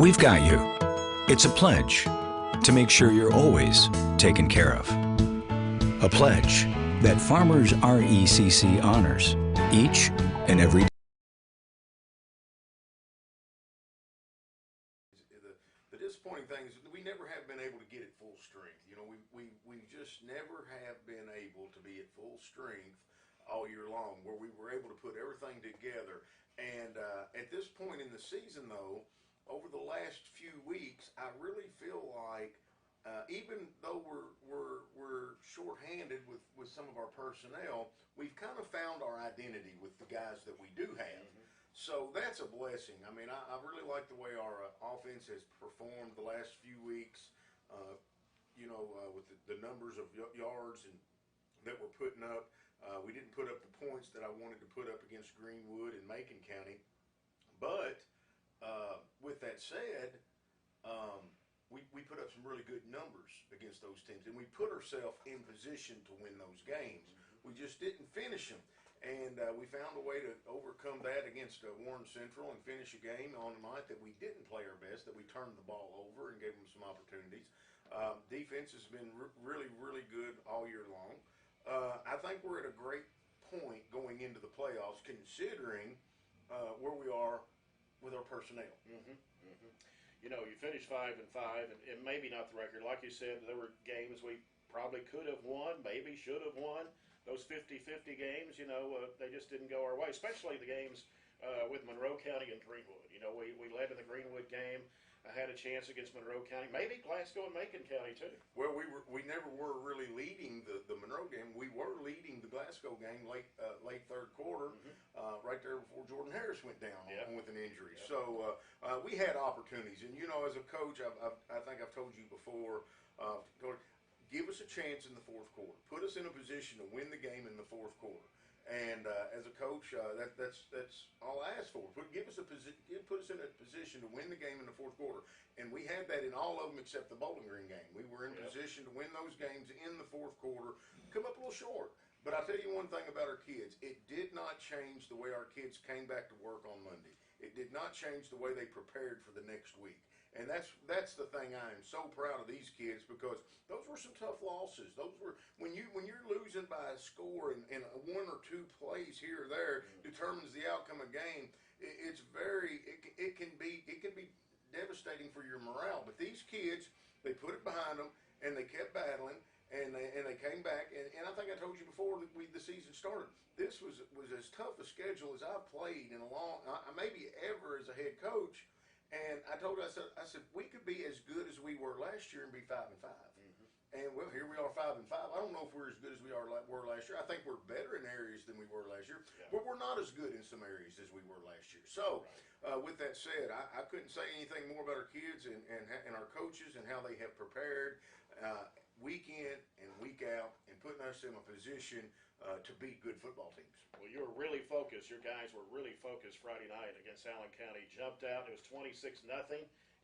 We've got you. It's a pledge to make sure you're always taken care of. A pledge that Farmers RECC honors each and every day. The disappointing thing is we never have been able to get it full strength. You know, we just never have been able to be at full strength all year long, where we were able to put everything together. And at this point in the season, though, over the last few weeks, I really feel like even though we're shorthanded with some of our personnel, we've kind of found our identity with the guys that we do have. Mm-hmm. So that's a blessing. I mean, I really like the way our offense has performed the last few weeks. With the numbers of yards and that we're putting up. We didn't put up the points that I wanted to put up against Greenwood and Macon County. But with that said, we put up some really good numbers against those teams, and we put ourselves in position to win those games. We just didn't finish them, and we found a way to overcome that against Warren Central and finish a game on a night that we didn't play our best, that we turned the ball over and gave them some opportunities. Defense has been really, really good all year long. I think we're at a great point going into the playoffs, considering where we are with our personnel. Mm-hmm. Mm-hmm. You know, you finished 5-5, and maybe not the record. Like you said, there were games we probably could have won, maybe should have won. Those 50-50 games, they just didn't go our way, especially the games with Monroe County and Greenwood. You know, we led in the Greenwood game. I had a chance against Monroe County, maybe Glasgow and Macon County too. Well, we never were really leading the Monroe game. We were leading the Glasgow game late third quarter, right there before Jordan Harris went down with an injury. Yep. So we had opportunities, and as a coach, I think I've told you before, give us a chance in the fourth quarter. Put us in a position to win the game in the fourth quarter. And as a coach, that's all I ask for. Put us in a position to win the game in the fourth quarter, and we had that in all of them except the Bowling Green game. We were in position to win those games in the fourth quarter. Come up a little short, but I'll tell you one thing about our kids: it did not change the way our kids came back to work on Monday. It did not change the way they prepared for the next week. And that's the thing I am so proud of these kids, because those were some tough losses. Those were when you're losing by a score and one or two plays here or there determines the outcome of a game. It can be devastating for your morale. But these kids, they put it behind them and they kept battling and they came back. And I think I told you before that the season started. This was as tough a schedule as I've played in a long, maybe ever as a head coach. And I told her, I said, we could be as good as we were last year and be 5-5. Mm-hmm. And well, here we are 5-5. I don't know if we're as good as we were last year. I think we're better in areas than we were last year, but we're not as good in some areas as we were last year. So, with that said, I couldn't say anything more about our kids and our coaches and how they have prepared week in and week out and putting us in a position to beat good football teams. Well, you were really focused. Your guys were really focused Friday night against Allen County. Jumped out. It was 26-0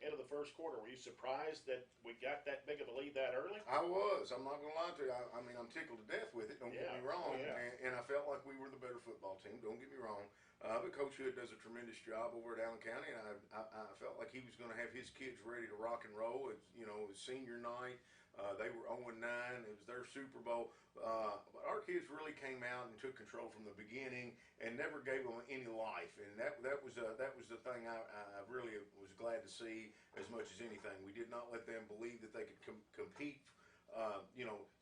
into the first quarter. Were you surprised that we got that big of a lead that early? I was. I'm not going to lie to you. I mean, I'm tickled to death with it. Don't get me wrong. And I felt like we were the better football team. Don't get me wrong. But Coach Hood does a tremendous job over at Allen County, and I felt like he was going to have his kids ready to rock and roll. It's, it was senior night. They were 0-9. It was their Super Bowl. But our kids really came out and took control from the beginning and never gave them any life. And that was the thing I really was glad to see as much as anything. We did not let them believe that they could compete.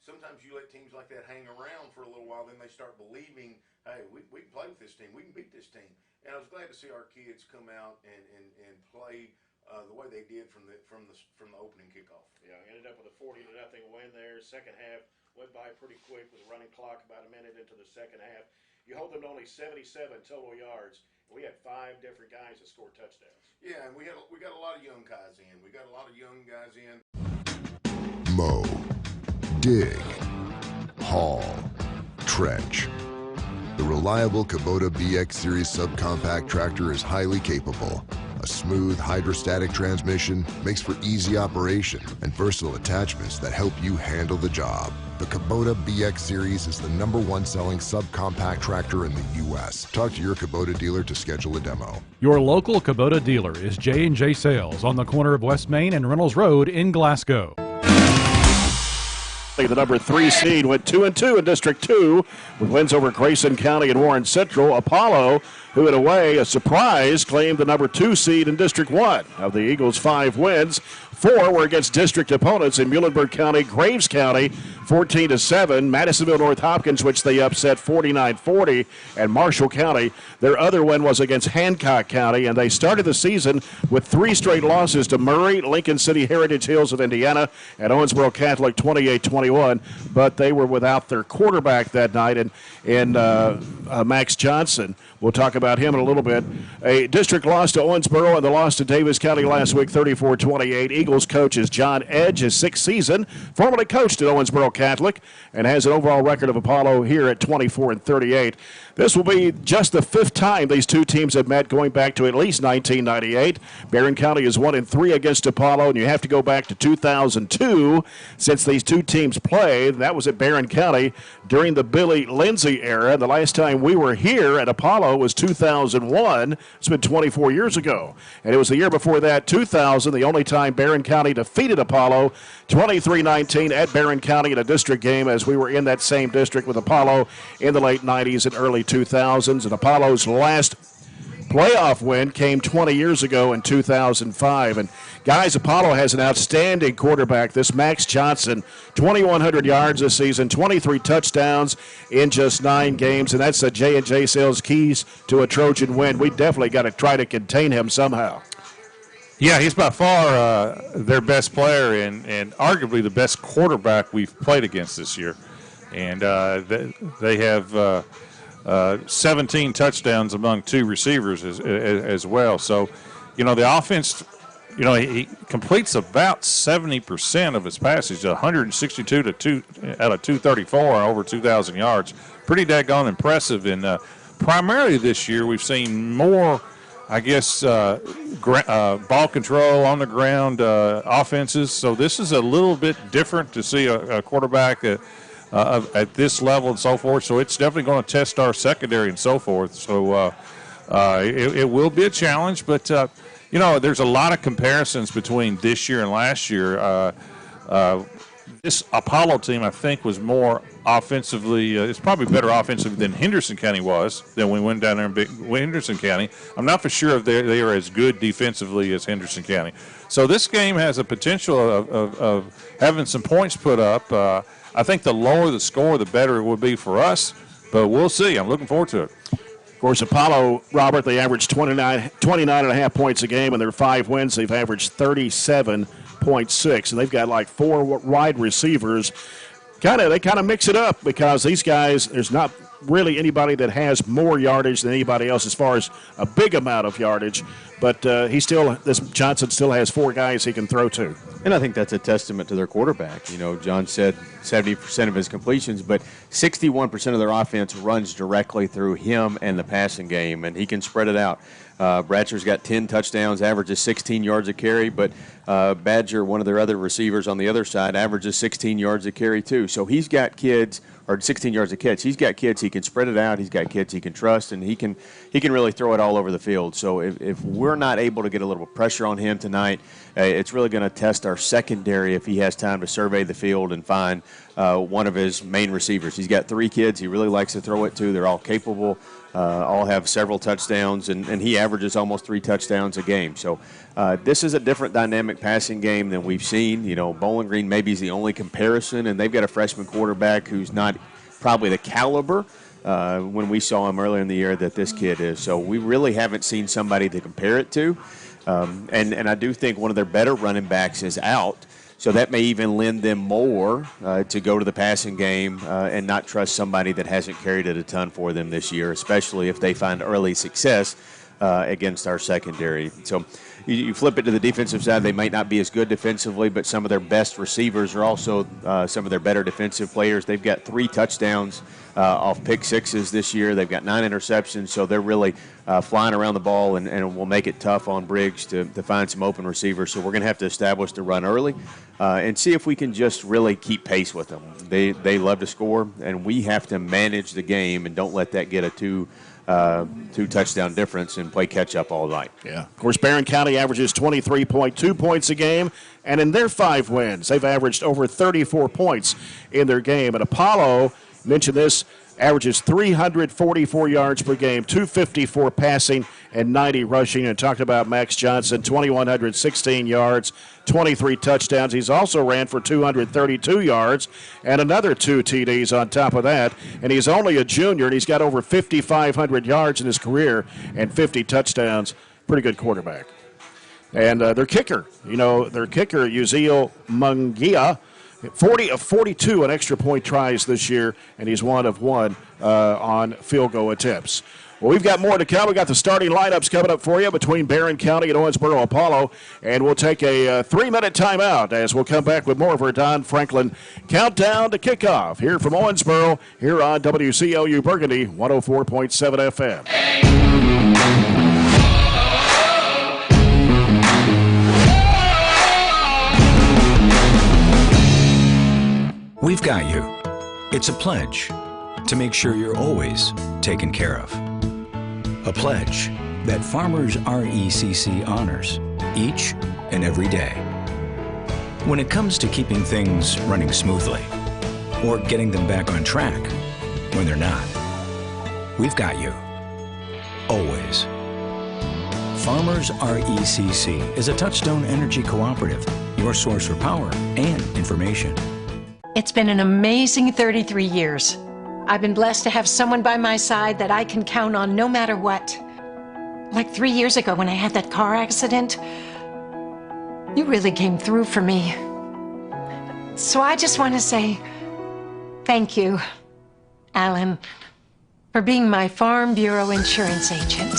Sometimes you let teams like that hang around for a little while, then they start believing, hey, we can play with this team. We can beat this team. And I was glad to see our kids come out and play the way they did from the opening kickoff. Yeah, ended up with a 40-0 win there. Second half went by pretty quick with a running clock about a minute into the second half. You hold them to only 77 total yards. We had 5 different guys that scored touchdowns. Yeah, and we got a lot of young guys in. Mow, dig, haul, trench. The reliable Kubota BX Series subcompact tractor is highly capable A smooth hydrostatic transmission makes for easy operation and versatile attachments that help you handle the job. The Kubota BX Series is the #1 selling subcompact tractor in the U.S. Talk to your Kubota dealer to schedule a demo. Your local Kubota dealer is J&J Sales on the corner of West Main and Reynolds Road in Glasgow. The number 3 seed went 2-2 in District 2 with wins over Grayson County and Warren Central. Apollo, who in a way, a surprise, claimed the number 2 seed in District 1. Of the Eagles' 5 wins, 4 were against district opponents in Muhlenberg County, Graves County, 14-7. Madisonville North Hopkins, which they upset 49-40, and Marshall County. Their other win was against Hancock County, and they started the season with 3 straight losses to Murray, Lincoln City Heritage Hills of Indiana, and Owensboro Catholic 28-21. But they were without their quarterback that night, and Max Johnson. We'll talk about him in a little bit. A district loss to Owensboro and the loss to Davis County last week, 34-28. Eagles coach is John Edge, his 6th season, formerly coached at Owensboro Catholic, and has an overall record of Apollo here at 24-38. This will be just the 5th time these two teams have met, going back to at least 1998. Barren County is 1-3 against Apollo, and you have to go back to 2002 since these two teams played. That was at Barren County during the Billy Lindsay era. The last time we were here at Apollo was 2001. It's been 24 years ago. And it was the year before that, 2000, the only time Barren County defeated Apollo 23-19 at Barren County in a district game, as we were in that same district with Apollo in the late 90s and early 2000s. And Apollo's last playoff win came 20 years ago in 2005. And guys, Apollo has an outstanding quarterback, this Max Johnson, 2,100 yards this season, 23 touchdowns in just 9 games, and that's the J&J Sales keys to a Trojan win. We definitely got to try to contain him somehow. Yeah, he's by far their best player and arguably the best quarterback we've played against this year. And they have 17 touchdowns among 2 receivers as well. So, the offense, he completes about 70% of his passes, 162 to 2 out of 234 over 2,000 yards. Pretty daggone impressive. And primarily this year, we've seen more, I guess, ball control on the ground offenses. So this is a little bit different to see a quarterback at this level and so forth. So it's definitely going to test our secondary and so forth. So it will be a challenge. But, there's a lot of comparisons between this year and last year. This Apollo team, I think, was more offensively, it's probably better offensively than Henderson County was, than we went down there and beat Henderson County. I'm not for sure if they are as good defensively as Henderson County. So this game has a potential of having some points put up. I think the lower the score, the better it will be for us, but we'll see. I'm looking forward to it. Of course, Apollo, Robert, they averaged 29.5 points a game. In their 5 wins, they've averaged 37.6, and they've got like 4 wide receivers. They kind of mix it up because these guys, there's not really anybody that has more yardage than anybody else as far as a big amount of yardage. But this Johnson still has 4 guys he can throw to. And I think that's a testament to their quarterback. John said 70% of his completions, but 61% of their offense runs directly through him and the passing game, and he can spread it out. Bratcher's got 10 touchdowns, averages 16 yards a carry, but Badger, one of their other receivers on the other side, averages 16 yards a carry too. So he's got kids, or 16 yards a catch. He's got kids he can spread it out. He's got kids he can trust, and he can really throw it all over the field. So if we're not able to get a little pressure on him tonight, it's really going to test our secondary if he has time to survey the field and find one of his main receivers. He's got 3 kids he really likes to throw it to. They're all capable. All have several touchdowns, and he averages almost 3 touchdowns a game. So this is a different dynamic passing game than we've seen. Bowling Green maybe is the only comparison, and they've got a freshman quarterback who's not probably the caliber when we saw him earlier in the year that this kid is. So we really haven't seen somebody to compare it to. And I do think one of their better running backs is out. So that may even lend them more to go to the passing game and not trust somebody that hasn't carried it a ton for them this year, especially if they find early success against our secondary. So you flip it to the defensive side, they might not be as good defensively, but some of their best receivers are also some of their better defensive players. They've got 3 touchdowns off pick sixes this year. They've got 9 interceptions, so they're really flying around the ball and will make it tough on Briggs to find some open receivers. So we're going to have to establish the run early and see if we can just really keep pace with them. They love to score, and we have to manage the game and don't let that get a two touchdown difference and play catch up all night. Yeah. Of course, Barren County averages 23.2 points a game, and in their 5 wins, they've averaged over 34 points in their game. And Apollo, mentioned this, averages 344 yards per game, 254 passing, and 90 rushing. And talked about Max Johnson, 2,116 yards, 23 touchdowns. He's also ran for 232 yards and another 2 TDs on top of that. And he's only a junior, and he's got over 5,500 yards in his career and 50 touchdowns. Pretty good quarterback. And their kicker, Uziel Mungia, 40 of 42 on extra point tries this year, and he's 1 of 1 on field goal attempts. Well, we've got more to come. We've got the starting lineups coming up for you between Barren County and Owensboro Apollo, and we'll take a 3-minute timeout as we'll come back with more of our Don Franklin countdown to kickoff here from Owensboro here on WCLU Burgundy 104.7 FM. We've got you. It's a pledge to make sure you're always taken care of. A pledge that Farmers RECC honors each and every day. When it comes to keeping things running smoothly or getting them back on track when they're not, we've got you. Always. Farmers RECC is a Touchstone Energy Cooperative, your source for power and information. It's been an amazing 33 years. I've been blessed to have someone by my side that I can count on no matter what. Like 3 years ago when I had that car accident, you really came through for me. So I just want to say thank you, Alan, for being my Farm Bureau insurance agent.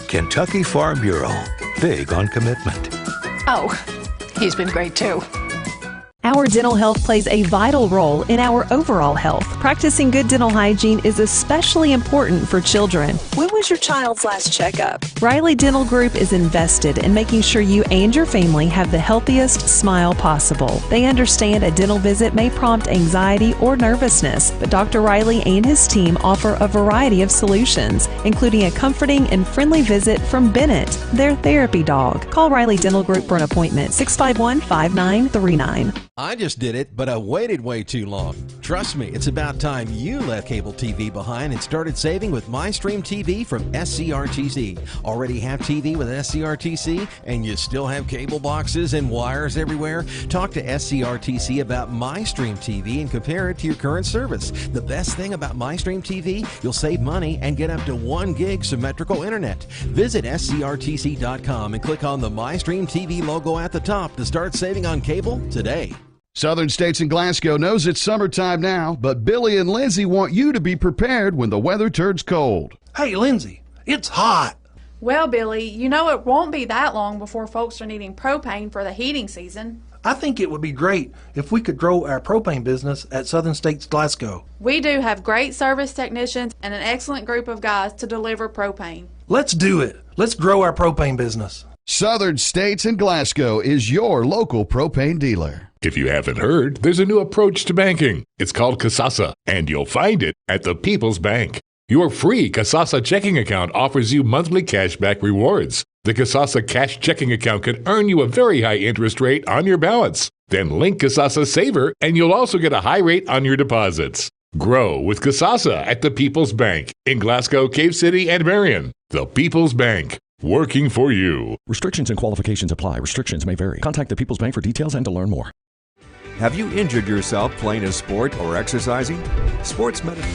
Kentucky Farm Bureau, big on commitment. Oh, he's been great too. Our dental health plays a vital role in our overall health. Practicing good dental hygiene is especially important for children. When was your child's last checkup? Riley Dental Group is invested in making sure you and your family have the healthiest smile possible. They understand a dental visit may prompt anxiety or nervousness, but Dr. Riley and his team offer a variety of solutions, including a comforting and friendly visit from Bennett, their therapy dog. Call Riley Dental Group for an appointment, 651-5939. I just did it, but I waited way too long. Trust me, it's about time you left cable TV behind and started saving with MyStream TV from SCRTC. Already have TV with SCRTC and you still have cable boxes and wires everywhere? Talk to SCRTC about MyStream TV and compare it to your current service. The best thing about MyStream TV, you'll save money and get up to 1 gig symmetrical internet. Visit scrtc.com and click on the MyStream TV logo at the top to start saving on cable today. Southern States in Glasgow knows it's summertime now, but Billy and Lindsay want you to be prepared when the weather turns cold. Hey, Lindsay, it's hot. Well, Billy, you know it won't be that long before folks are needing propane for the heating season. I think it would be great if we could grow our propane business at Southern States Glasgow. We do have great service technicians and an excellent group of guys to deliver propane. Let's do it. Let's grow our propane business. Southern States in Glasgow is your local propane dealer. If you haven't heard, there's a new approach to banking. It's called Kasasa, and you'll find it at the People's Bank. Your free Kasasa checking account offers you monthly cashback rewards. The Kasasa cash checking account can earn you a very high interest rate on your balance. Then link Kasasa Saver, and you'll also get a high rate on your deposits. Grow with Kasasa at the People's Bank in Glasgow, Cave City, and Marion. The People's Bank. Working for you. Restrictions and qualifications apply. Restrictions may vary. Contact the People's Bank for details and to learn more. Have you injured yourself playing a sport or exercising? Sports medicine.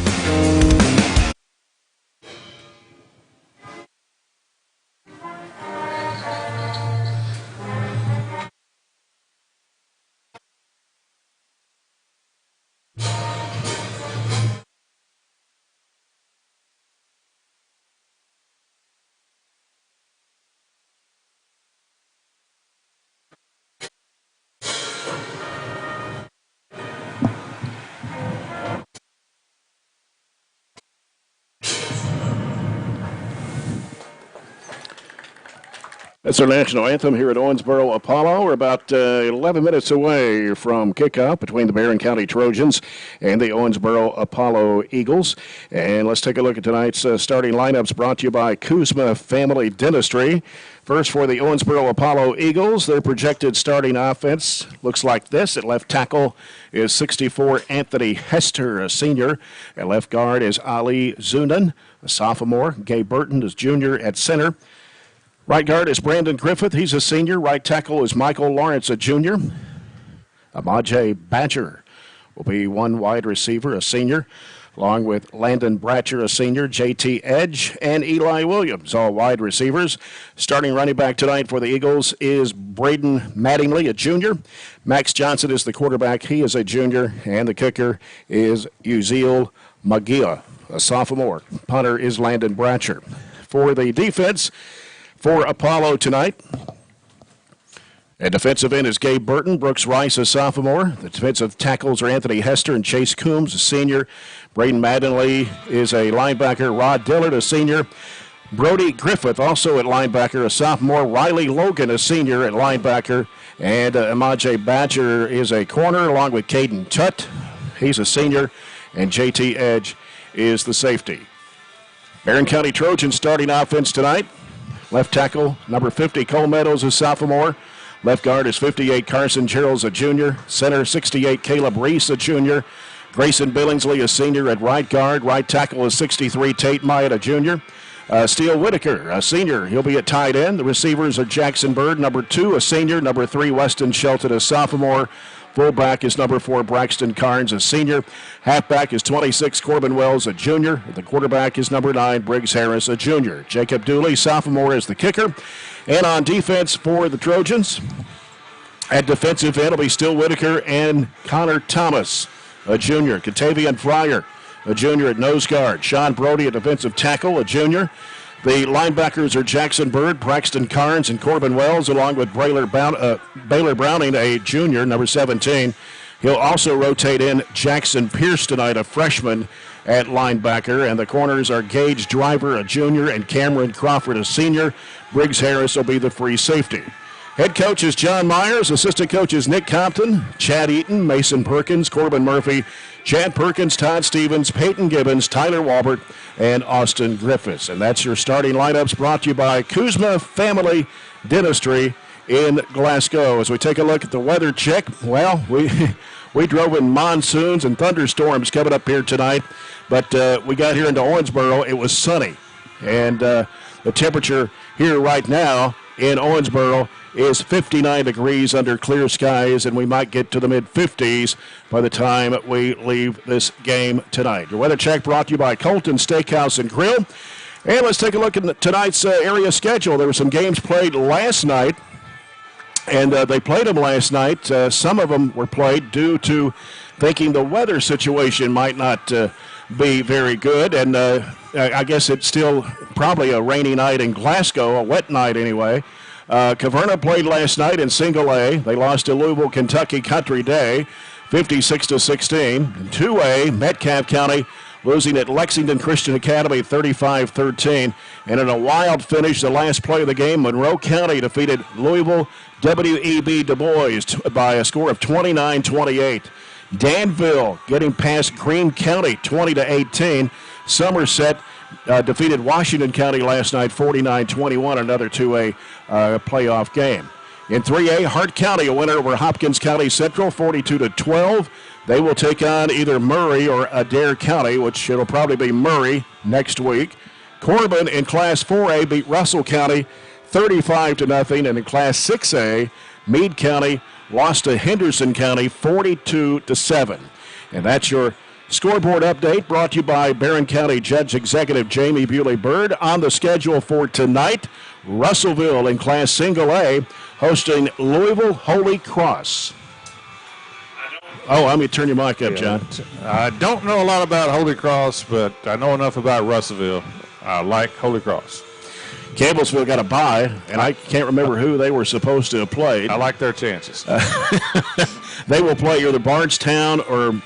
That's our national anthem here at Owensboro Apollo. We're about 11 minutes away from kickoff between the Barren County Trojans and the Owensboro Apollo Eagles. And let's take a look at tonight's starting lineups brought to you by Kuzma Family Dentistry. First for the Owensboro Apollo Eagles, their projected starting offense looks like this. At left tackle is 64 Anthony Hester, a senior. At left guard is Ali Zunan, a sophomore. Gay Burton is junior at center. Right guard is Brandon Griffith. He's a senior. Right tackle is Michael Lawrence, a junior. Amaje Badger will be one wide receiver, a senior, along with Landon Bratcher, a senior, J.T. Edge, and Eli Williams, all wide receivers. Starting running back tonight for the Eagles is Braden Mattingly, a junior. Max Johnson is the quarterback. He is a junior. And the kicker is Uziel Magia, a sophomore. Punter is Landon Bratcher. For the defense, for Apollo tonight, at defensive end is Gabe Burton, Brooks Rice, a sophomore. The defensive tackles are Anthony Hester and Chase Coombs, a senior. Braden Mattingly is a linebacker. Rod Dillard, a senior. Brody Griffith, also at linebacker, a sophomore. Riley Logan, a senior at linebacker. And Amaje Badger is a corner, along with Caden Tutt. He's a senior. And J.T. Edge is the safety. Barren County Trojans starting offense tonight. Left tackle, number 50, Cole Meadows, a sophomore. Left guard is 58, Carson Gerald's a junior. Center, 68, Caleb Reese, a junior. Grayson Billingsley, a senior at right guard. Right tackle is 63, Tate Myatt, a junior. Steele Whitaker, a senior. He'll be at tight end. The receivers are Jackson Bird, number 2, a senior. Number 3, Weston Shelton, a sophomore. Fullback is number 4, Braxton Carnes, a senior. Halfback is 26, Corbin Wells, a junior. The quarterback is number 9, Briggs Harris, a junior. Jacob Dooley, sophomore, is the kicker. And on defense for the Trojans, at defensive end will be Still Whitaker and Connor Thomas, a junior. Katavian Fryer, a junior at nose guard. Sean Brody, a defensive tackle, a junior. The linebackers are Jackson Bird, Braxton Carnes, and Corbin Wells, along with Baylor Browning, a junior, number 17. He'll also rotate in Jackson Pierce tonight, a freshman at linebacker. And the corners are Gage Driver, a junior, and Cameron Crawford, a senior. Briggs Harris will be the free safety. Head coach is John Myers. Assistant coach is Nick Compton, Chad Eaton, Mason Perkins, Corbin Murphy, Chad Perkins, Todd Stevens, Peyton Gibbons, Tyler Walbert, and Austin Griffiths. And that's your starting lineups brought to you by Kuzma Family Dentistry in Glasgow. As we take a look at the weather check, well, we drove in monsoons and thunderstorms coming up here tonight, but we got here into Owensboro. It was sunny, and the temperature here right now in Owensboro is 59 degrees under clear skies, and we might get to the mid-50s by the time we leave this game tonight. Your weather check brought to you by Colton Steakhouse and Grill. And let's take a look at tonight's area schedule. There were some games played last night, and they played them last night. Some of them were played due to thinking the weather situation might not be very good, and I guess it's still probably a rainy night in Glasgow, a wet night anyway. Caverna played last night in Single A. They lost to Louisville, Kentucky Country Day, 56-16. In 2A, Metcalfe County losing at Lexington Christian Academy, 35-13. And in a wild finish, the last play of the game, Monroe County defeated Louisville W.E.B. Du Bois by a score of 29-28. Danville getting past Greene County, 20-18. Somerset defeated Washington County last night, 49-21, another 2A playoff game. In 3A, Hart County, a winner over Hopkins County Central, 42-12. They will take on either Murray or Adair County, which it'll probably be Murray next week. Corbin in Class 4A beat Russell County 35-0, and in Class 6A, Meade County lost to Henderson County 42-7. And that's your scoreboard update brought to you by Barren County Judge Executive Jamie Bewley-Byrd. On the schedule for tonight, Russellville in Class Single A hosting Louisville Holy Cross. Oh, let me turn your mic up, John. I don't know a lot about Holy Cross, but I know enough about Russellville. I like Holy Cross. Campbellsville got a bye, and I can't remember who they were supposed to have played. I like their chances. They will play either Bardstown or,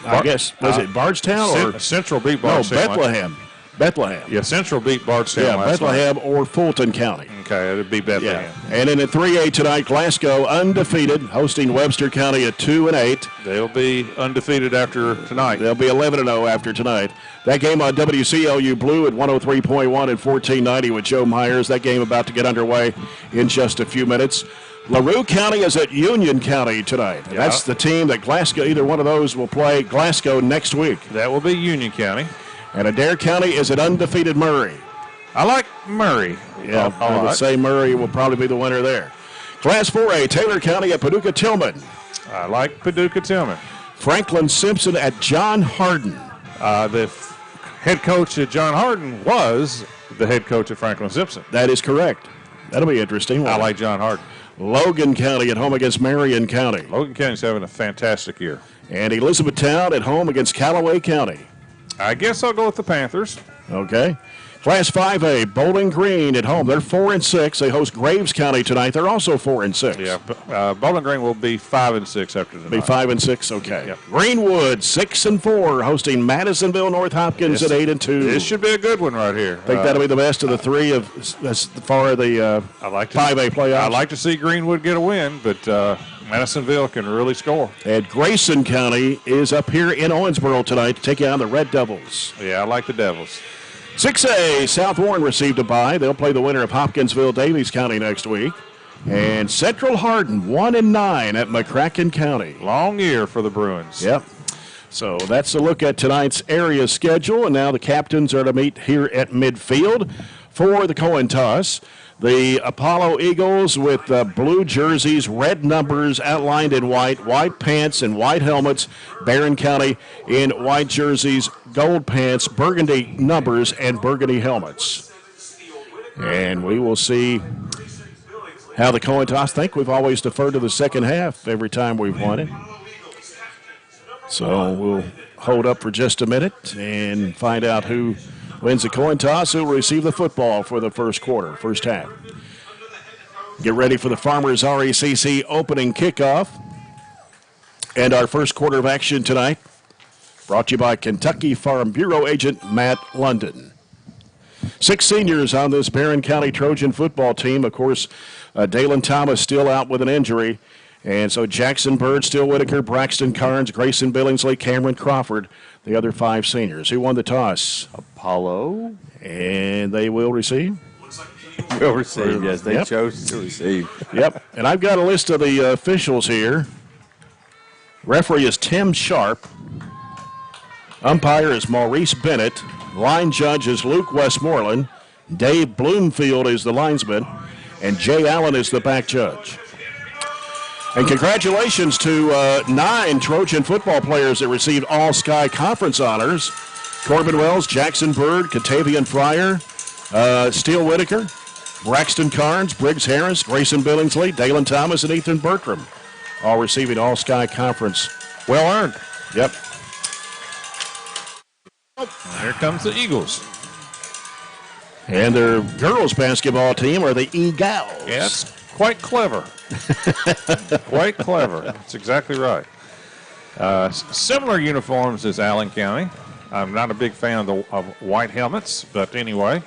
I guess, was it Bardstown or? Central beat Bardstown. No, Bethlehem. Yeah, Central beat Bardstown last Bethlehem night. or Fulton County. Okay, it'd be Bethlehem. Yeah. And then at 3A tonight, Glasgow undefeated, hosting Webster County at 2-8. They'll be undefeated after tonight. They'll be 11-0 after tonight. That game on WCLU Blue at 103.1 and 1490 with Joe Myers. That game about to get underway in just a few minutes. LaRue County is at Union County tonight. Yeah. That's the team that Glasgow, either one of those will play Glasgow next week. That will be Union County. And Adair County is at undefeated Murray. I like Murray. Yeah, I would say Murray will probably be the winner there. Class 4A, Taylor County at Paducah Tillman. I like Paducah Tillman. Franklin Simpson at John Hardin. The head coach at John Hardin was the head coach at Franklin Simpson. That is correct. That'll be interesting. I like John Hardin. Logan County at home against Marion County. Logan County's having a fantastic year. And Elizabethtown at home against Callaway County. I guess I'll go with the Panthers. Okay. Class 5A, Bowling Green at home. They're 4-6. They host Graves County tonight. They're also 4-6. Yeah, Bowling Green will be 5-6 after tonight. Be 5-6. Okay. Yep. Greenwood 6-4, hosting Madisonville North Hopkins at 8-2. This should be a good one right here. I think that'll be the best of the three as far as the 5A playoffs. I'd like to see Greenwood get a win, but Madisonville can really score. And Grayson County is up here in Owensboro tonight to take on the Red Devils. Yeah, I like the Devils. 6A, South Warren received a bye. They'll play the winner of Hopkinsville-Davies County next week. And Central Hardin 1-9 at McCracken County. Long year for the Bruins. Yep. So that's a look at tonight's area schedule. And now the captains are to meet here at midfield for the coin toss. The Apollo Eagles with blue jerseys, red numbers outlined in white pants and white helmets. Barren County in white jerseys, gold pants, burgundy numbers, and burgundy helmets. And we will see how the coin toss. I think we've always deferred to the second half every time we've won it. So we'll hold up for just a minute and find out who wins the coin toss, who will receive the football for the first quarter, first half. Get ready for the Farmers RECC opening kickoff. And our first quarter of action tonight, brought to you by Kentucky Farm Bureau agent Matt London. 6 seniors on this Barren County Trojan football team. Of course, Dalen Thomas still out with an injury. And so Jackson Bird, Steele Whitaker, Braxton Carnes, Grayson Billingsley, Cameron Crawford, the other 5 seniors. Who won the toss? Apollo. And they will receive? Will receive, yes. They chose to receive. Yep. And I've got a list of the officials here. Referee is Tim Sharp. Umpire is Maurice Bennett. Line judge is Luke Westmoreland. Dave Bloomfield is the linesman. And Jay Allen is the back judge. And congratulations to 9 Trojan football players that received All-Sky Conference honors. Corbin Wells, Jackson Bird, Catavian Fryer, Steele Whitaker, Braxton Carnes, Briggs Harris, Grayson Billingsley, Dalen Thomas, and Ethan Bertram, all receiving All-Sky Conference. Well earned. Yep. Here comes the Eagles. And their girls basketball team are the Eagles. Yeah, that's quite clever. Quite clever. That's exactly right. Similar uniforms as Allen County. I'm not a big fan of white helmets, but anyway,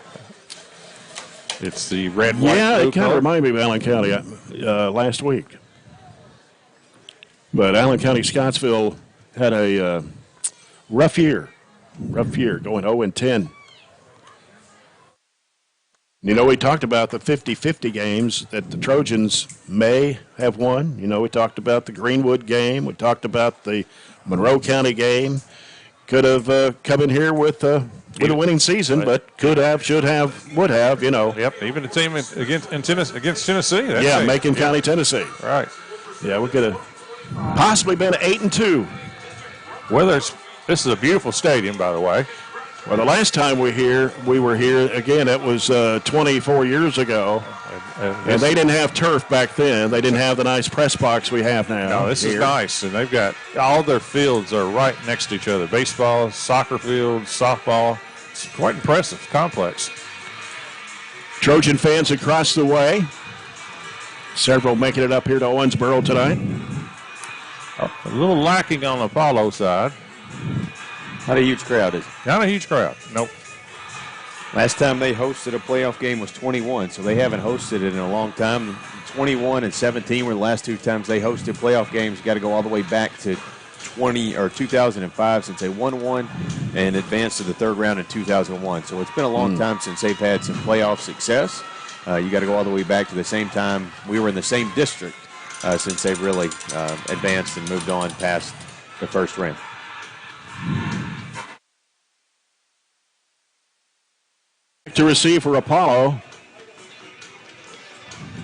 it's the red, white, yeah, blue it kind of reminded me of Allen County last week. But Allen County Scottsville had a rough year, going 0-10. You know, we talked about the 50-50 games that the Trojans may have won. You know, we talked about the Greenwood game. We talked about the Monroe County game. Could have come in here with a winning season, but could have, should have, would have, you know. Yep, even a team against Tennessee. Yeah, Macon County, Tennessee. Right. Yeah, we could have possibly been 8-2. Well, this is a beautiful stadium, by the way. Well, the last time we were here, again, it was 24 years ago. And they didn't have turf back then. They didn't have the nice press box we have now. No, this is nice. And they've got all their fields are right next to each other. Baseball, soccer fields, softball. It's quite impressive complex. Trojan fans across the way. Several making it up here to Owensboro tonight. A little lacking on the Apollo side. Not a huge crowd, is it? Not a huge crowd. Nope. Last time they hosted a playoff game was 21, so they haven't hosted it in a long time. 21 and 17 were the last two times they hosted playoff games. Got to go all the way back to 2005 since they won one and advanced to the third round in 2001. So it's been a long time since they've had some playoff success. You got to go all the way back to the same time we were in the same district since they've really advanced and moved on past the first round. To receive for Apollo.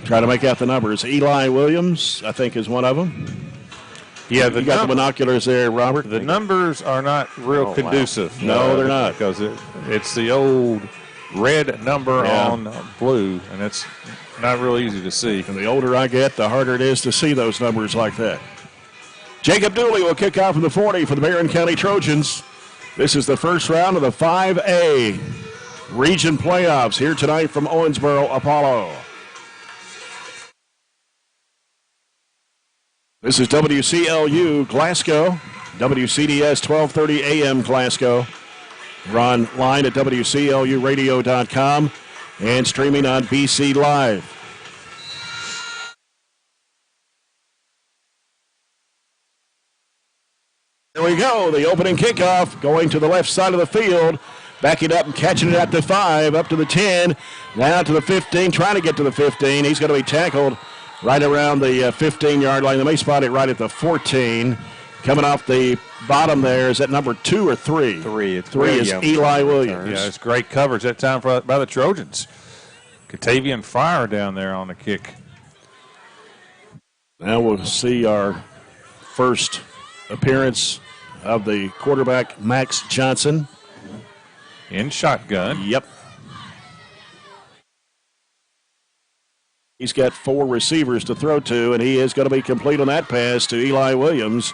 Try to make out the numbers. Eli Williams, I think, is one of them. Yeah, you got the binoculars there, Robert. The numbers are not real conducive. No, they're not. Because it's the old red number on blue, and it's not real easy to see. And the older I get, the harder it is to see those numbers like that. Jacob Dooley will kick off from the 40 for the Barren County Trojans. This is the first round of the 5A region playoffs here tonight from Owensboro, Apollo. This is WCLU Glasgow, WCDS 1230 AM Glasgow. We're online at WCLUradio.com and streaming on BC Live. There we go, the opening kickoff going to the left side of the field. Backing up and catching it at the 5, up to the 10, now to the 15, trying to get to the 15. He's going to be tackled right around the 15-yard line. They may spot it right at the 14. Coming off the bottom there, is that number 2 or 3? 3. Three is Eli Williams. Yeah, it's great coverage that time by the Trojans. Catavian Fire down there on the kick. Now we'll see our first appearance of the quarterback, Max Johnson. In shotgun. Yep. He's got 4 receivers to throw to, and he is going to be complete on that pass to Eli Williams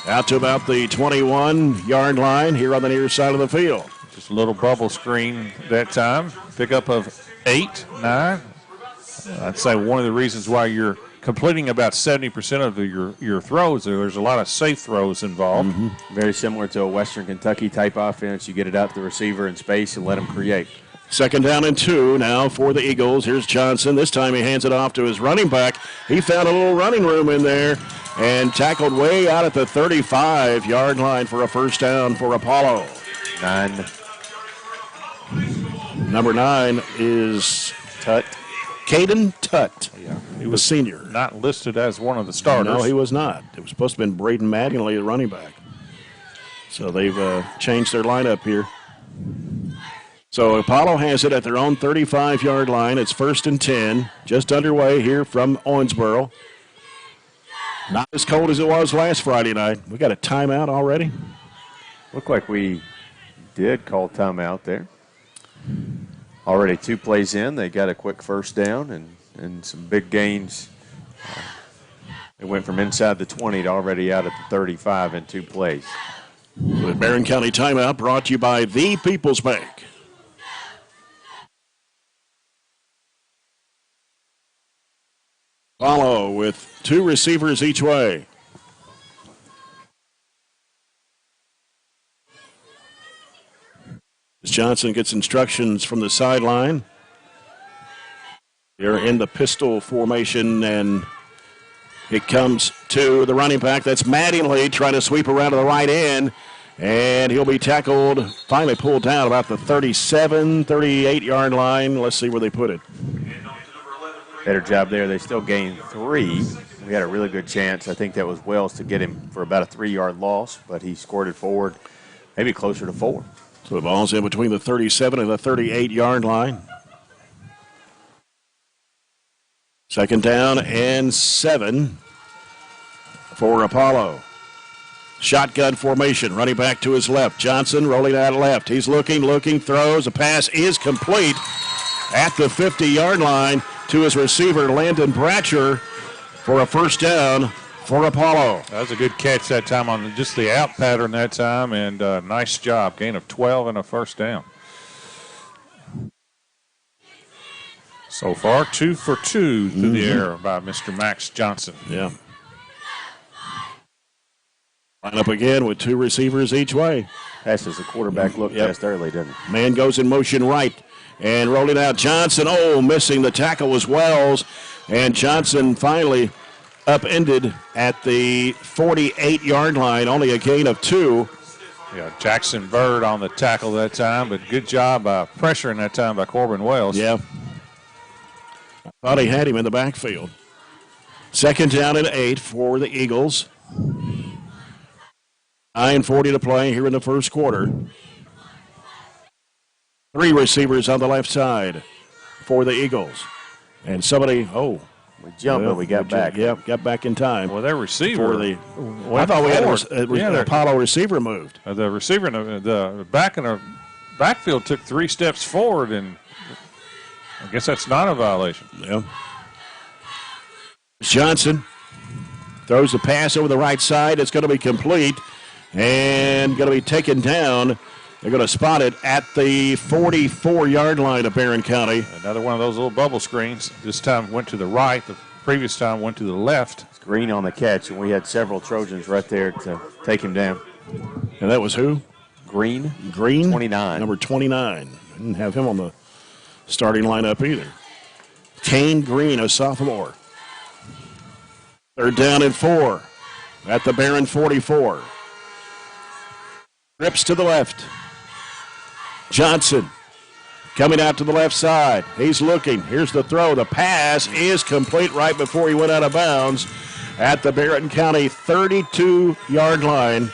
out to about the 21-yard line here on the near side of the field. Just a little bubble screen that time. Pickup of 8, 9. I'd say one of the reasons why you're completing about 70% of your throws. There's a lot of safe throws involved. Very similar to a Western Kentucky type offense. You get it out to the receiver in space and let him create. Second down and 2 now for the Eagles. Here's Johnson. This time he hands it off to his running back. He found a little running room in there and tackled way out at the 35-yard line for a first down for Apollo. 9. Number 9 is Tutt. Caden Tutt. Yeah, he was senior. Not listed as one of the starters. No, he was not. It was supposed to have been Braden Mattingly, the running back. So they've changed their lineup here. So Apollo has it at their own 35-yard line. It's 1st and 10, just underway here from Owensboro. Not as cold as it was last Friday night. We got a timeout already. Looked like we did call timeout there. Already 2 plays in. They got a quick first down and some big gains. It went from inside the 20 to already out at the 35 in 2 plays. The Barren County timeout brought to you by The People's Bank. Apollo with 2 receivers each way. Johnson gets instructions from the sideline. They're in the pistol formation, and it comes to the running back. That's Mattingly trying to sweep around to the right end, and he'll be tackled, finally pulled down about the 37, 38-yard line. Let's see where they put it. Better job there. They still gained 3. We had a really good chance. I think that was Wells to get him for about a 3-yard loss, but he scored it forward, maybe closer to 4. So the ball's in between the 37 and the 38-yard line. Second down and 7 for Apollo. Shotgun formation, running back to his left. Johnson rolling out left. He's looking, throws. A pass is complete at the 50-yard line to his receiver, Landon Bratcher, for a first down for Apollo. That was a good catch that time on just the out pattern that time, and nice job. Gain of 12 and a first down. So far, 2 for 2 through the air by Mr. Max Johnson. Yeah. Line up again with 2 receivers each way. Passes the quarterback look past early, doesn't it? Man goes in motion right. And rolling out Johnson. Oh, missing the tackle was Wells. And Johnson finally upended at the 48-yard line, only a gain of 2. Yeah, Jackson Bird on the tackle that time, but good job pressuring that time by Corbin Wells. Yeah. Thought he had him in the backfield. 2nd down and 8 for the Eagles. 9:40 to play here in the first quarter. 3 receivers on the left side for the Eagles. And somebody, we jumped, but we got back. Yep, got back in time. Well, their receiver. I thought we had an Apollo receiver moved. The receiver, the back in the backfield took 3 steps forward, and I guess that's not a violation. Yeah. Johnson throws the pass over the right side. It's going to be complete and going to be taken down. They're going to spot it at the 44-yard line of Barren County. Another one of those little bubble screens. This time went to the right. The previous time went to the left. It's Green on the catch, and we had several Trojans right there to take him down. And that was who? Green. 29. Number 29. Didn't have him on the starting lineup either. Kane Green, a sophomore. 3rd down and 4 at the Barren 44. Trips to the left. Johnson coming out to the left side. He's looking. Here's the throw. The pass is complete right before he went out of bounds at the Barren County 32-yard line.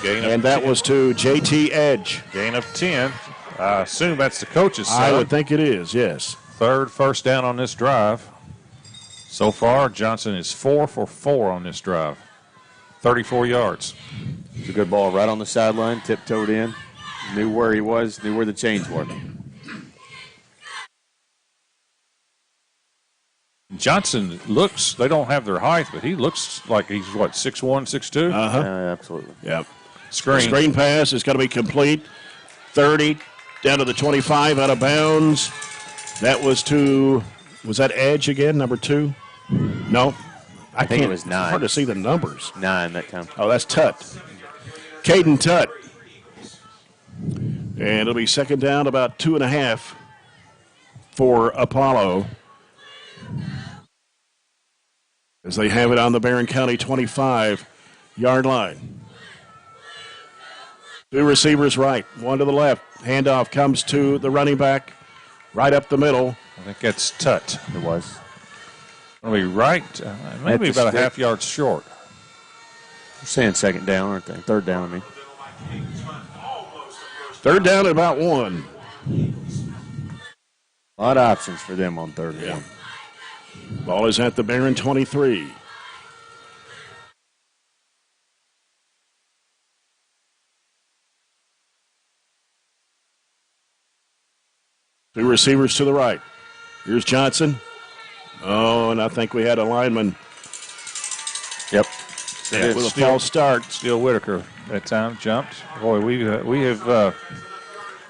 And that was to J.T. Edge. Gain of 10. I assume that's the coach's side. I would think it is, yes. 3rd first down on this drive. So far, Johnson is 4 for 4 on this drive. 34 yards. It's a good ball right on the sideline, tiptoed in. Knew where he was, knew where the chains were. Johnson looks, they don't have their height, but he looks like he's, 6'1", 6'2"? Uh-huh. Absolutely. Yep. Screen pass is going to be complete. 30, down to the 25, out of bounds. That was that Edge again, number 2? No. I think it was 9. It's hard to see the numbers. 9 that time. Oh, that's Tutt. Caden Tutt. And it'll be 2nd down, about 2.5 for Apollo. As they have it on the Barren County 25-yard line. 2 receivers right, 1 to the left. Handoff comes to the running back right up the middle. I think that's Tutt. It was. It'll be right, maybe about a half yard short. They're saying 2nd down, aren't they? 3rd down, I mean. 3rd down at about 1. A lot of options for them on 3rd and 1. Ball is at the Barren 23. Two receivers to the right. Here's Johnson. Oh, and I think we had a lineman. Yep. Yeah, with a false start. Steele Whitaker that time jumped. Boy, we have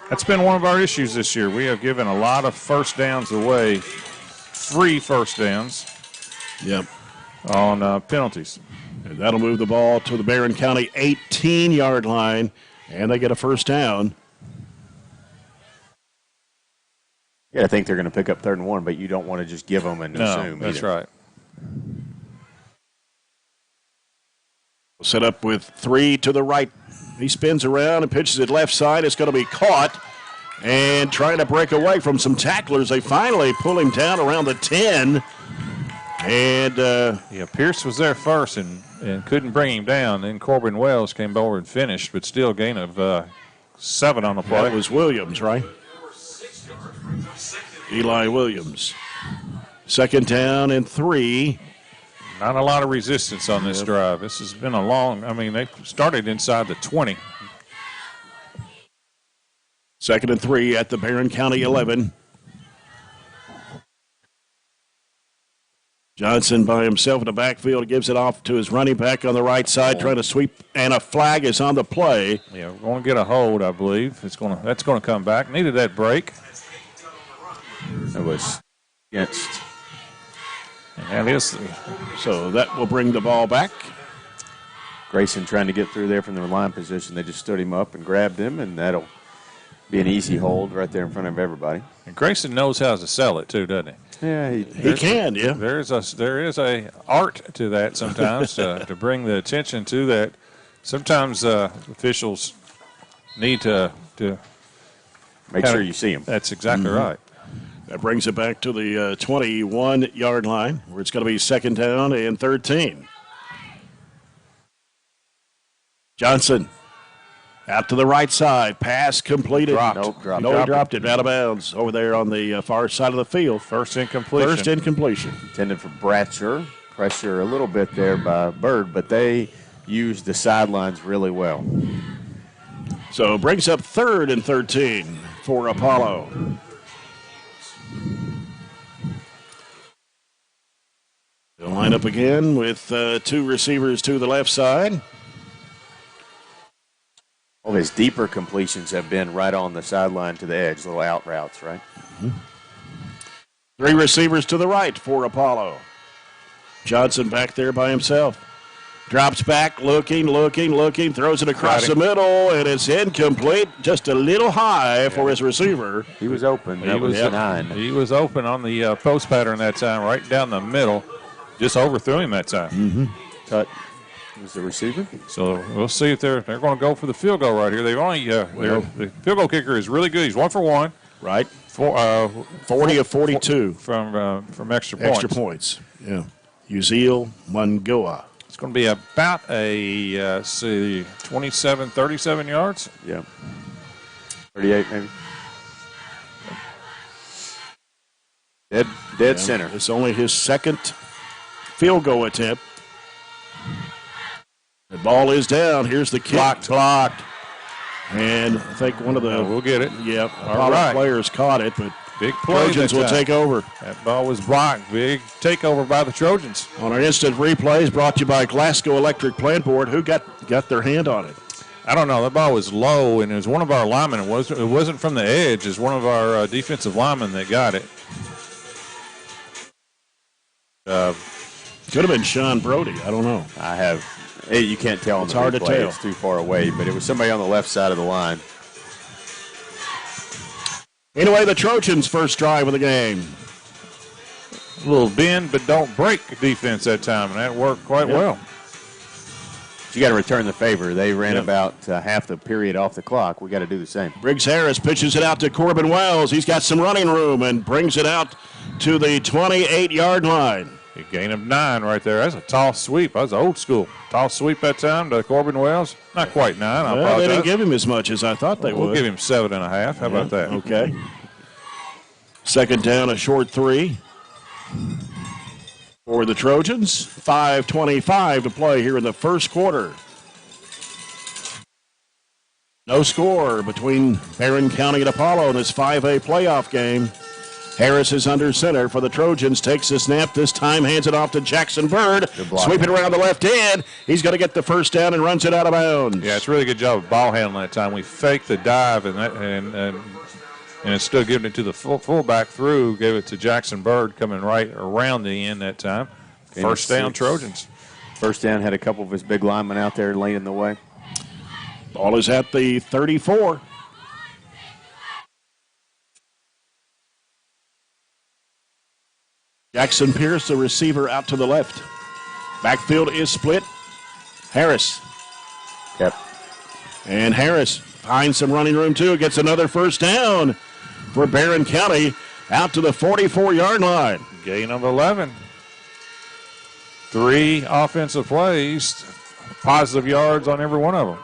that's been one of our issues this year. We have given a lot of first downs away, free first downs. Yep. On penalties. And that'll move the ball to the Barren County 18-yard line, and they get a first down. Yeah, I think they're going to pick up 3rd and 1, but you don't want to just give them and assume. That's either. right. Set up with 3 to the right. He spins around and pitches it left side. It's going to be caught and trying to break away from some tacklers. They finally pull him down around the 10. And Pierce was there first and couldn't bring him down. Then Corbin Wells came over and finished, but still gain of 7 on the play. That was Williams, right? Eli Williams. 2nd down and 3. Not a lot of resistance on this drive. This has been they started inside the 20. 2nd and 3 at the Barren County 11. Johnson by himself in the backfield gives it off to his running back on the right side, trying to sweep, and a flag is on the play. Yeah, we're going to get a hold, I believe. That's going to come back. Needed that break. It was against. And that is. So that will bring the ball back. Grayson trying to get through there from the line position. They just stood him up and grabbed him, and that'll Be an easy hold right there in front of everybody. And Grayson knows how to sell it too, doesn't he? Yeah, he can. Yeah, there is a art to that sometimes to bring the attention to that. Sometimes officials need to make sure you see them. That's exactly right. That brings it back to the 21-yard line, where it's going to be 2nd down and 13. Johnson out to the right side. Pass completed. Dropped it out of bounds over there on the far side of the field. First incompletion. Intended for Bratcher. Pressure a little bit there by Bird, but they used the sidelines really well. So it brings up 3rd and 13 for Apollo. They'll line up again with 2 receivers to the left side. All his deeper completions have been right on the sideline to the edge, little out routes, right? 3 receivers to the right for Apollo. Johnson back there by himself. Drops back, looking, throws it across the middle, and it's incomplete. Just a little high for his receiver. He was open. He was open on the post pattern that time, right down the middle. Just overthrew him that time. Cut was the receiver. So we'll see if they're going to go for the field goal right here. They've only the field goal kicker is really good. He's 1 for 1. Right. 40 of 42 from extra points. Extra points. Yeah. Uziel Mungoa. It's going to be about a 27, 37 yards. Yeah. 38 maybe. Dead center. It's only his 2nd field goal attempt. The ball is down. Here's the kick. Blocked. And I think one of the... we'll get it. Yep. Apollo players caught it, but big play. Trojans will take over. That ball was blocked. Big takeover by the Trojans. On our instant replays, brought to you by Glasgow Electric Plant Board. Who got their hand on it? I don't know. That ball was low, and it was one of our linemen. It wasn't from the edge. It was one of our defensive linemen that got it. Could have been Sean Brody. I don't know. You can't tell. It's hard to tell. It's too far away, but it was somebody on the left side of the line. Anyway, the Trojans' first drive of the game. A little bend but don't break defense that time, and that worked quite well. You got to return the favor. They ran about half the period off the clock. We got to do the same. Briggs Harris pitches it out to Corbin Wells. He's got some running room and brings it out to the 28-yard line. A gain of 9 right there. That's a tall sweep. That was old school. Tall sweep that time to Corbin Wells. Not quite 9. I apologize. They didn't give him as much as I thought they would. We'll give him 7.5. How about that? Okay. 2nd down, a short 3 for the Trojans. 5:25 to play here in the first quarter. No score between Barren County and Apollo in this 5A playoff game. Harris is under center for the Trojans. Takes the snap this time, hands it off to Jackson Bird. Sweeping around the left end. He's going to get the first down and runs it out of bounds. Yeah, it's a really good job of ball handling that time. We faked the dive and instead of giving it to the fullback through, gave it to Jackson Bird coming right around the end that time. First down, Trojans. First down, had a couple of his big linemen out there leading the way. Ball is at the 34. Jackson Pierce, the receiver, out to the left. Backfield is split. Harris. Yep. And Harris finds some running room, too. Gets another first down for Barren County out to the 44-yard line. Gain of 11. 3 offensive plays, positive yards on every one of them.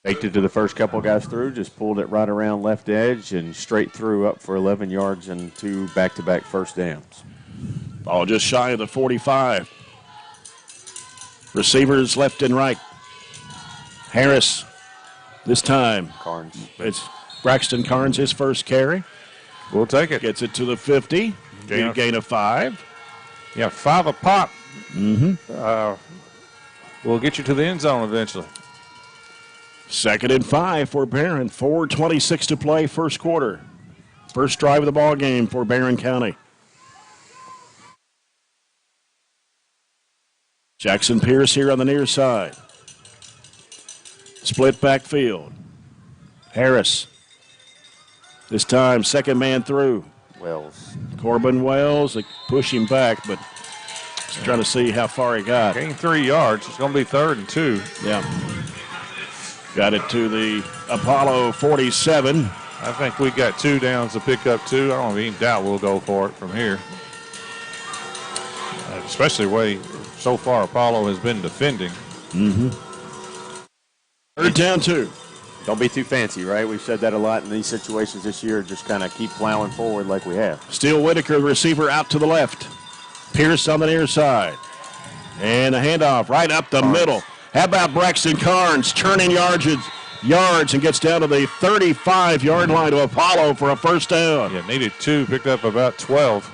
Faked it to the first couple guys through, just pulled it right around left edge and straight through up for 11 yards and 2 back-to-back first downs. Ball just shy of the 45. Receivers left and right. Harris this time. Carnes. It's Braxton Carnes, his first carry. We'll take it. Gets it to the 50. Gain of 5. Yeah, 5 a pop. Mm-hmm. We'll get you to the end zone eventually. 2nd and 5 for Barren. 4:26 to play, first quarter. First drive of the ball game for Barren County. Jackson Pierce here on the near side. Split backfield. Harris. This time, second man through. Wells. Corbin Wells, they push him back, but just trying to see how far he got. Gained 3 yards. It's going to be 3rd and 2. Yeah. Got it to the Apollo 47. I think we got 2 downs to pick up 2. I don't even doubt we'll go for it from here. Especially the way so far Apollo has been defending. Mm-hmm. 3rd down 2. Don't be too fancy, right? We've said that a lot in these situations this year. Just kind of keep plowing forward like we have. Steele Whitaker, the receiver, out to the left. Pierce on the near side. And a handoff right up the middle. How about Braxton Carnes turning yards and gets down to the 35-yard line to Apollo for a first down. Yeah, needed 2, picked up about 12.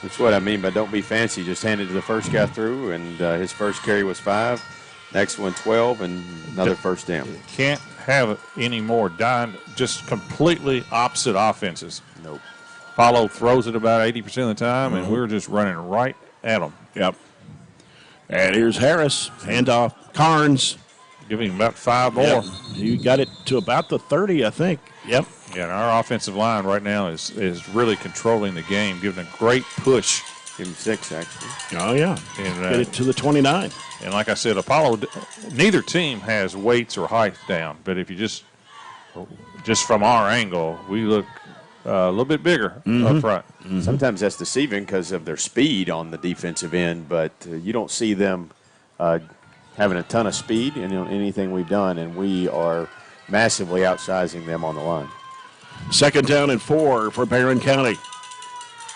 That's what I mean by don't be fancy. Just handed to the first guy through, and his first carry was 5. Next one, 12, and another first down. Can't have any more just completely opposite offenses. Nope. Apollo throws it about 80% of the time, and we're just running right at them. Yep. And here's Harris. Handoff. Carnes. Giving him about 5 more. Yep. He got it to about the 30, I think. Yep. Yeah, and our offensive line right now is really controlling the game, giving a great push. Give him 6, actually. Oh, yeah. And, get it to the 29. And like I said, Apollo, neither team has weights or height down. But if you just from our angle, we look a little bit bigger up front. Mm-hmm. Sometimes that's deceiving because of their speed on the defensive end, but you don't see them having a ton of speed in anything we've done, and we are massively outsizing them on the line. 2nd down and 4 for Barren County.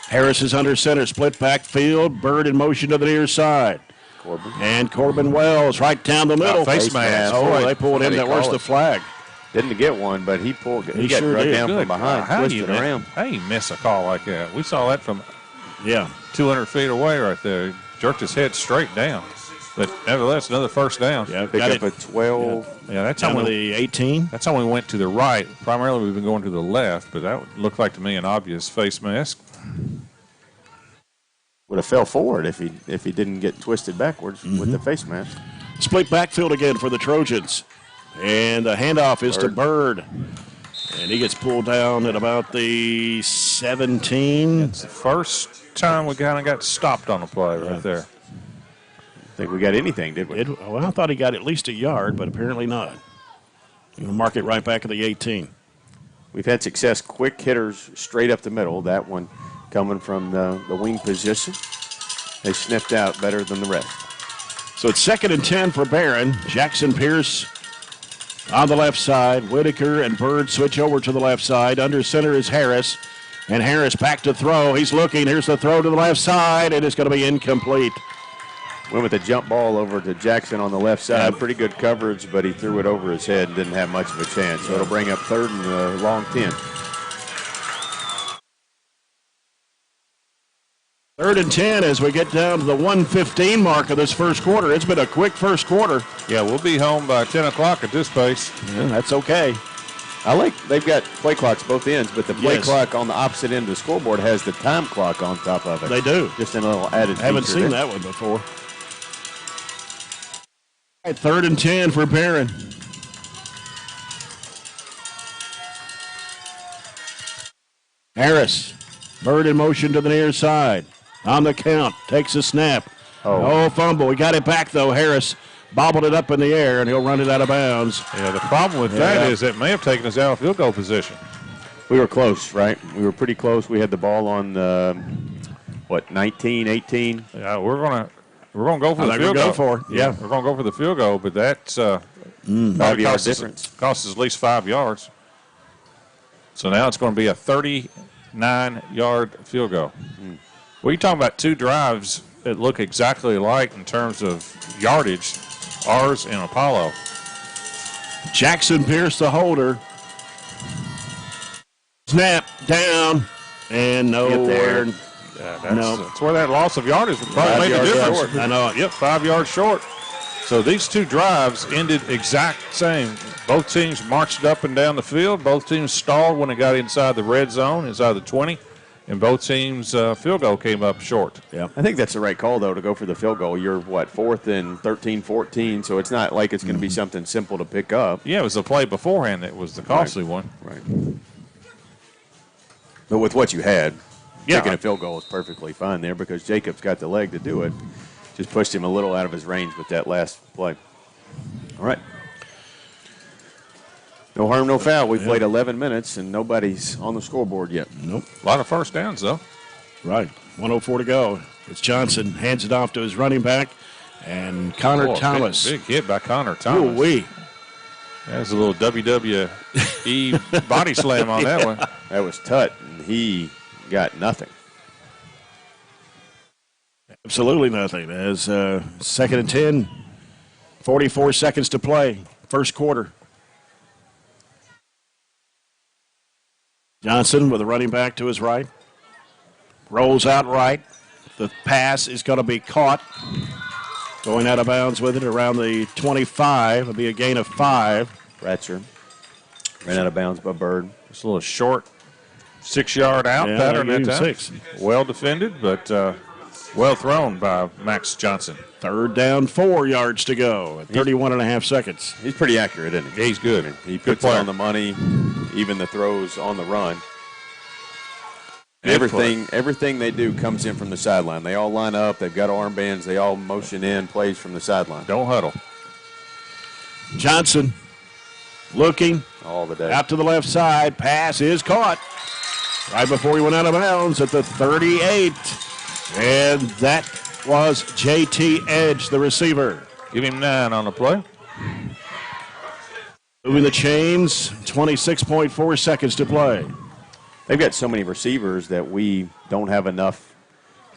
Harris is under center, split backfield. Bird in motion to the near side. Corbin. And Corbin Wells right down the middle. Face mask. Oh, they pulled him. That was the flag. Didn't get one, but he got sure right did. down from behind, twisted around. How do you miss a call like that? We saw that from 200 feet away right there. He jerked his head straight down. But nevertheless, another first down. Yeah, pick up a 12. Yeah, that's down how to the 18. That's how we went to the right. Primarily, we've been going to the left, but that looked like to me an obvious face mask. Would have fell forward if he didn't get twisted backwards with the face mask. Split backfield again for the Trojans. And the handoff is to Bird. And he gets pulled down at about the 17. It's the first time we kind of got stopped on a play right there. I think we got anything, did we? Well, I thought he got at least a yard, but apparently not. You'll mark it right back at the 18. We've had success, quick hitters straight up the middle. That one coming from the wing position. They sniffed out better than the rest. So it's 2nd and 10 for Barren. Jackson Pierce on the left side. Whitaker and Bird switch over to the left side. Under center is Harris. And Harris back to throw. He's looking. Here's the throw to the left side, and it's going to be incomplete. Went with a jump ball over to Jackson on the left side. Pretty good coverage, but he threw it over his head and didn't have much of a chance. So it'll bring up 3rd and long 10. 3rd and 10 as we get down to the 1:15 mark of this first quarter. It's been a quick first quarter. Yeah, we'll be home by 10 o'clock at this pace. Yeah, that's okay. They've got play clocks both ends, but the play clock on the opposite end of the scoreboard has the time clock on top of it. They do. Just a little added feature. Haven't seen that one before. All right, 3rd and 10 for Barren. Harris. Bird in motion to the near side. On the count. Takes a snap. Oh, fumble. We got it back, though. Harris bobbled it up in the air, and he'll run it out of bounds. Yeah, the problem with that is it may have taken us out of field goal position. We were close, right? We were pretty close. We had the ball on, 19, 18? Yeah, we're gonna go for the field goal. Yeah, we're going to go for the field goal, but that's 5-yard difference. Costs us at least 5 yards. So now it's going to be a 39-yard field goal. Well, you're talking about 2 drives that look exactly alike in terms of yardage, ours and Apollo. Jackson Pierce, the holder. Snap down and nowhere. That's where that loss of yardage would probably make a difference. Short. I know. Yep, 5 yards short. So these 2 drives ended exact same. Both teams marched up and down the field. Both teams stalled when they got inside the red zone, inside the 20. and both teams' field goal came up short. Yeah, I think that's the right call, though, to go for the field goal. You're, 4th and 13, 14, so it's not like it's going to be something simple to pick up. Yeah, it was the play beforehand that was the costly one. Right. But with what you had, yeah, taking a field goal is perfectly fine there because Jacobs got the leg to do it. Just pushed him a little out of his range with that last play. All right. No harm, no foul. We've played 11 minutes, and nobody's on the scoreboard yet. Nope. A lot of first downs, though. Right. 1:04 to go. It's Johnson. Hands it off to his running back. And Connor Thomas. Big hit by Connor Thomas. Ooh-wee. That's a little WWE body slam on that one. That was Tut, and he got nothing. Absolutely nothing. As 2nd and 10, 44 seconds to play, first quarter. Johnson with a running back to his right. Rolls out right. The pass is going to be caught. Going out of bounds with it around the 25. It'll be a gain of 5. Ratzer ran out of bounds by Bird. Just a little short 6-yard out pattern that time. 6. Well defended, but well thrown by Max Johnson. 3rd down, 4 yards to go at 31.5 seconds. He's pretty accurate, isn't he? Yeah, he's good. I mean, he puts it on the money, even the throws on the run. Everything they do comes in from the sideline. They all line up. They've got armbands. They all motion in plays from the sideline. Don't huddle. Johnson looking all the day out to the left side. Pass is caught right before he went out of bounds at the 38. And that was J.T. Edge, the receiver. Give him 9 on the play. Moving the chains, 26.4 seconds to play. They've got so many receivers that we don't have enough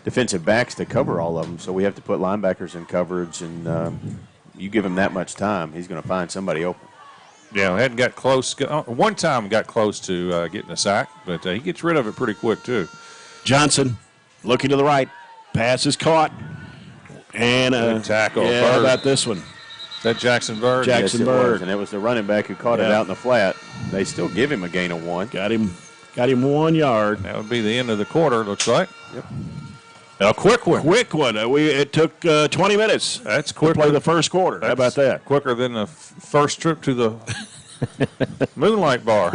defensive backs to cover all of them, so we have to put linebackers in coverage, and you give him that much time, he's going to find somebody open. Yeah, hadn't got close. One time got close to getting a sack, but he gets rid of it pretty quick, too. Johnson looking to the right. Pass is caught. And good tackle. Yeah, how about this one? Is that Jackson Bird? Jackson Yes, Bird. and it was the running back who caught it out in the flat. They still give him a gain of 1. Got him 1 yard. That would be the end of the quarter, looks like. Yep. A quick one. Quick one. It took 20 minutes. That's quicker. To play the first quarter. How about that? Quicker than the first trip to the Moonlight Bar.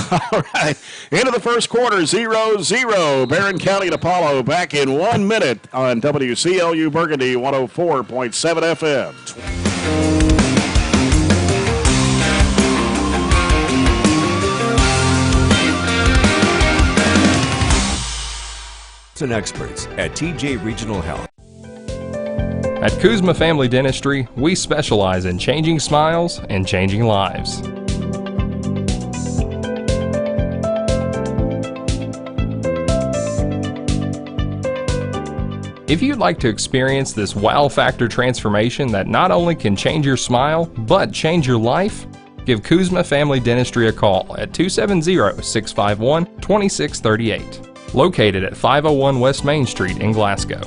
All right. End of the first quarter, 0-0. Barren County and Apollo back in 1 minute on WCLU Burgundy 104.7 FM. And experts at TJ Regional Health. At Kuzma Family Dentistry, we specialize in changing smiles and changing lives. If you'd like to experience this wow factor transformation that not only can change your smile, but change your life, give Kuzma Family Dentistry a call at 270-651-2638. Located at 501 West Main Street in Glasgow.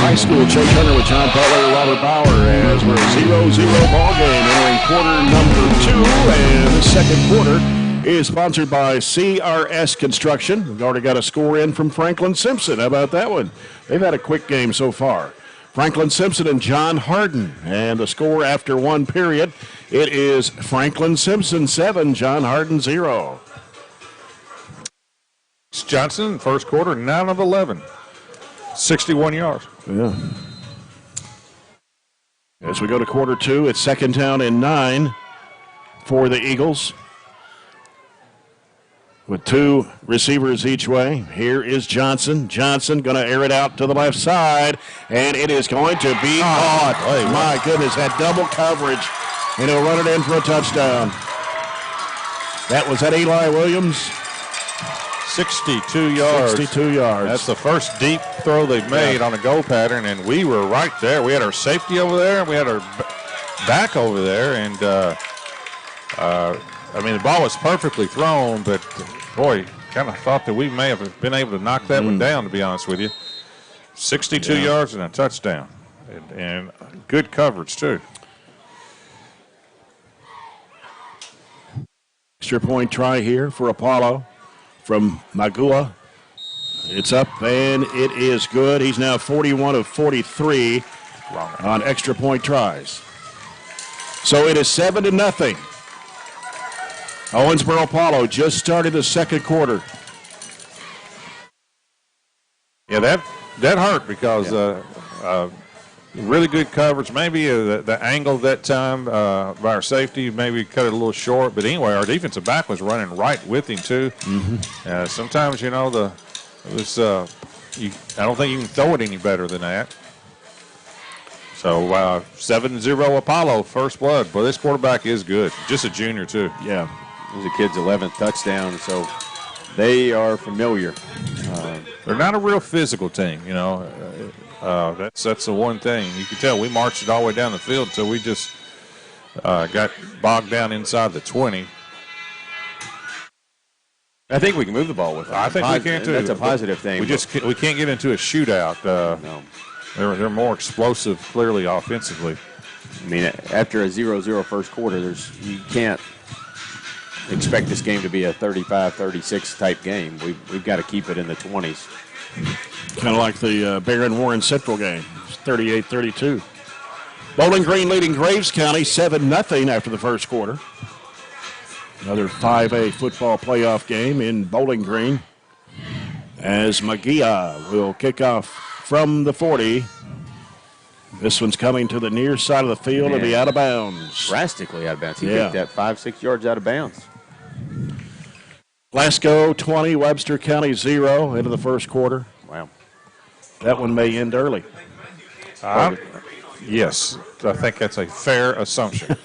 High school, Chase Hunter with John Butler, Robert Bauer, as we're 0-0 ball game entering quarter number 2, and the second quarter is sponsored by CRS Construction. We've already got a score in from Franklin Simpson. How about that one? They've had a quick game so far. Franklin Simpson and John Harden, and the score after 1 period, it is Franklin Simpson 7, John Harden 0. Johnson, first quarter, 9 of 11. 61 yards. Yeah. As we go to quarter 2, it's 2nd down and 9 for the Eagles. With 2 receivers each way. Here is Johnson. Johnson going to air it out to the left side, and it is going to be caught. Oh, my goodness, that double coverage, and he'll run it in for a touchdown. That was at Eli Williams. 62 yards. 62 yards. That's the first deep throw they've made on a goal pattern, and we were right there. We had our safety over there, and we had our back over there, and I mean, the ball was perfectly thrown, but boy, kind of thought that we may have been able to knock that one down, to be honest with you. 62 yards and a touchdown, and good coverage too. Extra point try here for Apollo from Magua. It's up, and it is good. He's now 41 of 43 on extra point tries. So it is 7-0. Owensboro Apollo just started the second quarter. Yeah, that hurt because really good coverage. Maybe the angle that time by our safety maybe cut it a little short. But anyway, our defensive back was running right with him too. Sometimes, I don't think you can throw it any better than that. So 7-0 Apollo, first blood. Boy, this quarterback is good. Just a junior too. Yeah, it was a kid's 11th touchdown. So they are familiar. They're not a real physical team, That's the one thing. You can tell we marched it all the way down the field until we just got bogged down inside the 20. I think we can move the ball with them. I think we can too. That's a positive thing. We can't get into a shootout. No. They're more explosive, clearly, offensively. I mean, after a 0-0 first quarter, you can't expect this game to be a 35-36 type game. We've got to keep it in the 20s. Kind of like the Barren Warren Central game, 38-32. Bowling Green leading Graves County 7-0 after the first quarter. Another 5A football playoff game in Bowling Green as Magia will kick off from the 40. This one's coming to the near side of the field and be out of bounds. Drastically out of bounds. He kicked that 5-6 yards out of bounds. Glasgow 20, Webster County 0 into the first quarter. Wow. That one may end early. Yes, I think that's a fair assumption.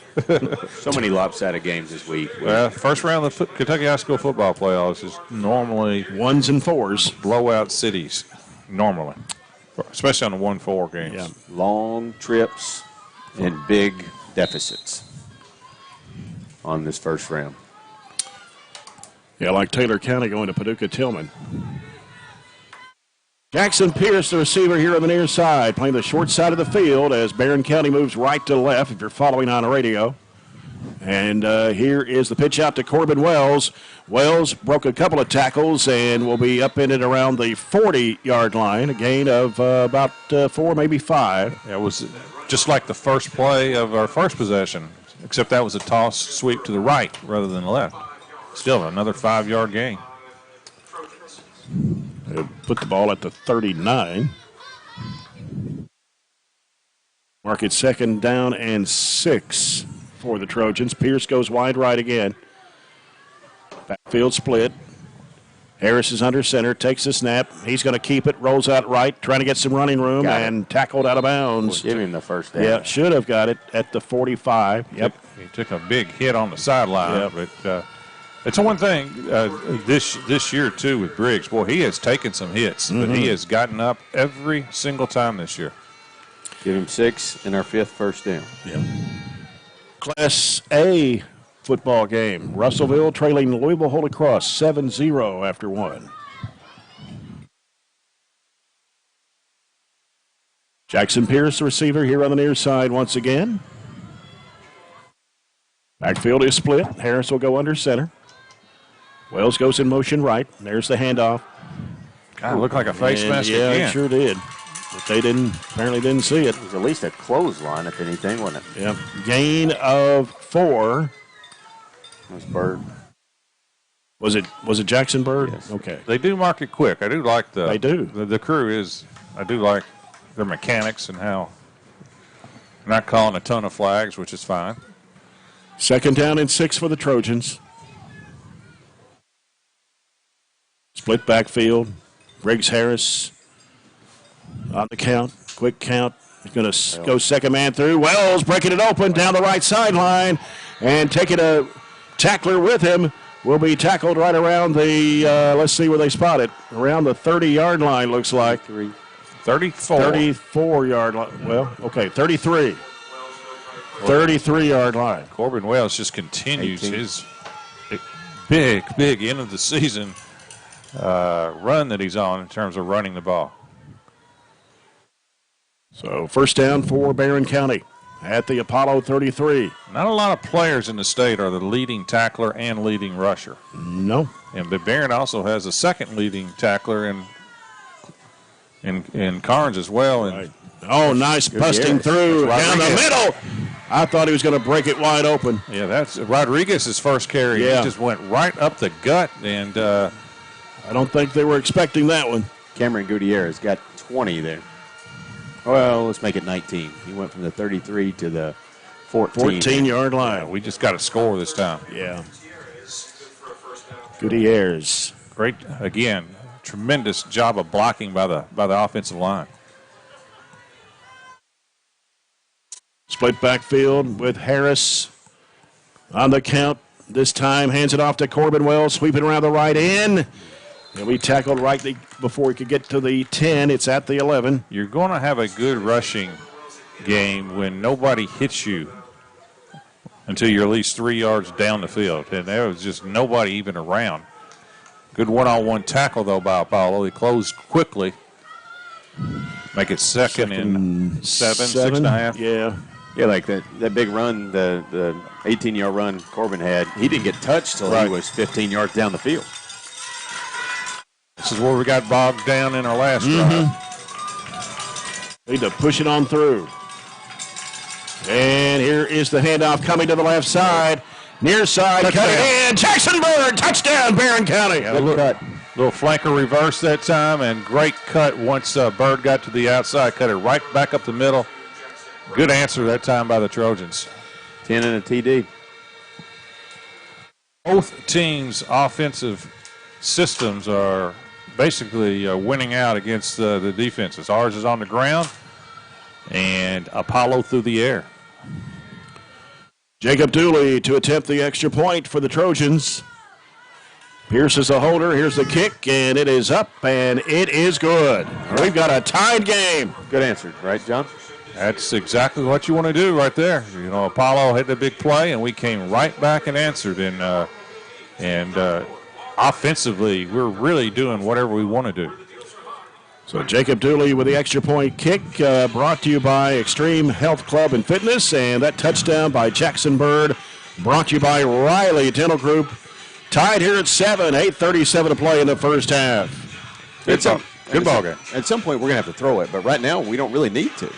So many lopsided games this week. Well, first round of the Kentucky High School football playoffs is normally 1s and 4s. Blowout cities, normally, especially on the 1-4 games. Yeah. Long trips and big deficits on this first round. Yeah, like Taylor County going to Paducah Tillman. Jackson Pierce, the receiver here on the near side, playing the short side of the field as Barren County moves right to left if you're following on the radio. And here is the pitch out to Corbin Wells. Wells broke a couple of tackles and will be up in it around the 40-yard line, a gain of about 4, maybe 5. It was just like the first play of our first possession, except that was a toss sweep to the right rather than the left. Still another 5-yard gain. Put the ball at the 39. Mark it 2nd down and 6 for the Trojans. Pierce goes wide right again. Backfield split. Harris is under center, takes the snap. He's going to keep it, rolls out right, trying to get some running room, and tackled out of bounds. We'll give him the first down. Yeah, should have got it at the 45. Yep. He took a big hit on the sideline, but it's one thing this year, too, with Briggs. Boy, he has taken some hits, but he has gotten up every single time this year. Give him 6 in our 5th first down. Yeah. Class A football game. Russellville trailing Louisville Holy Cross 7-0 after 1. Jackson Pierce, the receiver, here on the near side once again. Backfield is split. Harris will go under center. Wells goes in motion right. There's the handoff. God, it looked like a face mask yeah, again. it sure did. But they apparently didn't see it. It was at least a clothesline, if anything, wasn't it? Yeah. Gain of 4. That was Bird. Was it Jackson Bird? Yes. Okay. They do mark it quick. I do like They do. The crew is. I do like their mechanics and how not calling a ton of flags, which is fine. 2nd down and 6 for the Trojans. Split backfield. Briggs Harris on the count. Quick count. He's going to go second man through. Wells breaking it open down the right sideline and taking a tackler with him. Will be tackled right around the, let's see where they spot it, around the 30-yard line, looks like. 34. 34-yard line. Well, okay, 33. 33-yard line. Corbin Wells just continues his big end of the season run that he's on in terms of running the ball. So 1st down for Barren County at the Apollo 33. Not a lot of players in the state are the leading tackler and leading rusher. No. But Barren also has a second leading tackler in Carnes as well. And Oh, nice busting through down the middle. I thought he was going to break it wide open. Yeah, that's Rodriguez's first carry. Yeah. He just went right up the gut, and I don't think they were expecting that one. Cameron Gutierrez got 20 there. Well, let's make it 19. He went from the 33 to the 14-yard line. Yeah, we just got a score this time. Yeah. Gutierrez. Great, again, tremendous job of blocking by the offensive line. Split backfield with Harris on the count. This time hands it off to Corbin Wells, sweeping around the right end. And we tackled right before we could get to the 10. It's at the 11. You're going to have a good rushing game when nobody hits you until you're at least 3 yards down the field. And there was just nobody even around. Good one-on-one tackle, though, by Apollo. He closed quickly. Make it second and 7, 6.5. Yeah. Yeah, like that big run, the 18-yard run Corbin had, he didn't get touched till he was 15 yards down the field. This is where we got bogged down in our last drive. Need to push it on through. And here is the handoff coming to the left side. Near side, cut it in. Jackson Bird, touchdown, Barren County. Little flanker reverse that time, and great cut once Bird got to the outside. Cut it right back up the middle. Good answer that time by the Trojans. 10 and a TD. Both teams' offensive systems are basically winning out against the defenses. Ours is on the ground, and Apollo through the air. Jacob Dooley to attempt the extra point for the Trojans. Pierce is the holder. Here's the kick, and it is up, and it is good. We've got a tied game. Good answer, right, John? That's exactly what you want to do right there. You know, Apollo had the big play, and we came right back and answered. And offensively, we're really doing whatever we want to do. So Jacob Dooley with the extra point kick, brought to you by Extreme Health Club and Fitness, and that touchdown by Jackson Bird brought to you by Riley Dental Group. Tied here at 7, 8:37 to play in the first half. Good ball game. At some point, we're going to have to throw it, but right now, we don't really need to.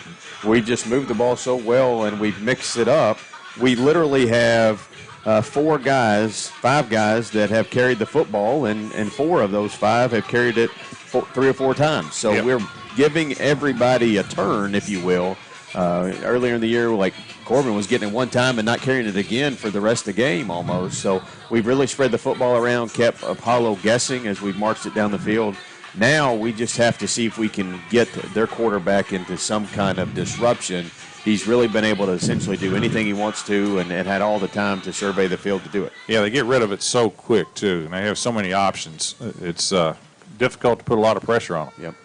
We just moved the ball so well, and we've mixed it up. We literally have 5 guys that have carried the football, and 4 of those 5 have carried it 3 or 4 times. So we're giving everybody a turn, if you will. Earlier in the year, like Corbin was getting it one time and not carrying it again for the rest of the game almost. So we've really spread the football around, kept Apollo guessing as we've marched it down the field. Now we just have to see if we can get their quarterback into some kind of disruption. He's really been able to essentially do anything he wants to and had all the time to survey the field to do it. Yeah, they get rid of it so quick, too, and they have so many options. It's difficult to put a lot of pressure on them. Yep.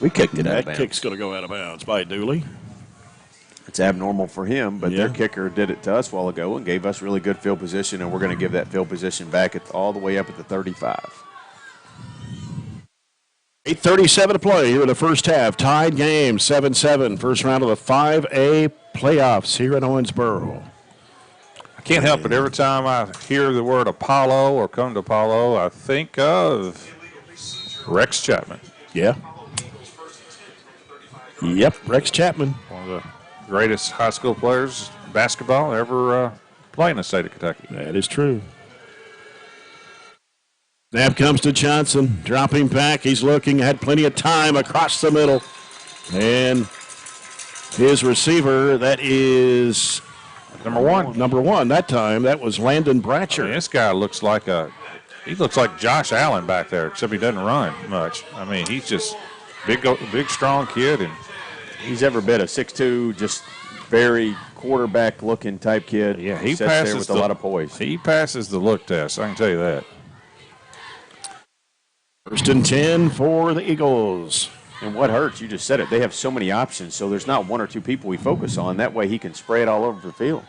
We kicked it out That of bounds. kick's going to go out of bounds by Dooley. It's abnormal for him, but their kicker did it to us a while ago and gave us really good field position, and we're going to give that field position back all the way up at the 35. 8:37 to play here in the first half. Tied game, 7-7. First round of the 5A playoffs here in Owensboro. I can't help it. Every time I hear the word Apollo or come to Apollo, I think of Rex Chapman. Yeah. Yep, Rex Chapman. One of the greatest high school players basketball ever play in the state of Kentucky. That is true. Snap comes to Johnson, dropping back. He's looking, had plenty of time across the middle. And his receiver, that is number one. Number 1 that time. That was Landon Bratcher. I mean, this guy looks like Josh Allen back there, except he doesn't run much. I mean, he's just big, strong kid, and he's every bit a 6'2", just very quarterback-looking type kid. Yeah, he sits passes there with a lot of poise. He passes the look test. I can tell you that. First and 10 for the Eagles. And what hurts, you just said it, they have so many options, so there's not 1 or 2 people we focus on. That way he can spray it all over the field.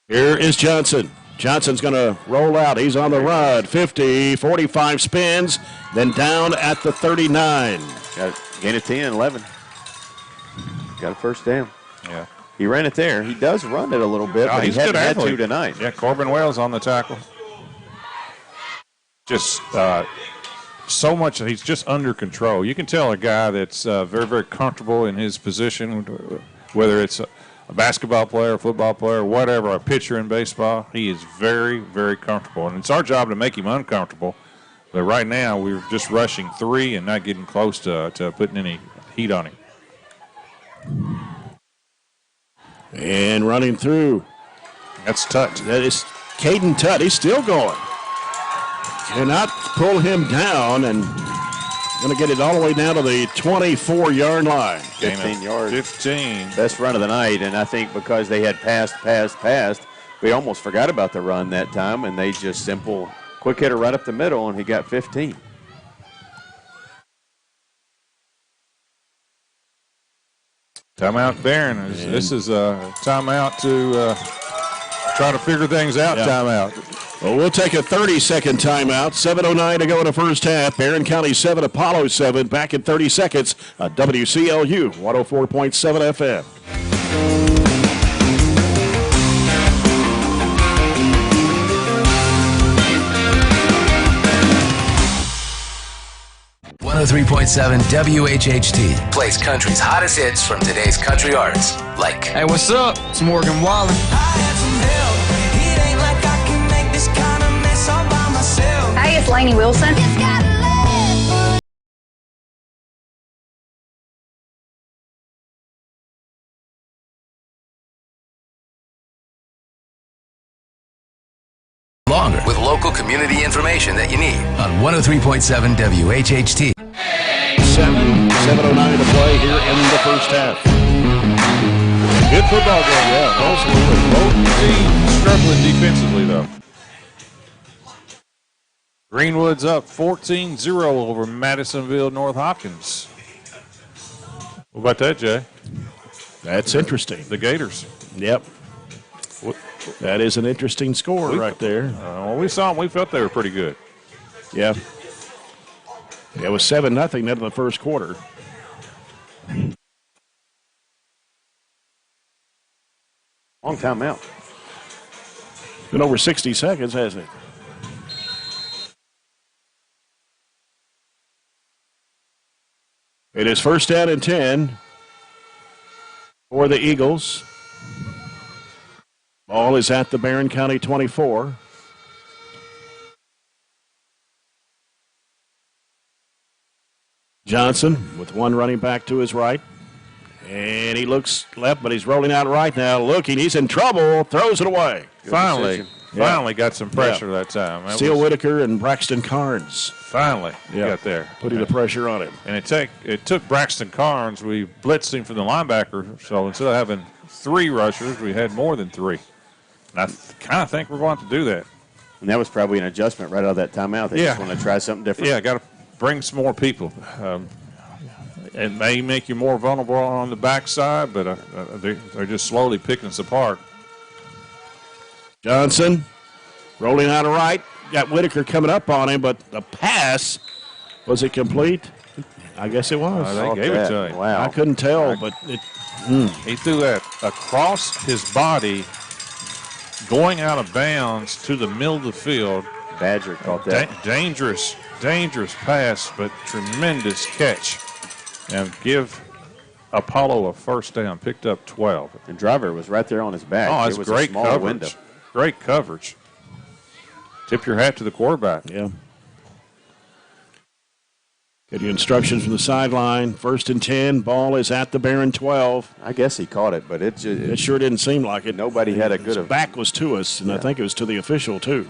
Here is Johnson. Johnson's going to roll out. He's on the run. 50, 45 spins, then down at the 39. Got it. Gain of 10, 11. Got a first down. Yeah. He ran it there. He does run it a little bit, but he hadn't had to tonight. Yeah, Corbin Wells on the tackle. Just so much. He's just under control. You can tell a guy that's very, very comfortable in his position, whether it's a basketball player, a football player, whatever, a pitcher in baseball. He is very, very comfortable. And it's our job to make him uncomfortable. But right now, we're just rushing 3 and not getting close to putting any heat on him. And running through. That's Tutt. That is Caden Tutt. He's still going. Cannot pull him down, and going to get it all the way down to the 24-yard line. 15 yards. 15. Best run of the night, and I think because they had passed, we almost forgot about the run that time, and they just simple quick hitter right up the middle, and he got 15. Timeout, Barren. This is a timeout to try to figure things out. Yeah. Timeout. Well, we'll take a 30-second timeout. 7:09 to go in the first half. Barren County 7, Apollo 7. Back in 30 seconds. WCLU 104.7 FM. .7 WHHT plays country's hottest hits from today's country artists, like Hey, what's up? It's Morgan Wallen. Hey, it's Lainey Wilson. longer with local community information that you need on 103.7 WHHT. 7:09 to play here in the first half. Good football game, yeah. Both teams struggling defensively, though. Greenwood's up 14-0 over Madisonville North Hopkins. What about that, Jay? That's interesting. The Gators. Yep. That is an interesting score right there. When we saw them, we felt they were pretty good. Yeah. It was 7-0 into the first quarter. Long timeout. Been over 60 seconds, hasn't it? It is first down and 10 for the Eagles. Ball is at the Barren County 24. Johnson with one running back to his right. And he looks left, but he's rolling out right now. Looking, he's in trouble, throws it away. Finally got some pressure that time. Steele Whitaker and Braxton Carnes. Finally got there. Putting the pressure on him. And it took Braxton Carnes. We blitzed him from the linebacker, so instead of having 3 rushers, we had more than 3. And I kind of think we're going to do that. And that was probably an adjustment right out of that timeout. They just want to try something different. Yeah, got to bring some more people. It may make you more vulnerable on the backside, but they're just slowly picking us apart. Johnson rolling out of right. Got Whitaker coming up on him, but the pass, was it complete? I guess it was. They gave it to him. Wow. I couldn't tell, but he threw that across his body, going out of bounds to the middle of the field. Badger caught that. Dangerous pass, but tremendous catch. And give Apollo a first down. Picked up 12. And Driver was right there on his back. Oh, that's great coverage. Window. Great coverage. Tip your hat to the quarterback. Yeah. Get your instructions from the sideline. First and 10. Ball is at the Barren 12. I guess he caught it, but it sure didn't seem like it. Nobody had a good. His back was to us, and I think it was to the official too.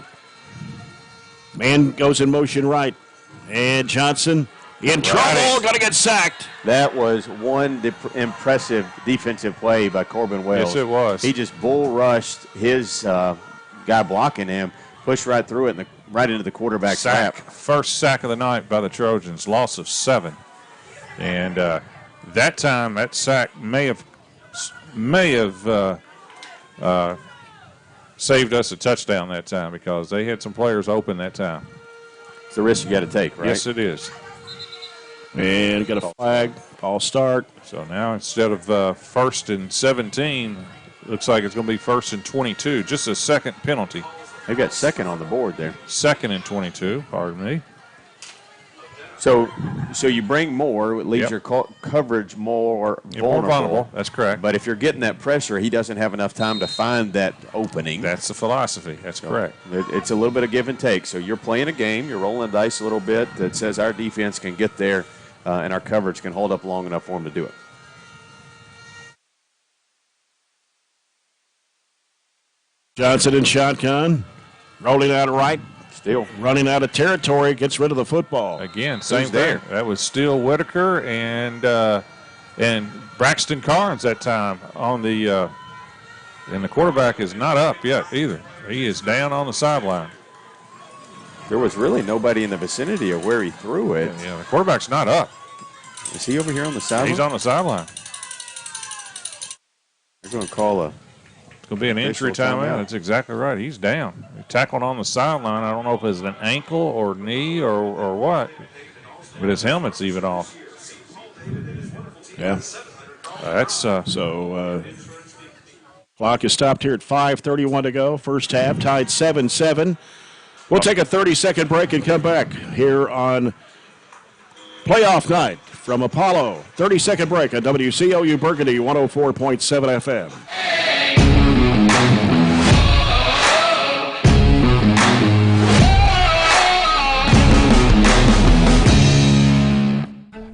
Man goes in motion right, and Johnson in trouble. Going to get sacked. That was one impressive defensive play by Corbin Wells. Yes, it was. He just bull rushed his guy blocking him, pushed right through it, and right into the quarterback's lap. First sack of the night by the Trojans, loss of 7. And that time, that sack may have saved us a touchdown that time because they had some players open that time. It's the risk you got to take, right? Yes, it is. And got a flag, false start. So now instead of 1st and 17, looks like it's going to be 1st and 22. Just a second penalty. They've got second on the board there. 2nd and 22, pardon me. So you bring more, it leaves your coverage more vulnerable. That's correct. But if you're getting that pressure, he doesn't have enough time to find that opening. That's the philosophy. That's correct. It's a little bit of give and take. So you're playing a game, you're rolling the dice a little bit that says our defense can get there and our coverage can hold up long enough for them to do it. Johnson in shotgun, rolling out right. Still running out of territory, gets rid of the football. Again, same thing. That was Steele Whitaker and Braxton Carnes that time on the and the quarterback is not up yet either. He is down on the sideline. There was really nobody in the vicinity of where he threw it. Yeah, the quarterback's not up. Is he over here on the sideline? He's on the sideline. They're going to call a. It's going to be an injury timeout. That's exactly right. He's down. He tackled on the sideline. I don't know if it's an ankle or knee or what, but his helmet's even off. Yeah. Clock is stopped here at 5:31 to go. First half, tied 7-7. We'll take a 30-second break and come back here on playoff night from Apollo. 30-second break on WCLU Burgundy 104.7 FM.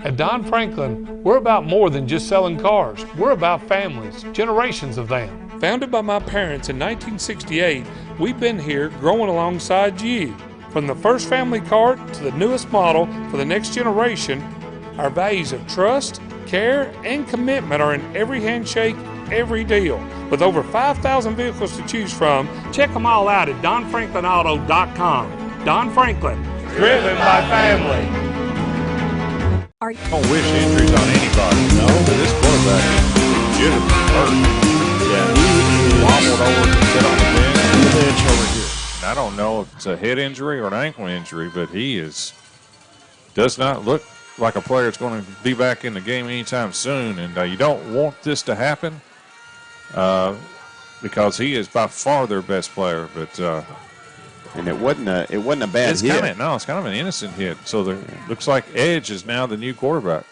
At Don Franklin, we're about more than just selling cars. We're about families, generations of them. Founded by my parents in 1968, we've been here growing alongside you. From the first family car to the newest model for the next generation, our values of trust, care, and commitment are in every handshake, every deal. With over 5,000 vehicles to choose from, check them all out at DonFranklinAuto.com. Don Franklin, driven by family. Don't wish injuries on anybody. No, but this quarterback is legitimately hurt. Yeah, he wobbled over and sit on the bench over here. And I don't know if it's a head injury or an ankle injury, but he does not look like a player that's going to be back in the game anytime soon. And you don't want this to happen because he is by far their best player. But and it wasn't a bad hit. It's kind of an innocent hit. So looks like Edge is now the new quarterback.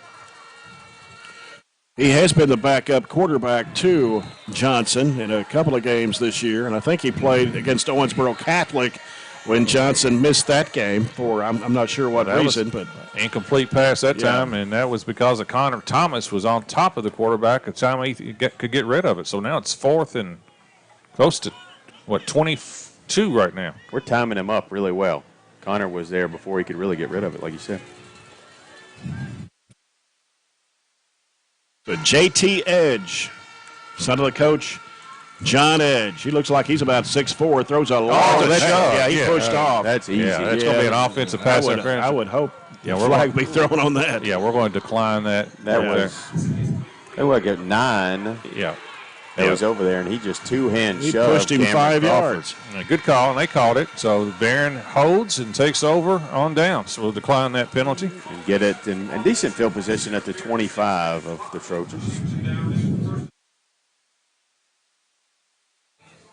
He has been the backup quarterback to Johnson in a couple of games this year, and I think he played against Owensboro Catholic when Johnson missed that game for I'm not sure what reason, but incomplete pass that time, and that was because of Connor Thomas was on top of the quarterback at the time he could get rid of it. So now it's 4th and close to 22 right now. We're timing him up really well. Connor was there before he could really get rid of it, like you said. But JT Edge, son of the coach, John Edge. He looks like he's about 6'4", throws a lot. He pushed off. That's easy. Yeah, that's going to be an offensive pass interference. I would hope we're flag be thrown on that. Yeah, we're going to decline that. It was like 9. Yeah. It was over there, and he just two-hand shoved. He pushed him Cameron 5 Crawford. yards. Good call, and they called it. So Barren holds and takes over on down. So we'll decline that penalty. And get it in decent field position at the 25 of the Trojans.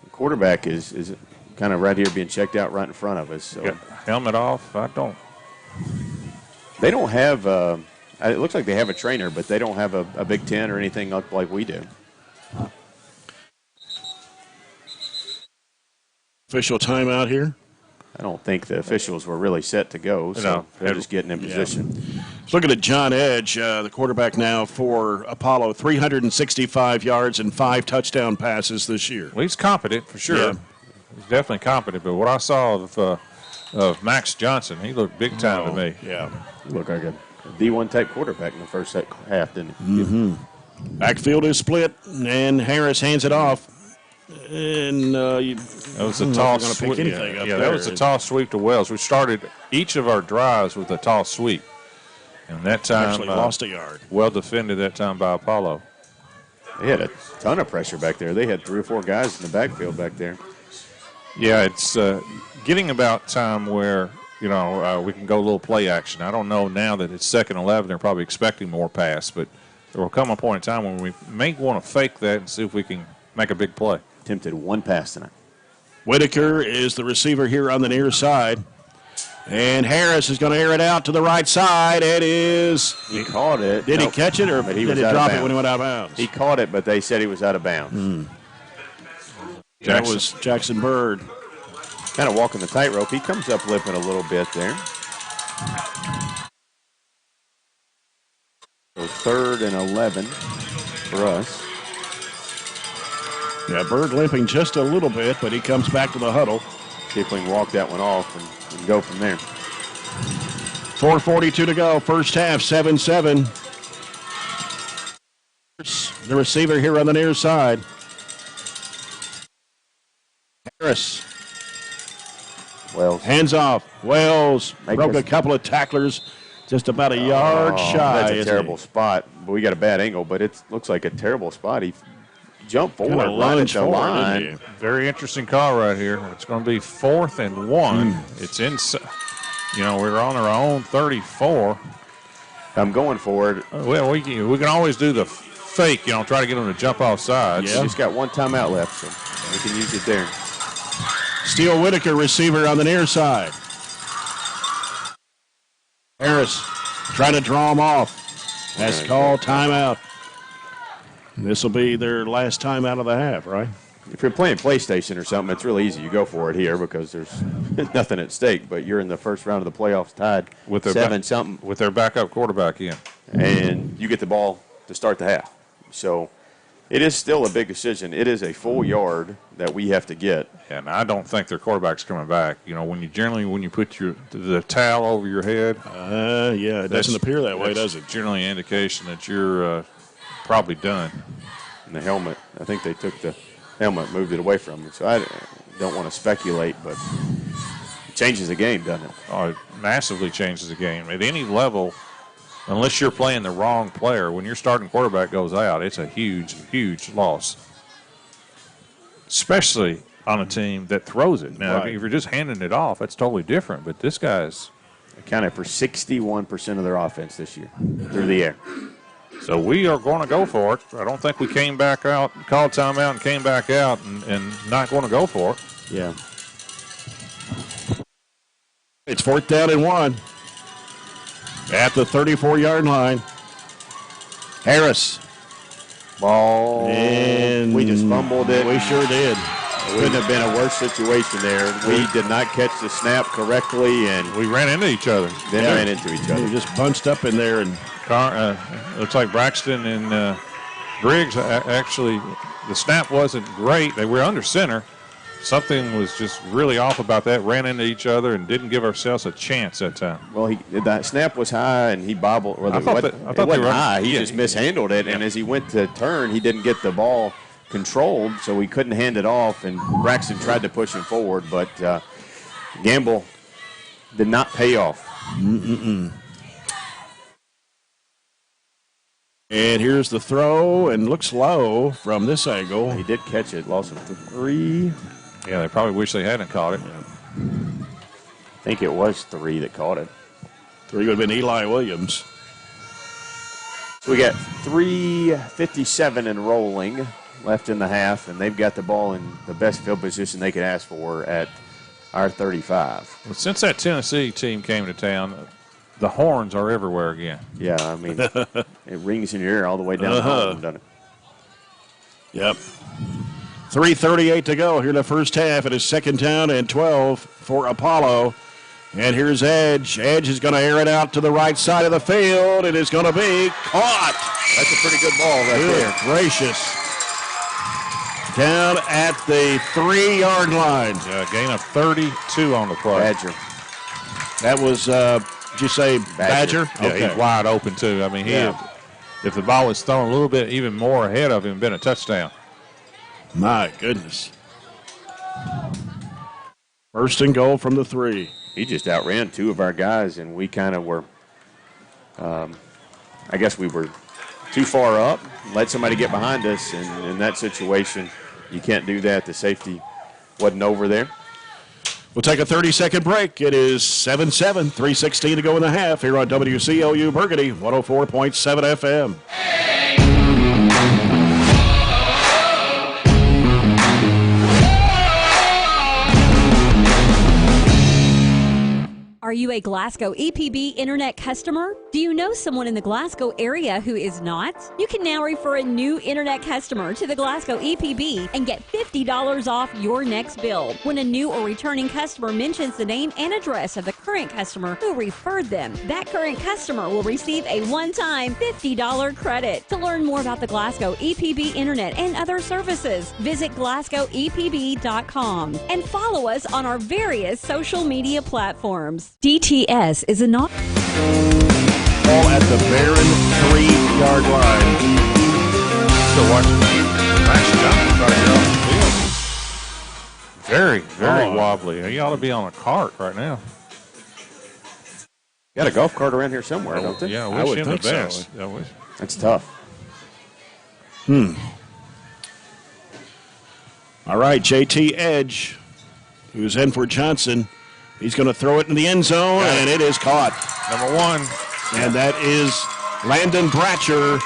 The quarterback is kind of right here being checked out right in front of us. So. Helmet off. They don't have it looks like they have a trainer, but they don't have a Big Ten or anything like we do. Official timeout here. I don't think the officials were really set to go, so they're just getting in position. Looking at John Edge, the quarterback now for Apollo, 365 yards and 5 touchdown passes this year. Well, he's competent for sure. Yeah. He's definitely competent. But what I saw of Max Johnson, he looked big time to me. Yeah, he looked like a D1 type quarterback in the first half, didn't he? Mm-hmm. Backfield is split, and Harris hands it off. And that was a toss sweep. That was a toss sweep to Wells. We started each of our drives with a toss sweep, and that time actually lost a yard. Well defended that time by Apollo. They had a ton of pressure back there. They had 3 or 4 guys in the backfield back there. Yeah, it's getting about time where we can go a little play action. I don't know now that it's 2nd and 11. They're probably expecting more pass, but there will come a point in time when we may want to fake that and see if we can make a big play. Attempted one pass tonight. Whitaker is the receiver here on the near side. And Harris is going to air it out to the right side. It is. He caught it. Did he catch it, or did he drop it when he went out of bounds? He caught it, but they said he was out of bounds. That was Jackson Bird. Kind of walking the tightrope. He comes up limping a little bit there. So 3rd and 11 for us. Yeah, Bird limping just a little bit, but he comes back to the huddle. See if we can walk that one off and go from there. 4:42 to go. First half, 7-7. The receiver here on the near side. Harris. Wells. Hands off. Wells broke a couple of tacklers. Just about a yard shy. That's a terrible spot. But we got a bad angle, but it looks like a terrible spot. He jumped forward right at the line. Very interesting call right here. It's going to be 4th and 1. It's in. We're on our own 34. I'm going for it. Well, we can always do the fake. Try to get them to jump off sides. Yeah. Just got one timeout left, so we can use it there. Steele Whitaker, receiver on the near side. Harris trying to draw him off. That's called timeout. This will be their last time out of the half, right? If you're playing PlayStation or something, it's really easy. You go for it here because there's nothing at stake. But you're in the first round of the playoffs tied with their 7-something. With their backup quarterback in. And you get the ball to start the half. So it is still a big decision. It is a full yard that we have to get. And I don't think their quarterback's coming back. When you put the towel over your head. Yeah, it doesn't appear that way, does it? Generally an indication that you're probably done. And the helmet, I think they took the helmet, moved it away from me. So I don't want to speculate, but it changes the game, doesn't it? Oh, it massively changes the game. At any level, unless you're playing the wrong player, when your starting quarterback goes out, it's a huge, huge loss. Especially on a team that throws it. Now, if you're just handing it off, that's totally different. But this guy's accounted for 61% of their offense this year through the air. So we are going to go for it. I don't think we came back out, called timeout, and came back out and not going to go for it. Yeah. It's 4th down and 1 at the 34-yard line. Harris. Ball. And we just fumbled it. We sure did. Couldn't have been a worse situation there. We did not catch the snap correctly, and we ran into each other. Then ran into each other. We just bunched up in there, and looks like Braxton and Briggs. Actually, the snap wasn't great. They were under center. Something was just really off about that. Ran into each other and didn't give ourselves a chance that time. Well, that snap was high, and he bobbled. Well, I thought it wasn't high. He just mishandled it, and as he went to turn, he didn't get the ball controlled, so he couldn't hand it off, and Braxton tried to push him forward, but gamble did not pay off. And here's the throw, and looks low from this angle. He did catch it, lost him for 3. Yeah, they probably wish they hadn't caught it. I think it was 3 that caught it. 3 would have been Eli Williams. So we got 3:57 and rolling left in the half, and they've got the ball in the best field position they could ask for at our 35. Well, since that Tennessee team came to town, the horns are everywhere again. Yeah, I mean, it rings in your ear all the way down home, doesn't it? Yep. 3:38 to go here in the first half. It is 2nd down and 12 for Apollo. And here's Edge. Edge is going to air it out to the right side of the field. It is going to be caught. That's a pretty good ball right there. Gracious. Down at the 3-yard line. Gain of 32 on the play. Badger. That was, did you say Badger? Yeah, okay. He's wide open, too. I mean, if the ball was thrown a little bit even more ahead of him, been a touchdown. My goodness. 1st and goal from the 3. He just outran 2 of our guys, and we kind of were, I guess we were too far up, let somebody get behind us, and in that situation, you can't do that. The safety wasn't over there. We'll take a 30-second break. It is 7-7, 3:16 to go in the half here on WCLU Burgundy, 104.7 FM. Are you a Glasgow EPB Internet customer? Do you know someone in the Glasgow area who is not? You can now refer a new Internet customer to the Glasgow EPB and get $50 off your next bill when a new or returning customer mentions the name and address of the current customer who referred them. That current customer will receive a one-time $50 credit. To learn more about the Glasgow EPB Internet and other services, visit GlasgowEPB.com and follow us on our various social media platforms. DTS is a not. Ball at the Barren 3-yard line. Still watching Max Johnson try to get off the field. Very, very wobbly. He ought to be on a cart right now. Got a golf cart around here somewhere, don't they? Yeah, I wish would him the think so. best. That's tough. All right, JT Edge, who's in for Johnson. He's going to throw it in the end zone, and it is caught. Number 1. And that is Landon Bratcher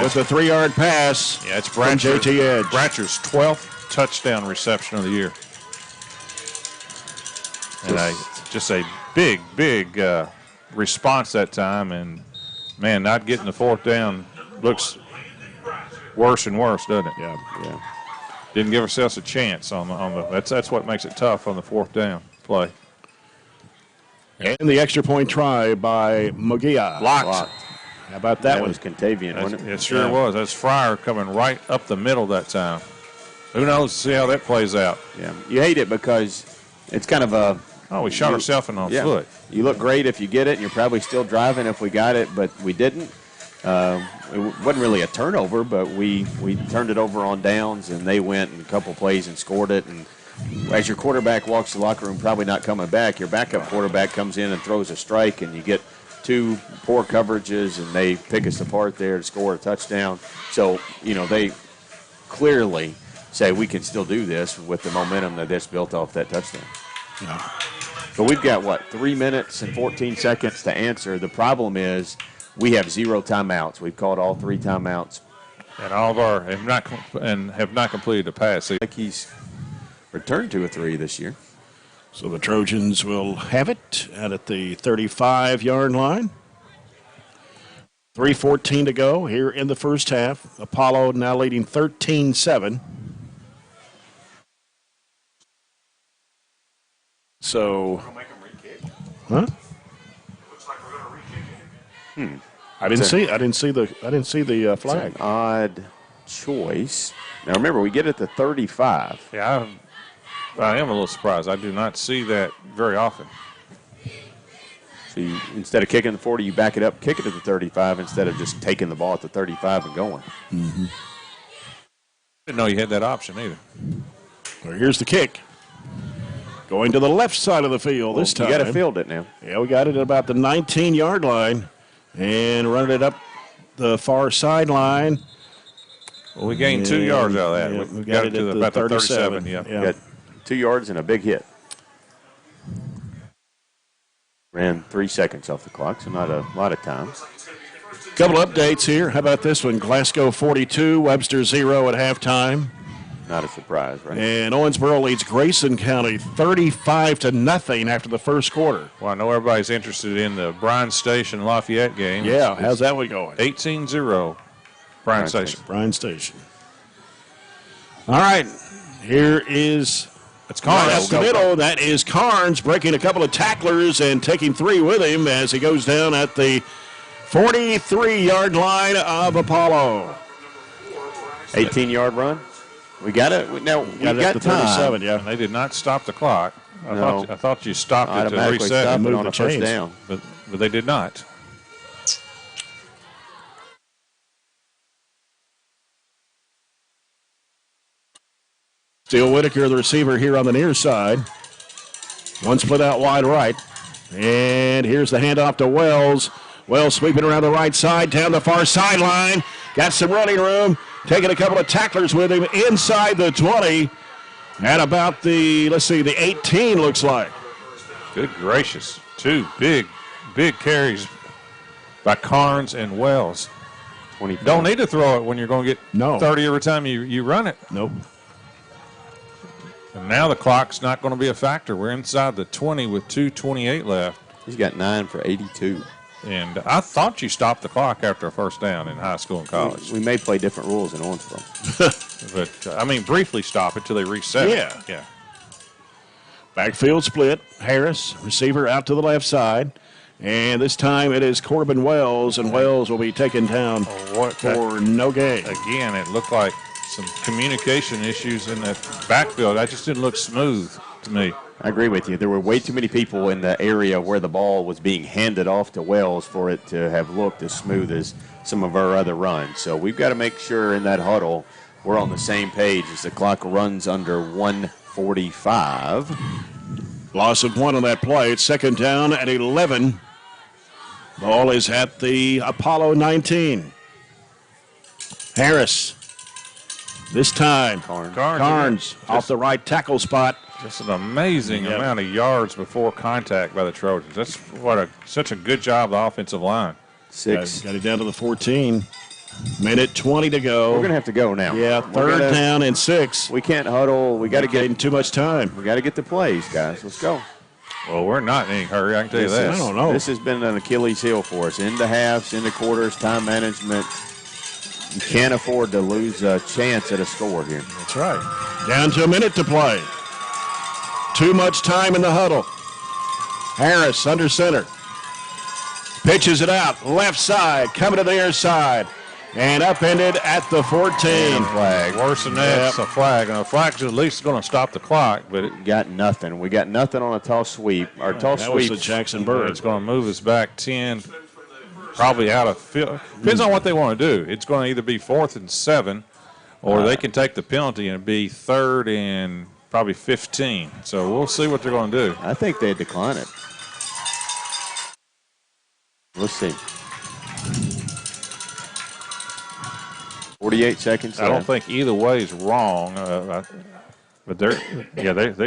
with the 3-yard pass. Yeah, it's from Bratcher. JT Edge. Bratcher's 12th touchdown reception of the year. And just a big, big response that time. And, man, not getting the 4th down looks worse and worse, doesn't it? Yeah. Didn't give ourselves a chance on the that's what makes it tough on the 4th down play. And the extra point try by Mugia. Blocked. How about that one? Was Contavious, wasn't it? It sure was. That's Fryer coming right up the middle that time. Who knows? See how that plays out. Yeah, you hate it because it's kind of a. Oh, we shot ourselves in the foot. You look great if you get it, and you're probably still driving if we got it, but we didn't. It wasn't really a turnover, but we turned it over on downs, and they went in a couple plays and scored it. And as your quarterback walks the locker room, probably not coming back, your backup quarterback comes in and throws a strike, and you get 2 poor coverages, and they pick us apart there to score a touchdown. So, they clearly say we can still do this with the momentum that that's built off that touchdown. Yeah. But we've got, 3 minutes and 14 seconds to answer. The problem is we have 0 timeouts. We've called all 3 timeouts. And all of our have not completed a pass. Like he's returned 2 or 3 this year. So the Trojans will have it out at the 35-yard line. 3:14 to go here in the first half. Apollo now leading 13-7. So, huh? I didn't see the flag. It's an odd choice. Now remember, we get it to 35. Yeah, I am a little surprised. I do not see that very often. So you, instead of kicking the 40, you back it up, kick it to the 35 instead of just taking the ball at the 35 and going. Mm-hmm. Didn't know you had that option either. Well, here's the kick. Going to the left side of the field this time. You got to field it now. Yeah, we got it at about the 19-yard line and running it up the far sideline. Well, we gained 2 yards out of that. Yeah, we got it to about the 37. Yeah. Got 2 yards and a big hit. Ran 3 seconds off the clock, so not a lot of time. Couple updates here. How about this one? Glasgow 42, Webster 0 at halftime. Not a surprise, right? And Owensboro leads Grayson County 35-0 after the first quarter. Well, I know everybody's interested in the Bryan Station Lafayette game. Yeah, how's that one going? 18-0, Bryan Station. Bryan Station. All right, here is it's Carnes. Right up the middle. That is Carnes breaking a couple of tacklers and taking 3 with him as he goes down at the 43-yard line of Apollo. 18-yard run. We got it. Now we got to 37. Yeah, they did not stop the clock. I thought you stopped it to reset it on a first down, but they did not. Steele Whitaker, the receiver here on the near side. One split out wide right. And here's the handoff to Wells. Wells sweeping around the right side, down the far sideline. Got some running room. Taking a couple of tacklers with him inside the 20. At about the 18 looks like. Good gracious. 2 big carries by Carnes and Wells. Don't need to throw it when you're going to get 30 every time you run it. Nope. And now the clock's not going to be a factor. We're inside the 20 with 2:28 left. He's got 9 for 82. And I thought you stopped the clock after a first down in high school and college. We may play different rules in Owensboro. But, briefly stop it till they reset. Yeah. Backfield split. Harris, receiver out to the left side. And this time it is Corbin Wells, and Wells will be taken down for no gain. Again, it looked like some communication issues in that backfield. That just didn't look smooth to me. I agree with you. There were way too many people in the area where the ball was being handed off to Wells for it to have looked as smooth as some of our other runs. So we've got to make sure in that huddle we're on the same page as the clock runs under 1:45. Loss of 1 on that play. It's second down at 11. Ball is at the Apollo 19. Harris. This time, Carnes off the right tackle spot. Just an amazing amount of yards before contact by the Trojans. That's such a good job, the offensive line. 6. Got it down to the 14. Minute 20 to go. We're going to have to go now. Yeah, third down and 6. We can't huddle. We got to get too much time. We got to get the plays, guys. Let's go. Well, we're not in any hurry, I can tell you that. I don't know. This has been an Achilles heel for us. Into halves, into quarters, time management. You can't afford to lose a chance at a score here. That's right. Down to a minute to play. Too much time in the huddle. Harris under center. Pitches it out. Left side. Coming to the near side. And upended at the 14. Flag. Worse than that, it's a flag. And a flag's at least going to stop the clock, but it got nothing. We got nothing on a toss sweep. Our toss that sweep. was the Jackson Bird. It's going to move us back 10, probably out of field. Depends on what they want to do. It's going to either be 4th and 7, or they can take the penalty and be 3rd and probably 15. So we'll see what they're going to do. I think they decline it. Let's see. 48 seconds. I don't think either way is wrong, but they